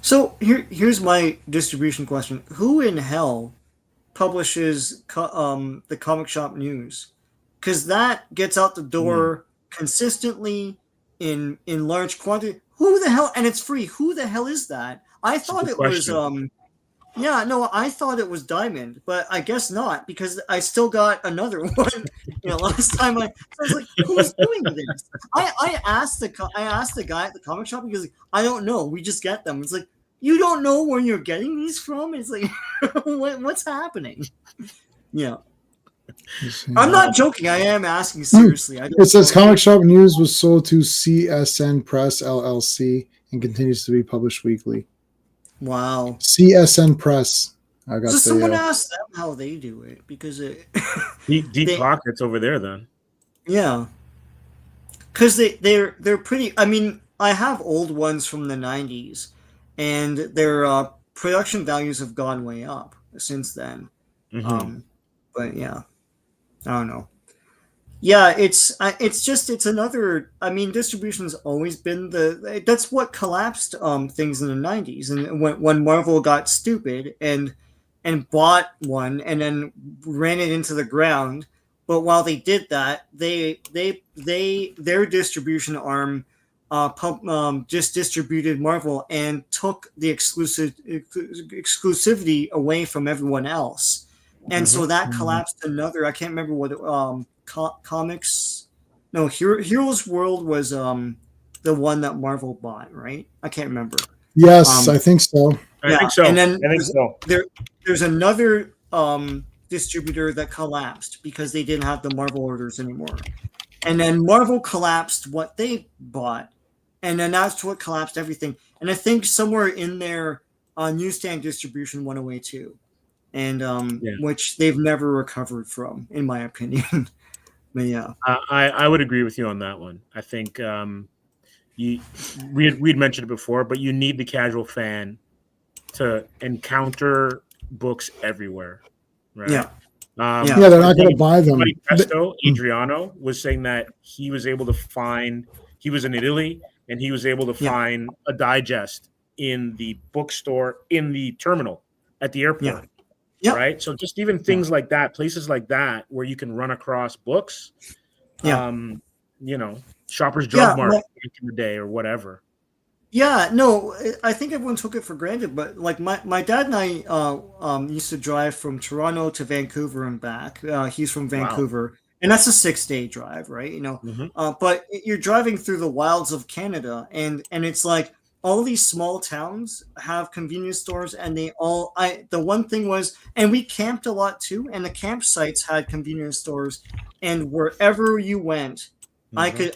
So here's my distribution question: who in hell publishes the comic shop news? Because that gets out the door consistently in large quantity. Who the hell? And it's free. Who the hell is that? I thought it was Yeah, no, I thought it was Diamond, but I guess not because I still got another one. Last time I was like, "Who's doing this?" I asked the guy at the comic shop because I don't know. We just get them. It's like you don't know where you're getting these from. It's like what's happening? Yeah, I'm not joking. I am asking seriously. It says Comic Shop News was sold to CSN Press LLC and continues to be published weekly. Wow. CSN Press. I got. So someone asked them how they do it because it deep pockets over there then. Yeah, because they're pretty. I mean, I have old ones from the 90s, and their production values have gone way up since then. Mm-hmm. But yeah, I don't know. Yeah, it's another. I mean, distribution's always been that's what collapsed things in the 90s, and when Marvel got stupid and bought one and then ran it into the ground. But while they did that, their distribution arm just distributed Marvel and took the exclusivity away from everyone else, and so that collapsed another. I can't remember what Comics. No, Heroes World was the one that Marvel bought, right? I can't remember. Yes, I think so. I think so. And then I think so. There's another distributor that collapsed because they didn't have the Marvel orders anymore. And then Marvel collapsed what they bought. And then that's what collapsed everything. And I think somewhere in there, newsstand distribution went away too. And which they've never recovered from, in my opinion. But yeah. I would agree with you on that one. I think we'd mentioned it before, but you need the casual fan to encounter books everywhere, right? Yeah. They're not going to buy them. Pesto, Adriano, was saying that he was able to find, he was in Italy, and he was able to find a digest in the bookstore, in the terminal at the airport. Yeah. Right? So just even things like that, places like that, where you can run across books, Shoppers Drug Mart back in the day or whatever. Yeah, no, I think everyone took it for granted, but like my dad and I used to drive from Toronto to Vancouver and back. He's from Vancouver, and that's a 6-day drive, right? But you're driving through the wilds of Canada, and it's like all these small towns have convenience stores, and the one thing was, and we camped a lot too, and the campsites had convenience stores, and wherever you went, I could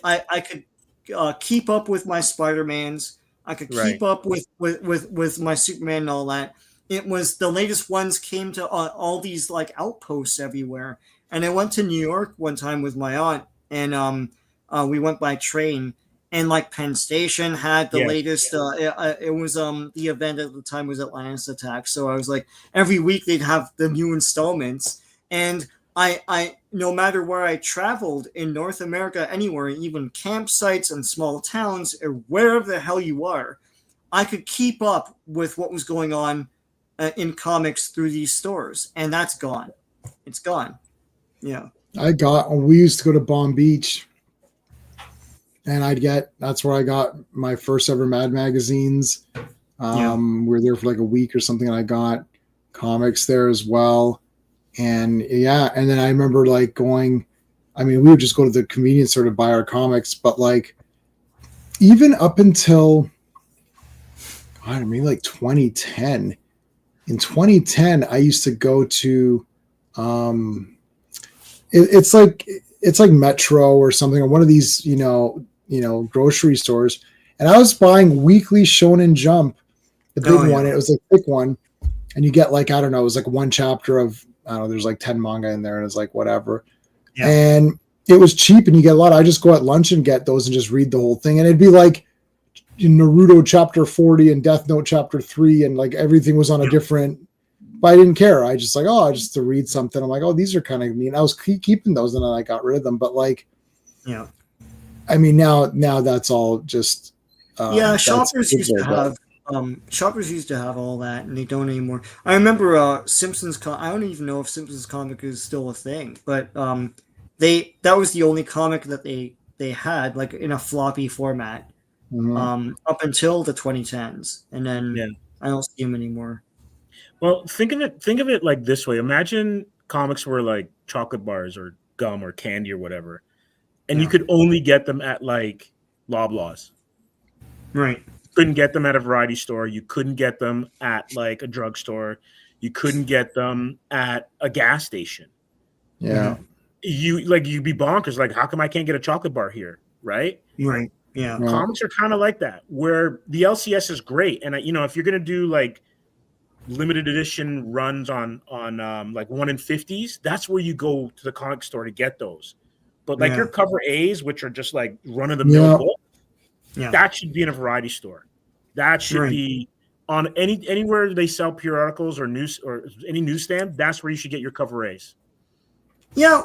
keep up with my Spider-Mans. I could keep up with my Superman and all that. It was the latest ones came to all these like outposts everywhere. And I went to New York one time with my aunt, and we went by train. And like Penn Station had the latest. It was the event at the time was Atlantis Attack. So I was like, every week they'd have the new installments, and I no matter where I traveled in North America, anywhere, even campsites and small towns, or wherever the hell you are, I could keep up with what was going on in comics through these stores, and that's gone. It's gone. Yeah. We used to go to Palm Beach, and that's where I got my first ever Mad magazines. We were there for like a week or something, and I got comics there as well. And and then I remember like going, I mean, we would just go to the convenience store to buy our comics, but like even up until, like 2010. In 2010, I used to go to, it's like Metro or something, or one of these, grocery stores. And I was buying Weekly Shonen Jump, the big one. It was a thick one. And you get like, I don't know, it was like one chapter of, I don't know, there's like 10 manga in there, and it's like whatever. Yeah. And it was cheap, and you get a lot. I just go at lunch and get those and just read the whole thing. And it'd be like Naruto chapter 40 and Death Note chapter 3, and like everything was on a different, but I didn't care. I just like, just to read something. I'm like, these are kind of neat. I was keeping those, and then I got rid of them. But like, I mean, now that's all just, shoppers used to have. Shoppers used to have all that, and they don't anymore. I remember Simpsons. I don't even know if Simpsons comic is still a thing, but that was the only comic that they had like in a floppy format up until the 2010s, and then I don't see them anymore. Well, think of it like this way. Imagine comics were like chocolate bars or gum or candy or whatever, and you could only get them at like Loblaws. Right. You couldn't get them at a variety store. You couldn't get them at like a drugstore. You couldn't get them at a gas station. Yeah. You'd be bonkers. Like, how come I can't get a chocolate bar here? Right. Right. Yeah. Comics are kind of like that, where the LCS is great. And if you're going to do like limited edition runs on like 1 in 50s, that's where you go to the comic store to get those. But like your cover A's, which are just like run of the mill book, that should be in a variety store. That should be on anywhere they sell periodicals or news or any newsstand. That's where you should get your cover A's. Yeah,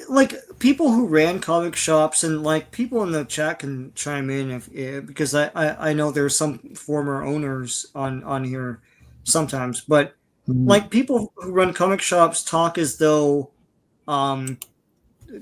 like people who ran comic shops, and like people in the chat can chime in because I know there's some former owners on here sometimes, but like people who run comic shops talk as though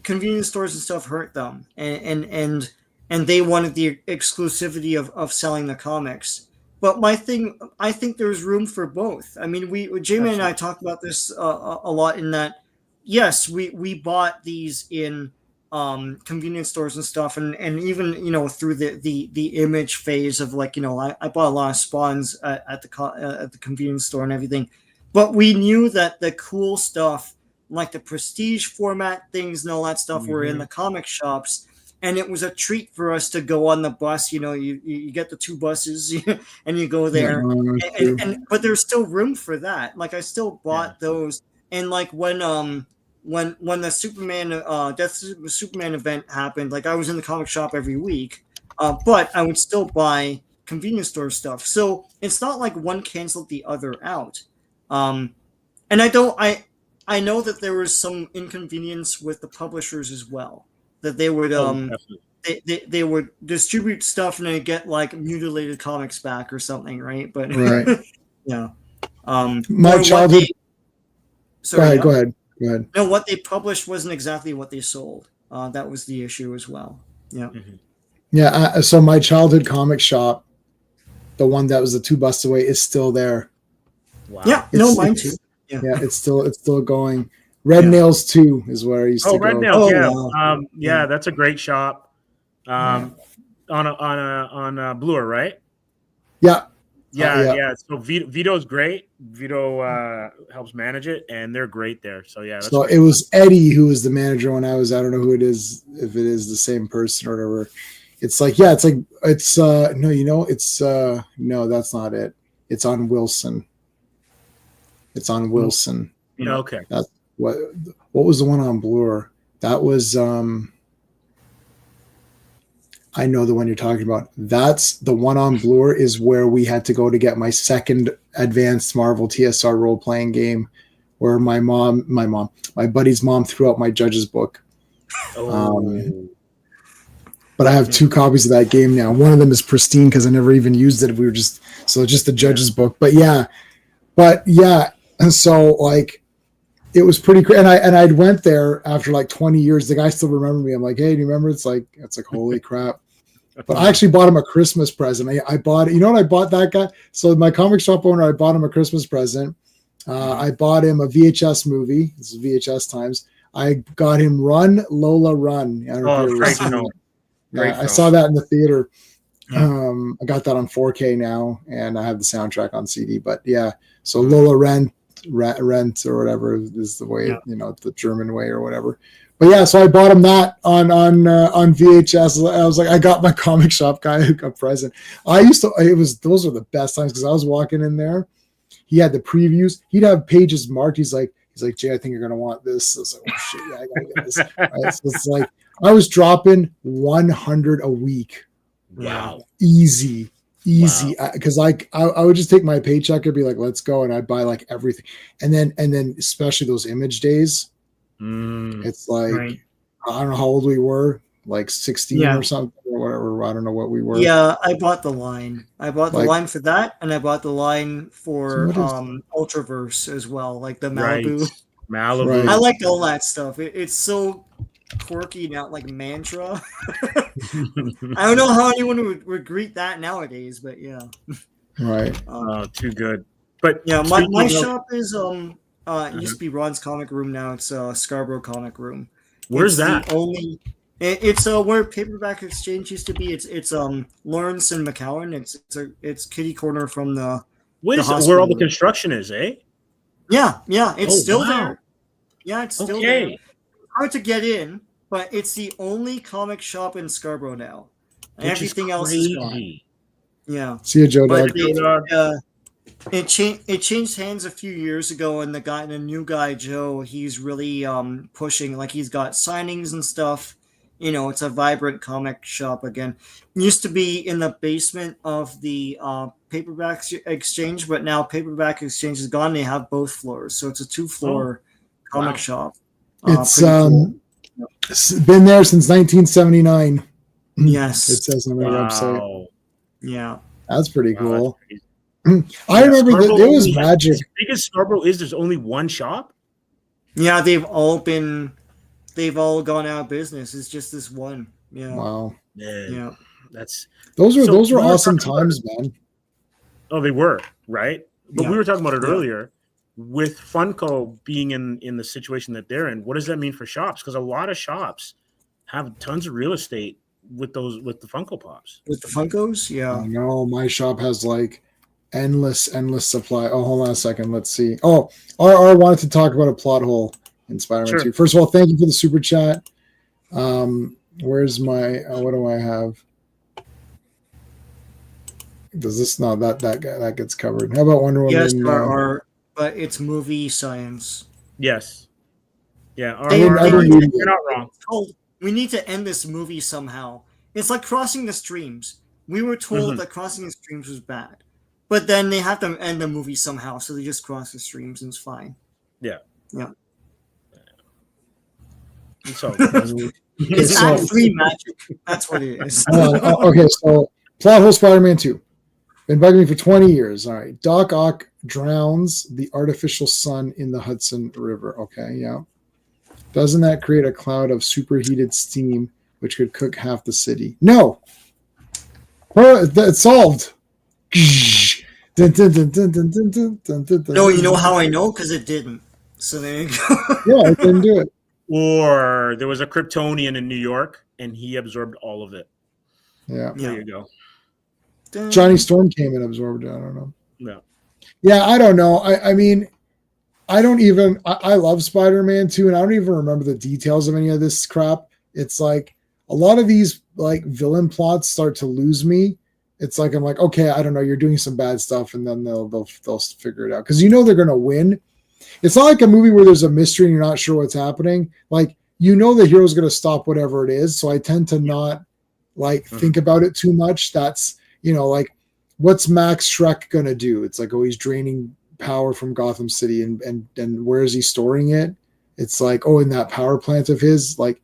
convenience stores and stuff hurt them, and they wanted the exclusivity of selling the comics. But my thing, I think there's room for both. I mean, J-Man and I talked about this a lot in that. Yes, we bought these in convenience stores and stuff, and even through the image phase of like I bought a lot of spawns at the convenience store and everything, but we knew that the cool stuff like the prestige format things and all that stuff were in the comic shops, and it was a treat for us to go on the bus. You get the 2 buses and you go there, and but there's still room for that. Like I still bought those, and like when the Superman Death Superman event happened, like I was in the comic shop every week, but I would still buy convenience store stuff. So it's not like one canceled the other out. And I know that there was some inconvenience with the publishers as well, that they would they would distribute stuff and then get like mutilated comics back or something, right? But yeah, my childhood. Go ahead. No, what they published wasn't exactly what they sold. That was the issue as well. Yeah. Yeah. So my childhood comic shop, the one that was the 2 buses away, is still there. Wow. Yeah. Mine too. Yeah. It's still going. Red Nails 2 is where I used to go. Red Nails. Yeah. That's a great shop. On Bloor, right? Yeah. Yeah. So Vito's great. Vito helps manage it, and they're great there. So yeah. So it was Eddie who was the manager when I was. I don't know who it is. If it is the same person or whatever. It's like no, that's not it. It's on Wilson. Okay. That's what was the one on Bloor? That was I know the one you're talking about. That's the one on Bloor is where we had to go to get my second advanced Marvel TSR role-playing game, where my buddy's mom threw out my judge's book. But I have 2 copies of that game now. One of them is pristine because I never even used it. Just the judge's book. But yeah. And so like it was pretty crazy. And I went there after like 20 years. The guy still remembered me. I'm like, hey, do you remember? It's like holy crap. But I actually bought him a Christmas present. I bought it. You know what I bought that guy? So my comic shop owner, I bought him a Christmas present. I bought him a VHS movie. This is VHS times. I got him Run, Lola, Run. I don't know if you ever seen it. I saw that in the theater. I got that on 4K now, and I have the soundtrack on CD. But yeah, so Lola Rent or whatever is the way, the German way or whatever. But yeah, so I bought him that on VHS. I was like, I got my comic shop guy a present. Those are the best times because I was walking in there. He had the previews. He'd have pages marked. He's like, Jay, I think you're gonna want this. I was like, oh shit, yeah, I gotta get this. Right? So it's like I was dropping 100 a week. Wow, easy. Because I would just take my paycheck and be like, let's go, and I'd buy like everything. And then especially those image days. It's like I don't know how old we were, like 16 or something or whatever. I don't know what we were. Yeah, I bought the line. I bought the line for that, and I bought the line for Ultraverse as well, like the Malibu. Malibu. I liked all that stuff. It's so quirky now, like Mantra. I don't know how anyone would greet that nowadays, but yeah. Right. Too good. But yeah, my shop is it used to be Ron's Comic Room. Now it's Scarborough Comic Room. Where's that? It's where Paperback Exchange used to be. It's Lawrence and McCowan. It's kitty corner from the where all the construction is, eh? Yeah, it's still there. Yeah, it's still there. It's hard to get in, but it's the only comic shop in Scarborough now. Everything else is gone. Yeah. See you, Joe Dog. It changed hands a few years ago, and the new guy Joe, he's really pushing, like he's got signings and stuff. It's a vibrant comic shop again. It used to be in the basement of the Paperback Exchange, but now Paperback Exchange is gone. They have both floors, so it's a 2-floor comic shop. It's cool. It's been there since 1979. Yes, it says on their website. Yeah, that's pretty cool. I remember that there was magic. As big as Scarborough is, there's only one shop. Yeah, they've all gone out of business. It's just this one. Yeah. Wow. Yeah. Those were awesome times, man. Oh, they were, right? But we were talking about it earlier with Funko being in the situation that they're in. What does that mean for shops? Because a lot of shops have tons of real estate with the Funko Pops. With the Funkos, yeah. I know my shop has like endless supply. Oh, hold on a second. Let's see. Oh, RR wanted to talk about a plot hole in Spider-Man 2. First of all, thank you for the super chat. Where's my what do I have? Does this not that gets covered? How about Wonder Woman? Yes, but it's movie science. Yes. Yeah. You're not wrong. We need to end this movie somehow. It's like Crossing the Streams. We were told that Crossing the Streams was bad, but then they have to end the movie somehow, so they just cross the streams and it's fine. Yeah. So it's Act 3 magic. That's what it is. Okay, so plot hole Spider-Man 2. Been bugging me for 20 years. All right. Doc Ock drowns the artificial sun in the Hudson River. Okay, yeah. Doesn't that create a cloud of superheated steam which could cook half the city? No. It's solved. No, you know how I know? Because it didn't. So there you go. Yeah, it didn't do it. Or there was a Kryptonian in New York, and he absorbed all of it. Yeah. There you go. Johnny Storm came and absorbed it. I don't know. No. Yeah, I don't know. I mean, I love Spider-Man 2, and I don't even remember the details of any of this crap. It's like a lot of these like villain plots start to lose me. It's like I'm like, okay, I don't know, you're doing some bad stuff, and then they'll figure it out because they're gonna win. It's not like a movie where there's a mystery and you're not sure what's happening. Like the hero's gonna stop whatever it is. So I tend to not think about it too much. That's like what's Max Schreck gonna do? It's like, oh, he's draining power from Gotham City, and where is he storing it? It's like, oh, in that power plant of his, like,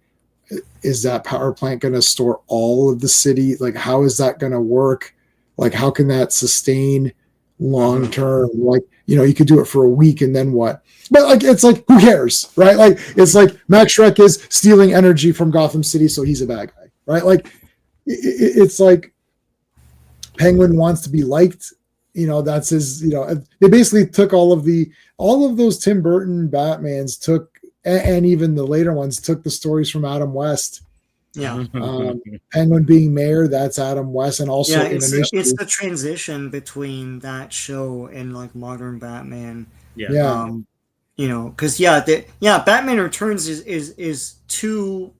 is that power plant going to store all of the city? Like, how is that going to work? Like, how can that sustain long term? Like, you could do it for a week and then what? But like, it's like, who cares, right? Like, it's like Max Schreck is stealing energy from Gotham City, so he's a bad guy, right? Like, it's like Penguin wants to be liked. That's his. They basically took all of those Tim Burton Batmans and even the later ones took the stories from Adam West. Yeah. Penguin being mayor, that's Adam West, and also it's the transition between that show and like modern Batman. Yeah. Because Batman Returns is two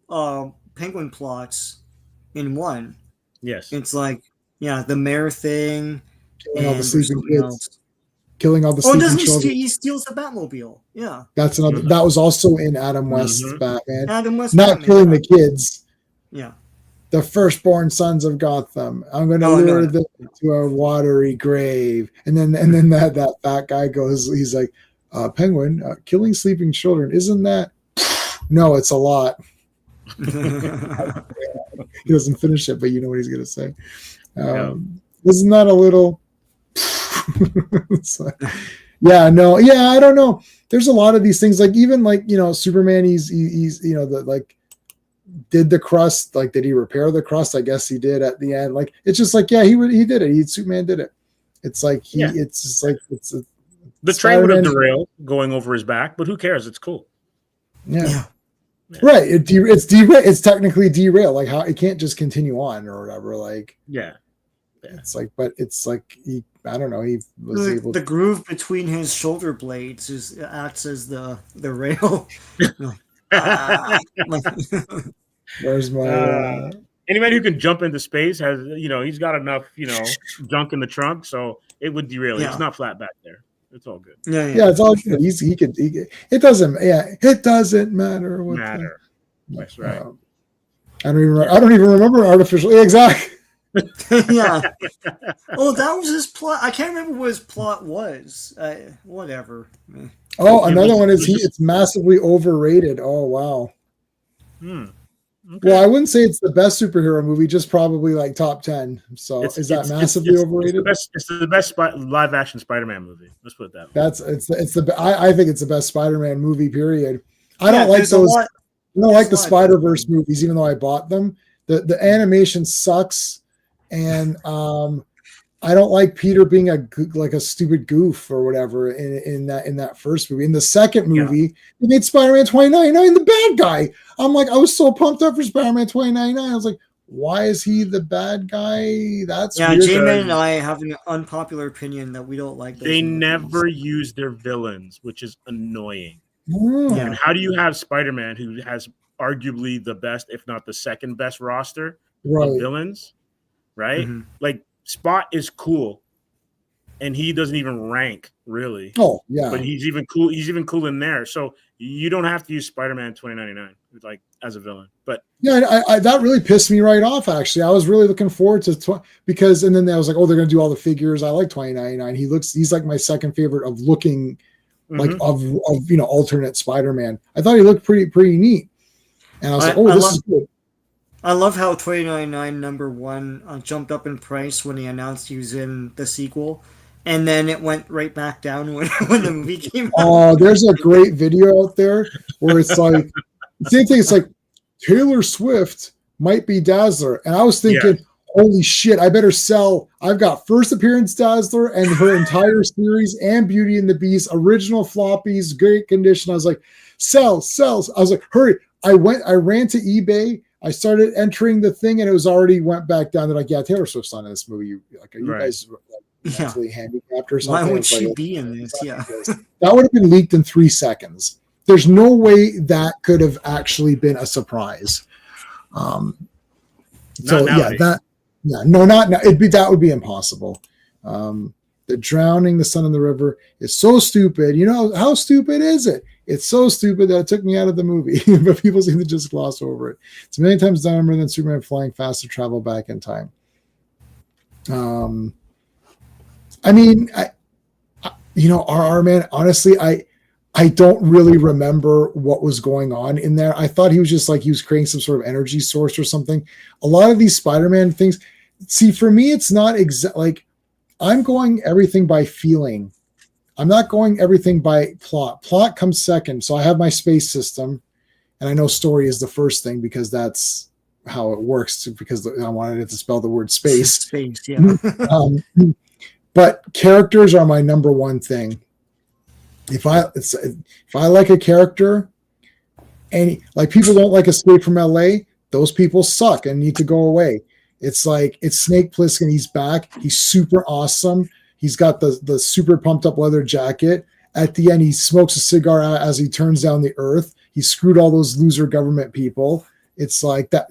Penguin plots in one. Yes. It's like the mayor thing. Killing all the sleeping kids. Killing all the sleeping children. He steals the Batmobile. Yeah. That's another. That was also in Adam West's Batman. Adam West. Not Batman, killing the kids. Yeah. The firstborn sons of Gotham. I'm going to lure them to a watery grave. And then that fat guy goes, he's like, Penguin, killing sleeping children. Isn't that? No, it's a lot. He doesn't finish it, but you know what he's going to say. Isn't that a little? Like, I don't know. There's a lot of these things, like even like Superman. He's did the crust. Like, did he repair the crust? I guess he did at the end. Like, it's just like he did it. Superman did it. It's like it's just like The train would have derailed going over his back, but who cares? It's cool. Yeah. Right. It's technically derailed. Like how it can't just continue on or whatever. Like it's like, but it's like I don't know. He was able. The groove between his shoulder blades acts as the rail. Where's my? Any man who can jump into space has, he's got enough, junk in the trunk, so it would derail. It's not flat back there. It's all good. Yeah, it's all good. He could. It doesn't. Yeah, it doesn't matter. That's right. I don't even remember artificial. Exactly. Yeah. Oh, that was his plot. I can't remember what his plot was. Whatever. Oh, another one is it's massively overrated. Oh wow. Okay. Well, I wouldn't say it's the best superhero movie, just probably like top 10. So is that massively overrated? It's the best live action Spider-Man movie. Let's put it that way. I think it's the best Spider-Man movie, period. I don't like those. I don't like the Spider-Verse movies, even though I bought them. The animation sucks, and I don't like Peter being a stupid goof or whatever in that first movie. In the second movie, they made Spider-Man 2099 the bad guy. I'm like, I was so pumped up for Spider-Man 2099. I was like, why is he the bad guy? That's weird. J-Man and I have an unpopular opinion that we don't like. They never use their villains, which is annoying. And how do you have Spider-Man, who has arguably the best, if not the second best roster of villains, right? Mm-hmm. Like, Spot is cool, and he doesn't even rank really. Oh yeah, but he's even cool. He's even cool in there. So you don't have to use Spider-Man 2099 like as a villain. But yeah, I that really pissed me right off. Actually, I was really looking forward to because and then I was like, oh, they're gonna do all the figures. I like 2099. He's like my second favorite of looking like of alternate Spider-Man. I thought he looked pretty neat, and I was like, oh, this is good. I love how 2099 #1 jumped up in price when he announced he was in the sequel, and then it went right back down when the movie came out. Oh, there's a great video out there where it's like the same thing. It's like Taylor Swift might be Dazzler, and I was thinking, holy shit, I better sell. I've got first appearance Dazzler and her entire series and Beauty and the Beast original floppies, great condition. I was like, sell. I was like, hurry! I ran to eBay. I started entering the thing, and it was already went back down. They're like, "Yeah, Taylor Swift's on in this movie. Are you guys mentally handicapped or something? Why would she be in this? Yeah, that would have been leaked in 3 seconds. There's no way that could have actually been a surprise. That would be impossible. The drowning the son in the river is so stupid. You know how stupid is it? It's so stupid that it took me out of the movie, but people seem to just gloss over it. It's a million times dumber than Superman flying fast to travel back in time. RR Man, honestly, I don't really remember what was going on in there. I thought he was just like, he was creating some sort of energy source or something. A lot of these Spider-Man things, see, for me, it's not like, I'm going everything by feeling. I'm not going everything by plot. Plot comes second. So I have my space system, and I know story is the first thing because that's how it works. Because I wanted it to spell the word space. Space, yeah. But characters are my number one thing. If I like a character, and like people don't like Escape from LA, those people suck and need to go away. It's like it's Snake Plissken. He's back. He's super awesome. He's got the super pumped up leather jacket. At the end, he smokes a cigar as he turns down the earth. He screwed all those loser government people. It's like that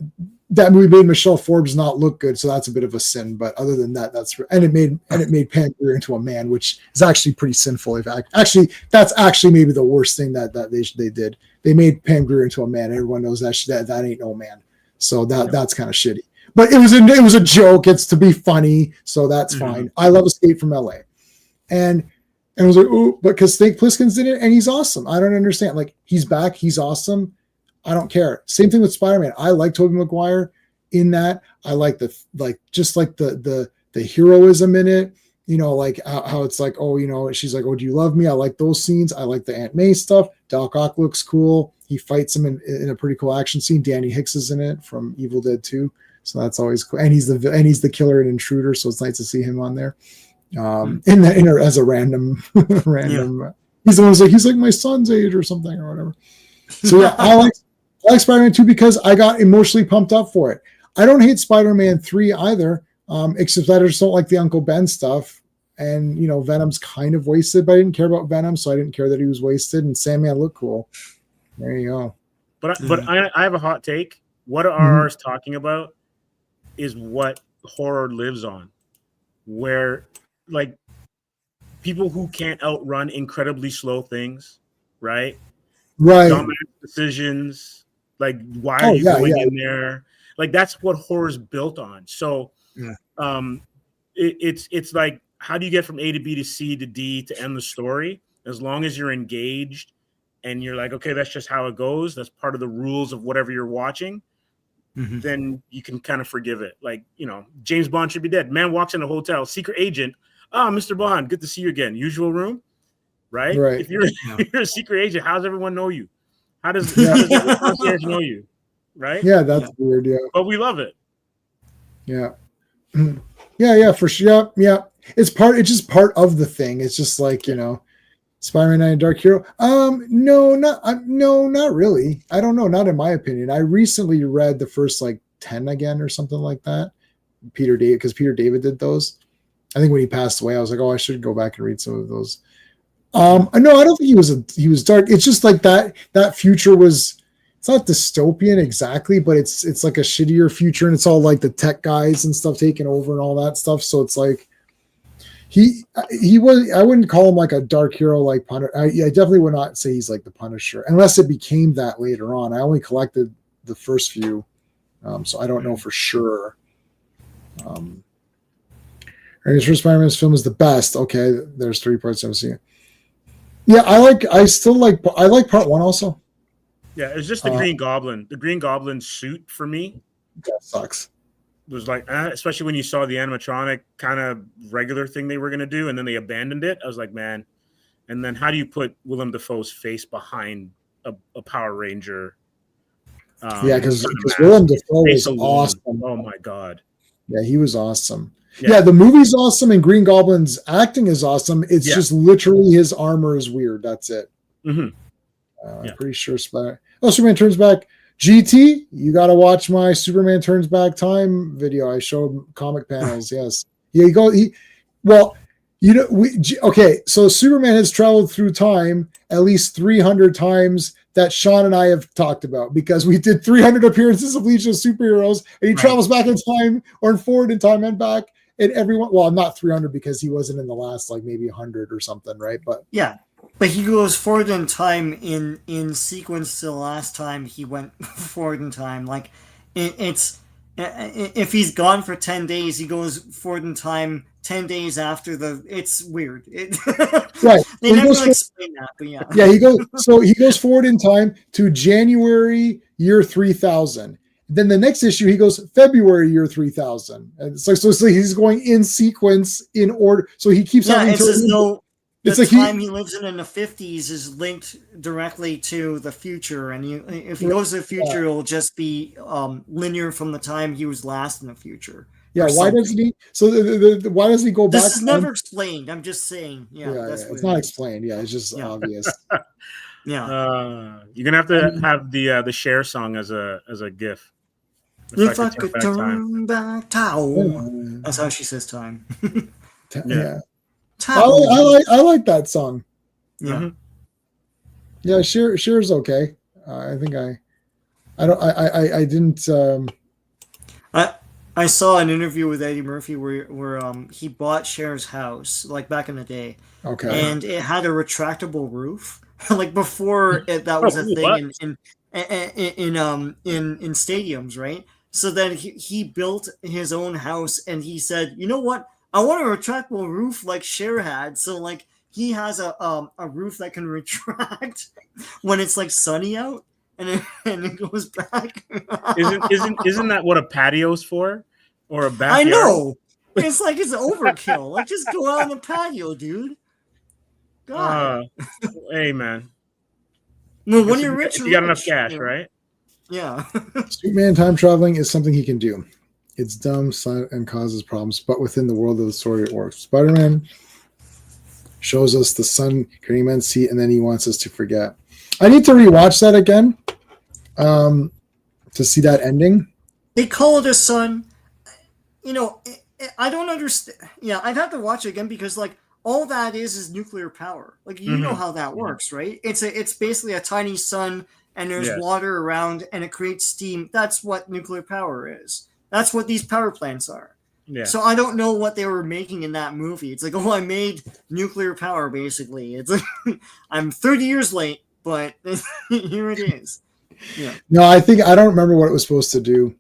movie made Michelle Forbes not look good, so that's a bit of a sin. But other than that, it made Pam Grier into a man, which is actually pretty sinful. Actually, that's actually maybe the worst thing that they did. They made Pam Grier into a man. Everyone knows that ain't no man. So that's kind of shitty. But it was a joke. It's to be funny, so that's fine. I love Escape from LA, and I was like, oh, because Snake Plissken's in it, and he's awesome. I don't understand. Like he's back, he's awesome. I don't care. Same thing with Spider-Man. I like Tobey Maguire in that. I like the heroism in it. You know, like how it's like, oh, you know, she's like, oh, do you love me? I like those scenes. I like the Aunt May stuff. Doc Ock looks cool. He fights him in a pretty cool action scene. Danny Hicks is in it from Evil Dead 2. So that's always cool. And he's the killer and intruder. So it's nice to see him on there. as a random. He's the one who's like, he's like my son's age or something or whatever. So yeah, I like Spider-Man 2 because I got emotionally pumped up for it. I don't hate Spider-Man 3 either, except that I just don't like the Uncle Ben stuff. And, Venom's kind of wasted, but I didn't care about Venom, so I didn't care that he was wasted. And Sandman looked cool. There you go. But I have a hot take. What RR's talking about is what horror lives on, where like people who can't outrun incredibly slow things, right? Right. Dumbass decisions. Like, why are you going in there? Like, that's what horror's built on. So, it's like, how do you get from A to B to C to D to end the story? As long as you're engaged and you're like, okay, that's just how it goes. That's part of the rules of whatever you're watching. Then you can kind of forgive it. Like, James Bond should be dead. Man walks in a hotel, secret agent. Mr. Bond, good to see you again. Usual room, right? If you're a secret agent, how does everyone know you? How does the concierge know you? Right? Yeah, that's weird. Yeah, but we love it. Yeah, yeah, for sure. Yeah. It's just part of the thing. It's just like, Spider-Man and Dark Hero. No, not really. I don't know. Not in my opinion. I recently read the first 10 again or something like that. Because Peter David did those. I think when he passed away, I was like, oh, I should go back and read some of those. No, I don't think he was dark. It's just like that future was, it's not dystopian exactly, but it's like a shittier future, and it's all like the tech guys and stuff taking over and all that stuff. So it's like, he was, I wouldn't call him like a dark hero like Punisher. I definitely would not say he's like the Punisher unless it became that later on. I only collected the first few, so I don't know for sure. His first Spider-Man's film is the best. Okay, there's 3 parts I've seen. Yeah, I like part 1 also. Yeah, it's just the Green Goblin. The Green Goblin suit for me that sucks. Was like, especially when you saw the animatronic kind of regular thing they were going to do, and then they abandoned it. I was like, man. And then how do you put Willem Dafoe's face behind a Power Ranger? Because Willem Dafoe is awesome. Oh my god. Yeah, he was awesome. Yeah, the movie's awesome, and Green Goblin's acting is awesome. It's just literally his armor is weird. That's it. I'm pretty sure Superman Turns Back. GT, you got to watch my Superman Turns Back Time video. I showed comic panels. Yes. Yeah, so Superman has traveled through time at least 300 times that Sean and I have talked about, because we did 300 appearances of Legion of Superheroes, and he travels back in time or forward in time and back. And everyone, well, not 300 because he wasn't in the last, maybe 100 or something, right? But yeah. But he goes forward in time in sequence to the last time he went forward in time. Like, it's if he's gone for 10 days, he goes forward in time 10 days after it's weird. Right. They never explain that, but yeah. Yeah, he goes forward in time to January year 3000. Then the next issue, he goes February year 3000. And it's like, so he's going in sequence in order. So he keeps having it's as though the time he lives in the 50s is linked directly to the future, and if he goes to the future, it'll just be linear from the time he was last in the future. Yeah, why doesn't he? So why does he go back? This is never explained. I'm just saying. Yeah, it's not explained. Yeah, it's just obvious. Yeah, you're gonna have to have the Cher song as a GIF. If I could turn back time. That's how she says time. Yeah. I like that song. Yeah. Yeah, Cher's okay. I think I didn't. I saw an interview with Eddie Murphy where he bought Cher's house back in the day. Okay. And it had a retractable roof. Before that was a thing in stadiums, right? So then he built his own house, and he said, you know what? I want a retractable roof like Cher had. So he has a roof that can retract when it's sunny out, and it goes back. Isn't that what a patio's for, or a backyard? I know. It's it's overkill. Just go out on the patio, dude. God. Hey man. No, when you're rich, you got enough cash, right? Yeah. Superman time traveling is something he can do. It's dumb, silent, and causes problems, but within the world of the story, it works. Spider-Man shows us the sun can immense heat, and then he wants us to forget. I need to rewatch that again to see that ending. They call it a sun. I don't understand. Yeah, I'd have to watch it again because like all that is nuclear power. Like you know how that works, right? It's basically a tiny sun, and there's water around, and it creates steam. That's what nuclear power is. That's what these power plants are. Yeah. So I don't know what they were making in that movie. It's like, oh, I made nuclear power, basically. It's like, I'm 30 years late, but here it is. Yeah. No, I don't remember what it was supposed to do.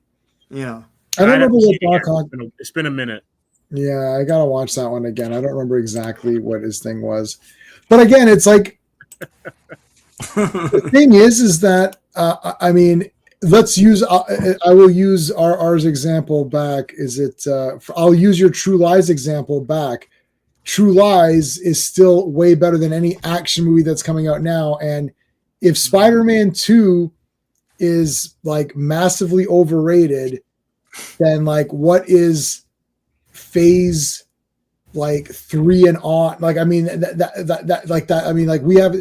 Yeah. I don't remember what Doc. It's been a minute. Yeah, I gotta watch that one again. I don't remember exactly what his thing was. But again, it's like the thing is that I mean, let's use. I will use ours example back. Is it? I'll use your True Lies example back. True Lies is still way better than any action movie that's coming out now. And if Spider-Man 2 is like massively overrated, then like what is Phase like 3 and on? Like I mean that like that. I mean like we have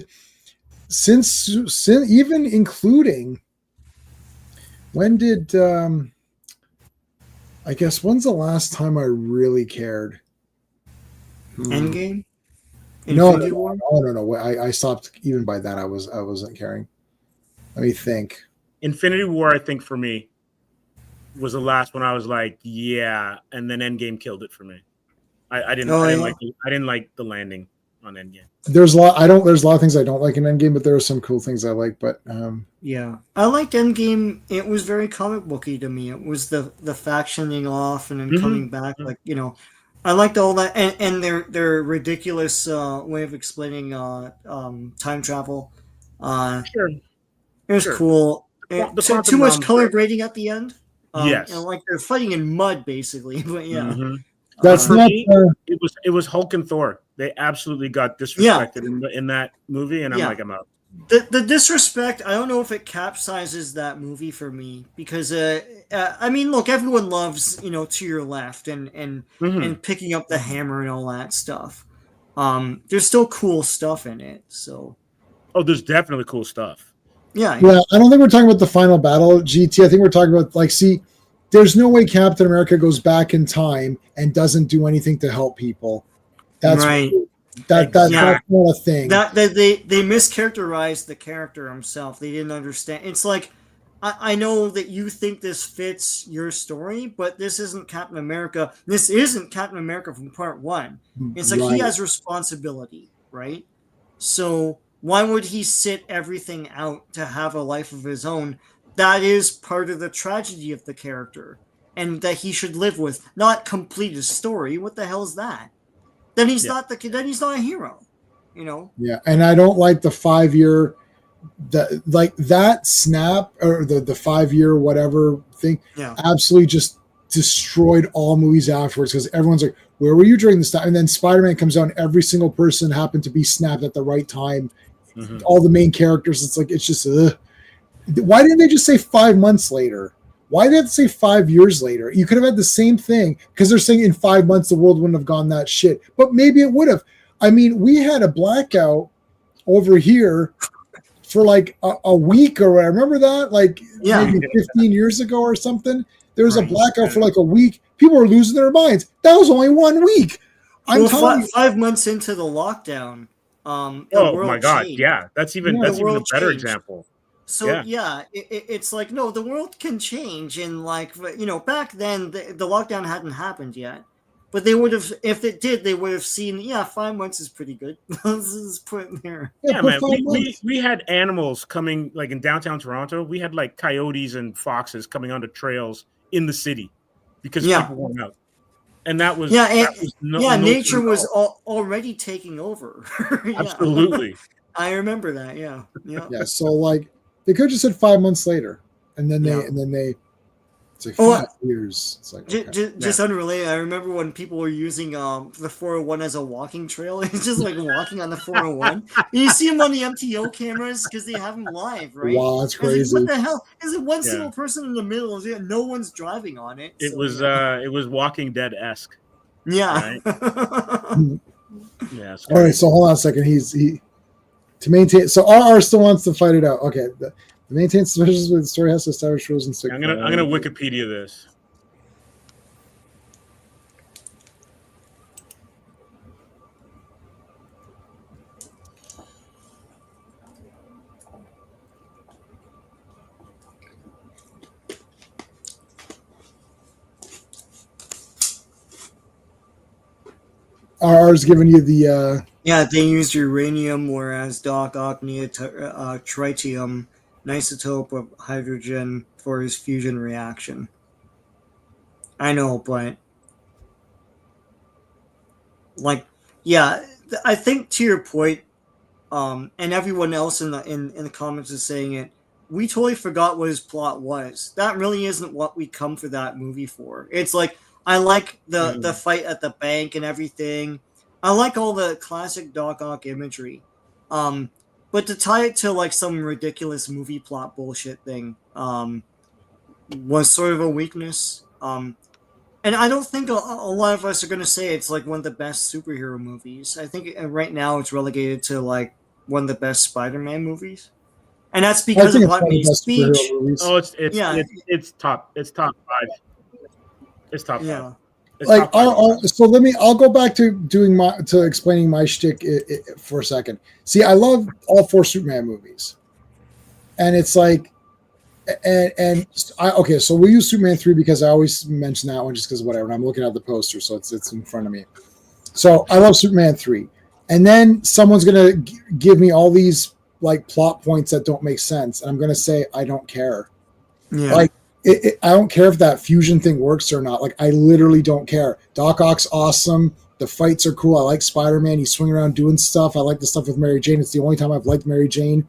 since even including. When did I guess when's the last time I really cared? Endgame? No. I stopped even by that. I wasn't caring. Let me think. Infinity War, I think for me, was the last one I was like, yeah, and then Endgame killed it for me. I didn't like the landing on Endgame. There's a lot of things I don't like in Endgame, but there are some cool things I like. But yeah, I liked Endgame. It was very comic booky to me. It was the factioning off and then coming back. Like I liked all that and their ridiculous way of explaining time travel. Sure, it was cool. Too much color grading at the end. Yes, like they're fighting in mud basically. But yeah, that's not. It was Hulk and Thor. They absolutely got disrespected in that movie, and I'm out. The disrespect, I don't know if it capsizes that movie for me because I mean, look, everyone loves To Your Left and picking up the hammer and all that stuff. There's still cool stuff in it. So, there's definitely cool stuff. Yeah. I don't think we're talking about the final battle, GT. I think we're talking about there's no way Captain America goes back in time and doesn't do anything to help people. That's right. That's not a thing. That they mischaracterized the character himself. They didn't understand. It's like I know that you think this fits your story, but this isn't Captain America. This isn't Captain America from part 1. It's like he has responsibility, right? So why would he sit everything out to have a life of his own? That is part of the tragedy of the character, and that he should live with, not complete his story. What the hell is that? Then he's not he's not a hero, Yeah, and I don't like the 5-year, that snap or the 5-year whatever thing. Yeah, absolutely just destroyed all movies afterwards because everyone's like, "Where were you during this time?" And then Spider-Man comes out, and every single person happened to be snapped at the right time. All the main characters, it's just. Why didn't they just say 5 months later? Why did they have to say 5 years later? You could have had the same thing because they're saying in 5 months the world wouldn't have gone that shit. But maybe it would have. I mean, we had a blackout over here for like a week or whatever. Remember that? Maybe 15 years ago or something. There was a blackout for like a week. People were losing their minds. That was only 1 week. I'm telling you, 5 months into the lockdown. Oh my God! Changed. Yeah, that's even a better example. So it's like, no, the world can change, and back then the lockdown hadn't happened yet, but they would have, if it did, they would have seen 5 months is pretty good. This is put in there. Yeah, man, we had animals coming like in downtown Toronto. We had like coyotes and foxes coming onto trails in the city because people weren't out, and that was nature was already taking over. Absolutely, I remember that. Yeah. So they could have just said 5 months later, and then they It's like 5 years. It's like just unrelated. I remember when people were using the 401 as a walking trail. It's just like walking on the 401. And you see them on the MTO cameras because they have them live, right? Wow, that's crazy. Like, what the hell? Is it one single person in the middle? No one's driving on it. It was Walking Dead-esque. Yeah. Right? Yeah. All right. So hold on a second. He to maintain. So RR still wants to fight it out. Okay. The maintain suspicions with the story has to establish rules and stick. I'm gonna Wikipedia this. RR's giving you the they used uranium, whereas Doc Ock needed tritium, an isotope of hydrogen, for his fusion reaction. I know, but I think to your point, and everyone else in the comments is saying it, we totally forgot what his plot was. That really isn't what we come for that movie for. It's like, I like the fight at the bank and everything. I like all the classic Doc Ock imagery. But to tie it to like some ridiculous movie plot bullshit thing was sort of a weakness. And I don't think a lot of us are going to say it's like one of the best superhero movies. I think right now it's relegated to like one of the best Spider-Man movies. And that's because of Hotman's speech. Oh, it's top 5. It's top 5. It's like so I'll go back to explaining my shtick for a second. See, I love all 4 Superman movies, and it's like, so we'll use Superman 3 because I always mention that one just because whatever. And I'm looking at the poster, so it's in front of me. So I love Superman 3, and then someone's gonna give me all these like plot points that don't make sense, and I'm gonna say I don't care. Yeah. Like. I don't care if that fusion thing works or not. Like, I literally don't care. Doc Ock's awesome. The fights are cool. I like Spider-Man. He's swinging around doing stuff. I like the stuff with Mary Jane. It's the only time I've liked Mary Jane.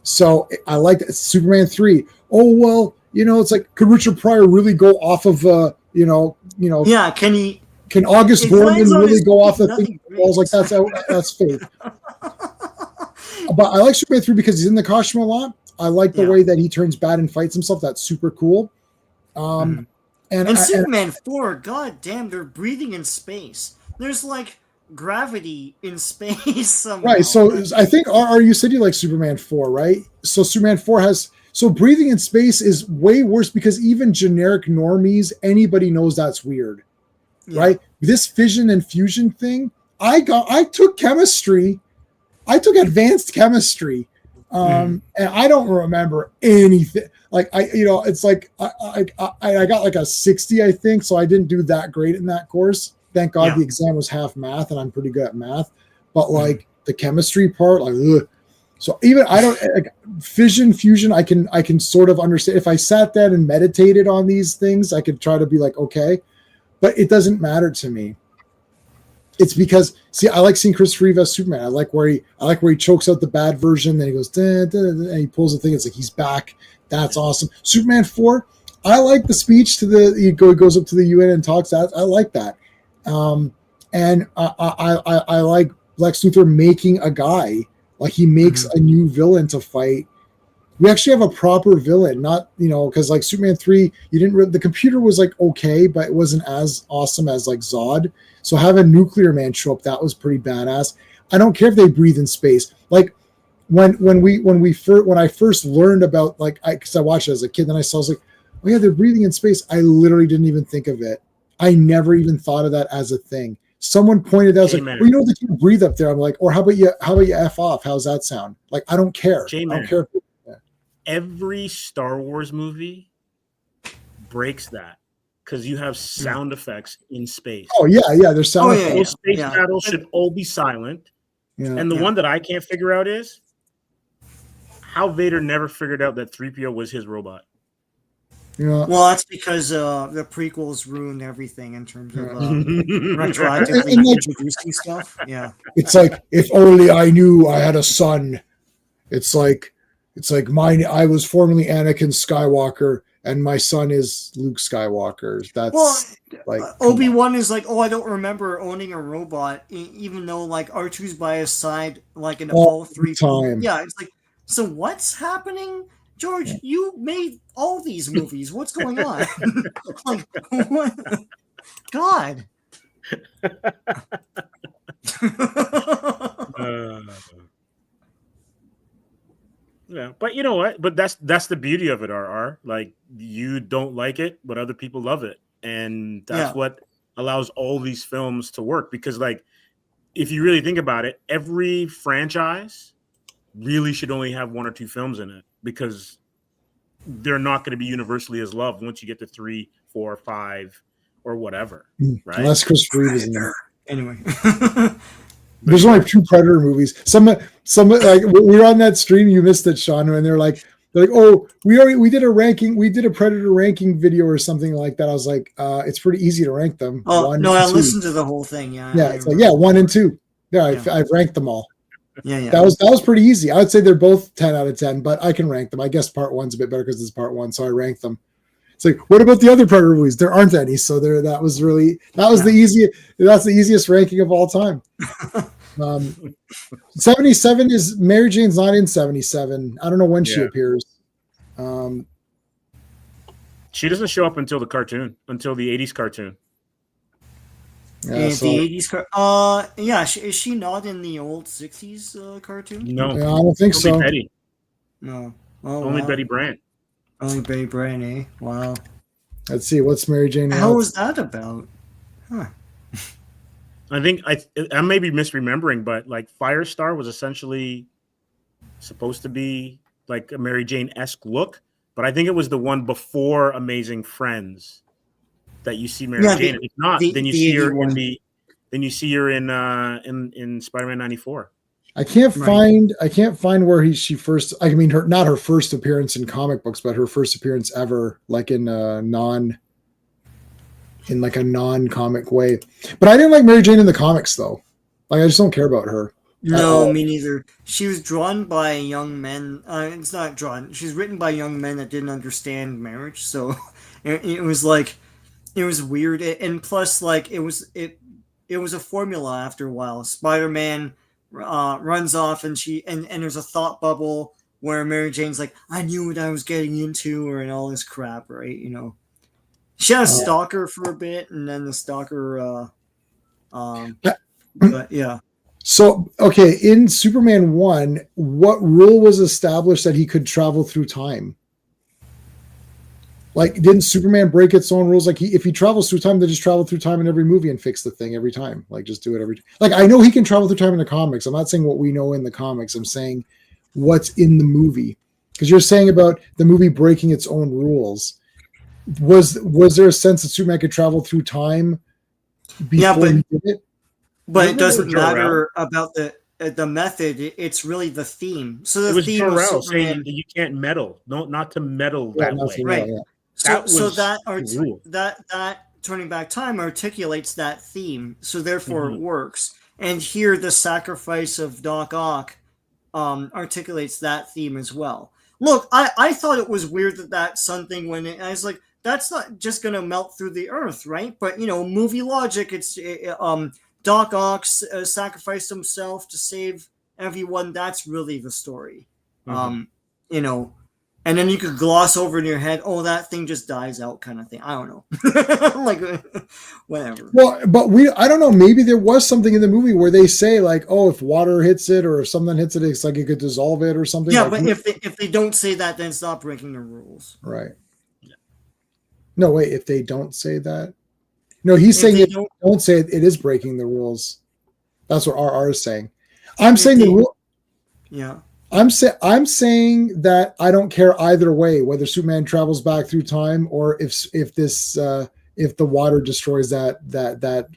So I like Superman 3. Oh, well, it's like, could Richard Pryor really go off of, Yeah, can August Gorman really go off the thing? Balls like that's fake. But I like Superman 3 because he's in the costume a lot. I like the way that he turns bad and fights himself. That's super cool. And Superman 4, god damn, they're breathing in space. There's like gravity in space somehow. Right. So I think you said you like Superman 4, right? So Superman 4 breathing in space is way worse because even generic normies, anybody knows that's weird. Right? This fission and fusion thing, I took chemistry. I took advanced chemistry. And I don't remember anything. Like it's like I got like a 60, I think. So I didn't do that great in that course. Thank God the exam was half math, and I'm pretty good at math. But like the chemistry part, like, ugh. So even I don't like fission, fusion. I can sort of understand if I sat down and meditated on these things. I could try to be like okay, but it doesn't matter to me. It's because I like seeing Christopher Reeve as Superman. I like where he chokes out the bad version, then he goes and he pulls the thing. It's like he's back. That's awesome. Superman 4, I like the speech he goes up to the UN and talks. That I like that, and I like Lex Luthor making a guy like he makes a new villain to fight. We actually have a proper villain, not because like Superman 3, the computer was like okay, but it wasn't as awesome as like Zod. So having Nuclear Man show up, that was pretty badass. I don't care if they breathe in space. Like when I first learned about because I watched it as a kid, then I was like, oh yeah, they're breathing in space. I literally didn't even think of it. I never even thought of that as a thing. Someone pointed out, I was like, well, they can breathe up there. I'm like, or how about you F off? How's that sound? Like, I don't care. I don't care. Every Star Wars movie breaks that. Because you have sound effects in space. Oh yeah, there's sound effects. Those space battles should all be silent. Yeah. And the one that I can't figure out is how Vader never figured out that 3PO was his robot. Yeah. Well, that's because the prequels ruined everything in terms of retroactively introducing stuff. Yeah, it's like if only I knew I had a son. It's like I was formerly Anakin Skywalker. and my son is Luke Skywalker. That's like Obi-Wan is like, oh, I don't remember owning a robot, even though like R2's by his side, like in all 3 times. Yeah, it's like, so what's happening, George? You made all these movies. What's going on? Like, what? God. Yeah, but you know what? But that's the beauty of it, RR. Like, you don't like it, but other people love it, and that's what allows all these films to work. Because, like, if you really think about it, every franchise really should only have 1 or 2 films in it, because they're not going to be universally as loved once you get to 3, 4, 5, or whatever. Right? Unless Christopher Reeve is in there. Anyway. There's only 2 Predator movies. Some like we were on that stream. You missed it, Sean, and they're like, oh, we did a ranking. We did a Predator ranking video or something like that. I was like, it's pretty easy to rank them. Oh, no, I listened to the whole thing. Yeah, it's like 1 and 2. Yeah, I've ranked them all. Yeah. That was pretty easy. I would say they're both 10 out of 10, but I can rank them. I guess part 1's a bit better because it's part 1, so I ranked them. It's like, what about the other Predator movies? There aren't any, so that was the easiest ranking of all time. 77 is Mary Jane's not in 77. I don't know when she appears. She doesn't show up until the 80s cartoon. Yeah, so, the 80s is she not in the old 60s cartoon? No, I don't think so. Betty. No, only Betty Brant. Only Betty Brant, eh? Wow. Let's see, what's Mary Jane? How was that about? Huh. I think I may be misremembering, but like Firestar was essentially supposed to be like a Mary Jane-esque look, but I think it was the one before Amazing Friends that you see Mary Jane. If not, then you see her in Spider-Man 94. I can't find where she first. I mean, not her first appearance in comic books, but her first appearance ever, like in a non-comic way. But I didn't like Mary Jane in the comics, though. Like, I just don't care about her. No, me neither. She was drawn by young men. It's not drawn. She's written by young men that didn't understand marriage, so it was like, it was weird. And plus, like, it was a formula after a while. Spider-Man runs off, and there's a thought bubble where Mary Jane's like, I knew what I was getting into, and all this crap, right? You know, she had a stalker for a bit, and then the stalker, but yeah. So, okay, in Superman 1, what rule was established that he could travel through time? Like, didn't Superman break its own rules? Like, if he travels through time, they just travel through time in every movie and fix the thing every time. Like, just do it every time. Like, I know he can travel through time in the comics. I'm not saying what we know in the comics. I'm saying what's in the movie. Because you're saying about the movie breaking its own rules. Was there a sense that Superman could travel through time before he did it? But it doesn't matter about the method. It's really the theme. So the theme was saying that you can't meddle. No, not to meddle that way. Right. So that turning back time articulates that theme. So therefore it works. And here the sacrifice of Doc Ock articulates that theme as well. Look, I thought it was weird that sun thing I was like, that's not just going to melt through the earth, right? But, you know, movie logic, Doc Ock sacrificed himself to save everyone. That's really the story. You know, and then you could gloss over in your head, oh, that thing just dies out kind of thing. I don't know. Like, whatever. Well, but I don't know. Maybe there was something in the movie where they say, like, oh, if water hits it or if something hits it, it's like it could dissolve it or something. Yeah, like, but if they don't say that, then it's not breaking the rules. Right. Yeah. No, wait, if they don't say that? No, he's saying if they don't say it, it is breaking the rules. That's what RR is saying. I'm saying the rule. Yeah. I'm saying that I don't care either way, whether Superman travels back through time or if the water destroys that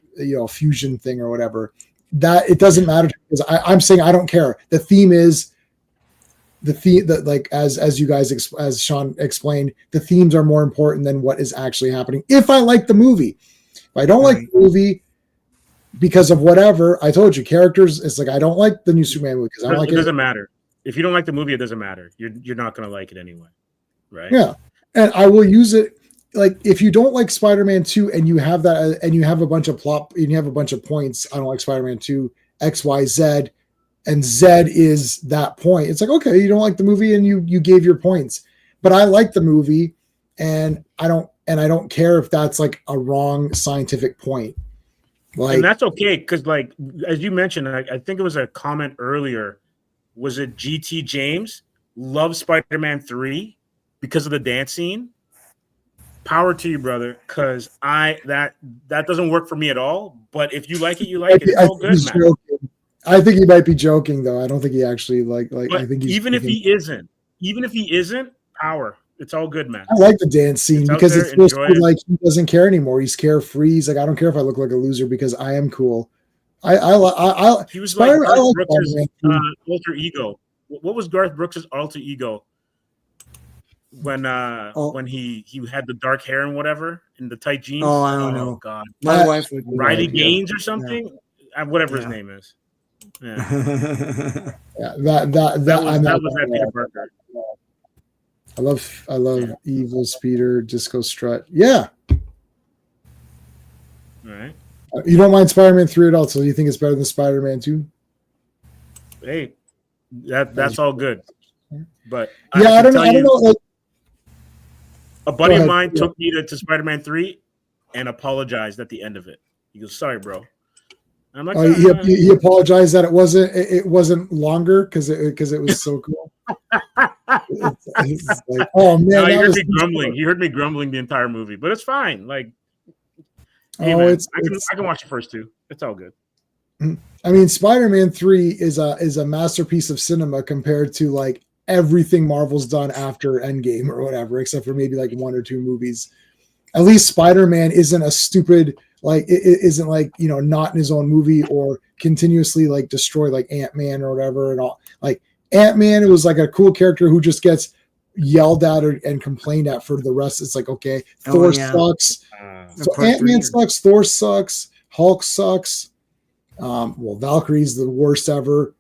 fusion thing or whatever. That it doesn't matter because I'm saying I don't care. The theme is like as you guys as Sean explained, the themes are more important than what is actually happening. If I like the movie, if I don't like the movie because of whatever, I told you characters. It's like I don't like the new Superman movie because I don't like it. It doesn't matter. If you don't like the movie, it doesn't matter. You're not going to like it anyway, right? Yeah. And I will use it. Like if you don't like Spider-Man 2 and you have that and you have a bunch of plot and you have a bunch of points, I don't like Spider-Man 2, X, Y, Z, and Z is that point. It's like, okay, you don't like the movie and you gave your points. But I like the movie and I don't care if that's like a wrong scientific point. Like, and that's okay, because like as you mentioned, I think it was a comment earlier. Was it GT James? Loves Spider-Man 3 because of the dance scene. Power to you, brother, because that doesn't work for me at all. But if you like it, you like it. It's all good, man. Joking. I think he might be joking, though. I don't think he actually like. But I think he's even if he isn't, power. It's all good, man. I like the dance scene because it's supposed to be like he doesn't care anymore. He's carefree. He's like, I don't care if I look like a loser because I am cool. He was like Garth Brooks' alter ego. What was Garth Brooks' alter ego? When he had the dark hair and whatever and the tight jeans. Oh, I don't know. God, my wife would Riley Gaines or something. Yeah. Whatever his name is. Yeah, that was Peter Parker. I love Evil Speeder, Disco Strut. Yeah. All right. You don't mind Spider-Man 3 at all, so you think it's better than Spider-Man 2? Hey, that's all good. But yeah, I don't know. Like, a buddy of mine took me to Spider-Man 3 and apologized at the end of it. He goes, "Sorry, bro." I'm like, he apologized that it wasn't longer because it was so cool. It's like, oh man, no, he heard me grumbling. He heard me grumbling the entire movie, but it's fine. Like, hey, man, I can watch the first two. It's all good. I mean, Spider-Man 3 is a masterpiece of cinema compared to like everything Marvel's done after Endgame or whatever, except for maybe like one or two movies. At least Spider-Man isn't a stupid, like it isn't like, you know, not in his own movie or continuously like destroy like Ant-Man or whatever and all. Like Ant-Man, it was like a cool character who just gets yelled at and complained at for the rest. It's like, okay, Thor sucks. So Ant-Man sucks, Thor sucks, Hulk sucks. Well, Valkyrie's the worst ever.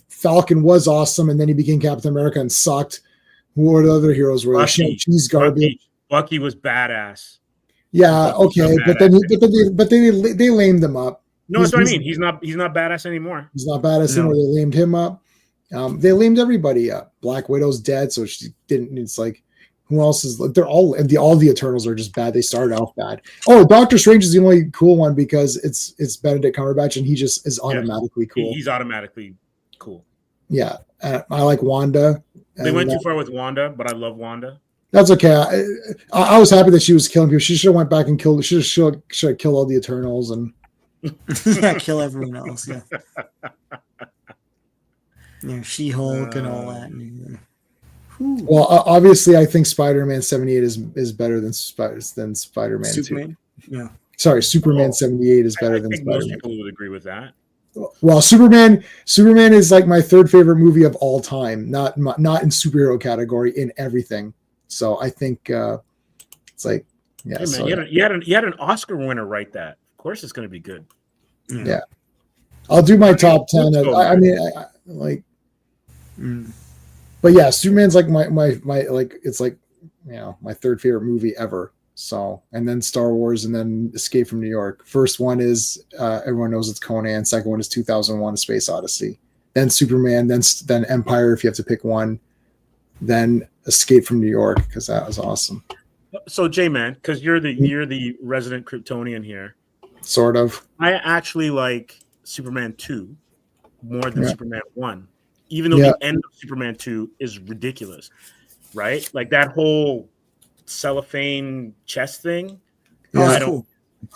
Falcon was awesome, and then he became Captain America and sucked. What other heroes were there? She's garbage. Bucky was badass. Yeah, okay, but then they lamed him up. No, that's what I mean. He's not badass anymore. He's not badass anymore. They lamed him up. They lamed everybody up. Black Widow's dead, so she didn't. It's like, who else is? They're all the Eternals are just bad. They started off bad. Oh, Doctor Strange is the only cool one because it's Benedict Cumberbatch and he just is automatically cool. He's automatically cool. Yeah, I like Wanda. They went too far with Wanda, but I love Wanda. That's okay. I was happy that she was killing people. She should have went back and killed. She should have killed all the Eternals and kill everyone else. Yeah, She-Hulk and all that. Well, obviously, I think Spider-Man 78 is better than Spider-Man Superman? 2. Yeah, sorry, Superman 78 is better than Spider-Man. Most people would agree with that. Well, Superman is like my third favorite movie of all time. Not in superhero category, in everything. So I think it's like, yeah. Hey man, you had an Oscar winner write that. Of course, it's going to be good. Yeah, I'll do my top 10. But yeah, Superman's like my like it's like, you know, my third favorite movie ever. So, and then Star Wars, and then Escape from New York. First one is everyone knows it's Conan. Second one is 2001: A Space Odyssey. Then Superman. Then Empire, if you have to pick one. Then Escape from New York, because that was awesome. So, J-Man, because you're the resident Kryptonian here. Sort of. I actually like Superman 2 more than Superman 1, even though the end of Superman 2 is ridiculous, right? Like that whole cellophane chest thing. Yeah. I don't.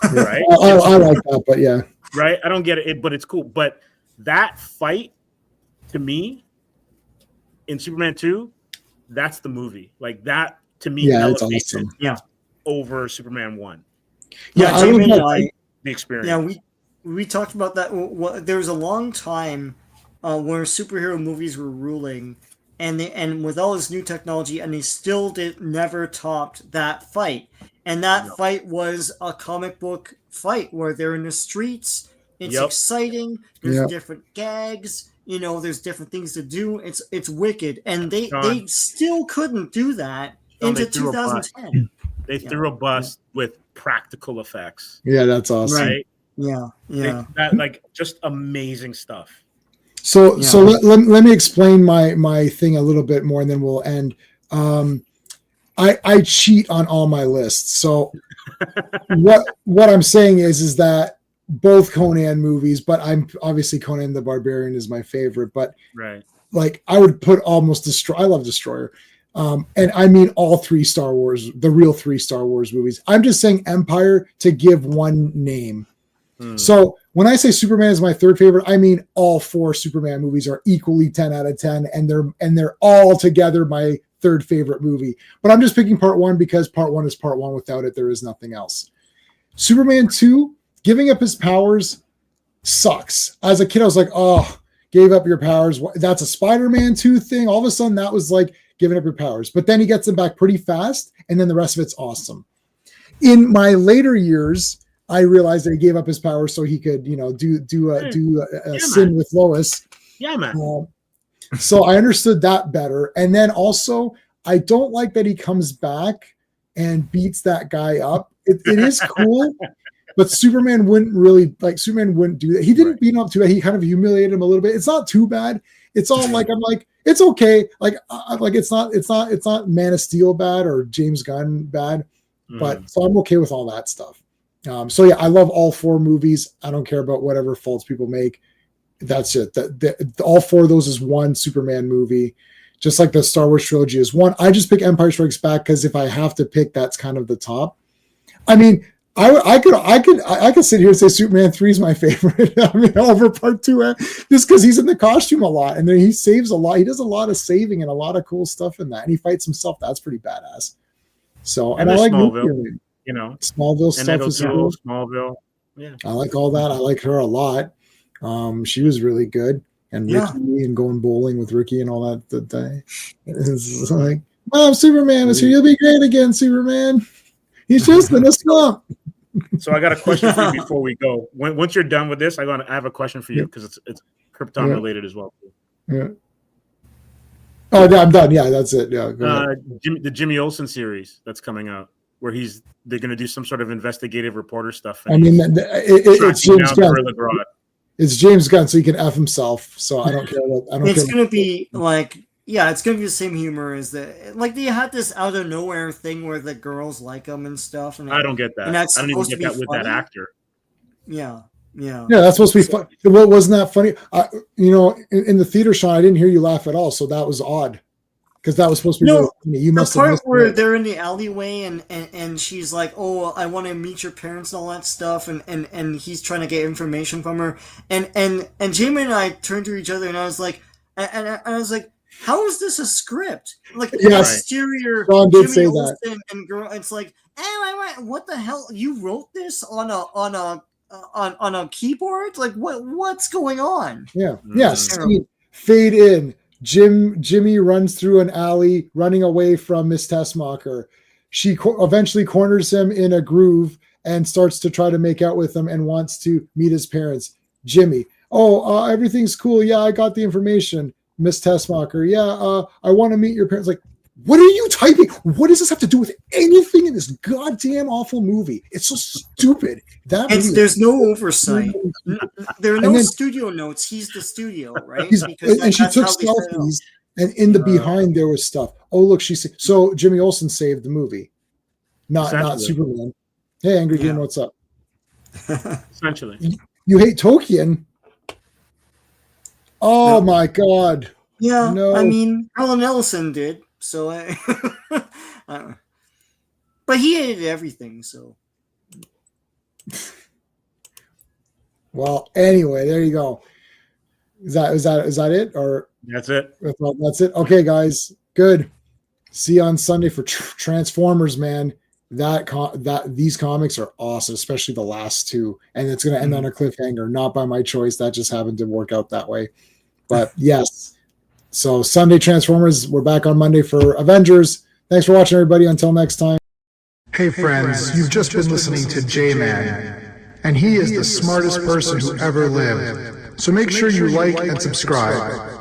Right? I like that, but yeah. Right? I don't get it, but it's cool. But that fight, to me, in Superman 2, that's the movie. Like that, to me, it's awesome. Over Superman 1. Yeah, I don't know. The experience. Yeah, we talked about that. There was a long time where superhero movies were ruling, and with all this new technology, and they still never topped that fight. And that fight was a comic book fight where they're in the streets. It's exciting. There's different gags. You know, there's different things to do. It's wicked, and they still couldn't do that into 2010. They threw a bus with practical effects. Yeah, that's awesome. Right? Yeah. That like just amazing stuff. So let me explain my thing a little bit more, and then we'll end. I cheat on all my lists. So what I'm saying is that both Conan movies, but I'm obviously Conan the Barbarian is my favorite. But right, like I would put almost I love Destroyer. And I mean all three Star Wars, the real three Star Wars movies. I'm just saying Empire to give one name. So when I say Superman is my third favorite, I mean all four Superman movies are equally 10 out of 10, and they're all together my third favorite movie. But I'm just picking part one because part one is part one. Without it, there is nothing else. Superman 2, giving up his powers sucks. As a kid, I was like, oh, gave up your powers. That's a Spider-Man 2 thing. All of a sudden, that was like giving up your powers. But then he gets them back pretty fast, and then the rest of it's awesome. In my later years, I realized that he gave up his powers so he could, do a sin with Lois. Yeah, man. So I understood that better. And then also, I don't like that he comes back and beats that guy up. It is cool, but Superman wouldn't do that. He didn't beat him up too bad. He kind of humiliated him a little bit. It's not too bad. It's all like, I'm like, it's okay. Like it's not Man of Steel bad or James Gunn bad, but so I'm okay with all that stuff. So yeah, I love all four movies. I don't care about whatever faults people make. That's it. All four of those is one Superman movie, just like the Star Wars trilogy is one. I just pick Empire Strikes Back because if I have to pick, that's kind of the top. I mean, I could sit here and say Superman 3 is my favorite. I mean, over part 2, just because he's in the costume a lot and then he saves a lot. He does a lot of saving and a lot of cool stuff in that, and he fights himself. That's pretty badass. So, and I like Smallville. Smallville stuff is cool. Smallville. Yeah, I like all that. I like her a lot. She was really good. And Ricky and going bowling with Ricky and all that day. It's like, Mom, Superman is here. You'll be great again, Superman. He's just in a slump. So I got a question for you before we go. Once you're done with this, I have a question for you because it's Krypton related as well. Yeah. Oh, yeah, I'm done. Yeah, that's it. Yeah. The Jimmy Olsen series that's coming out, where they're going to do some sort of investigative reporter stuff. I mean, it's James Gunn. It's James Gunn, so he can F himself. So I don't care. It's going to be like, it's going to be the same humor as they had this out of nowhere thing where the girls like him and stuff. And I don't get that. And that's I don't even get that with that actor. Yeah. Yeah, that's supposed to be fun. Well, wasn't that funny? In the theater, Sean, I didn't hear you laugh at all, so that was odd. Because that was supposed to be really funny. You must have missed where they're in the alleyway and she's like, "Oh, I want to meet your parents and all that stuff," and he's trying to get information from her, and Jamie and I turned to each other and I was like, how is this a script? Like exterior Jimmy Olsen and girl, it's like, what the hell? You wrote this on a keyboard? Like what's going on? Yeah. Yes. Fade in. Jimmy runs through an alley running away from Miss Tessmacher. She eventually corners him in a groove and starts to try to make out with him and wants to meet his parents. Jimmy, everything's cool. Yeah, I got the information. Miss Tessmacher, I want to meet your parents. Like, what are you typing? What does this have to do with anything in this goddamn awful movie? It's so stupid. There's no oversight. There are no studio notes. He's the studio, right? And she took selfies, and in the behind there was stuff. Oh, look, so Jimmy Olsen saved the movie, not Superman. Hey, Angry Jim, what's up? Essentially, you hate Tolkien. Oh my God! Yeah, no. I mean, Alan Ellison did. So, but he hated everything. So, well, anyway, there you go. Is that it, or that's it? That's it. Okay, guys, good. See you on Sunday for Transformers, man. These comics are awesome, especially the last two, and it's going to end on a cliffhanger. Not by my choice. That just happened to work out that way. But yes. So Sunday Transformers, we're back on Monday for Avengers. Thanks for watching, everybody. Until next time. Hey friends, you've just been listening to J-Man, and he is the smartest person who ever lived. So make sure you like and subscribe.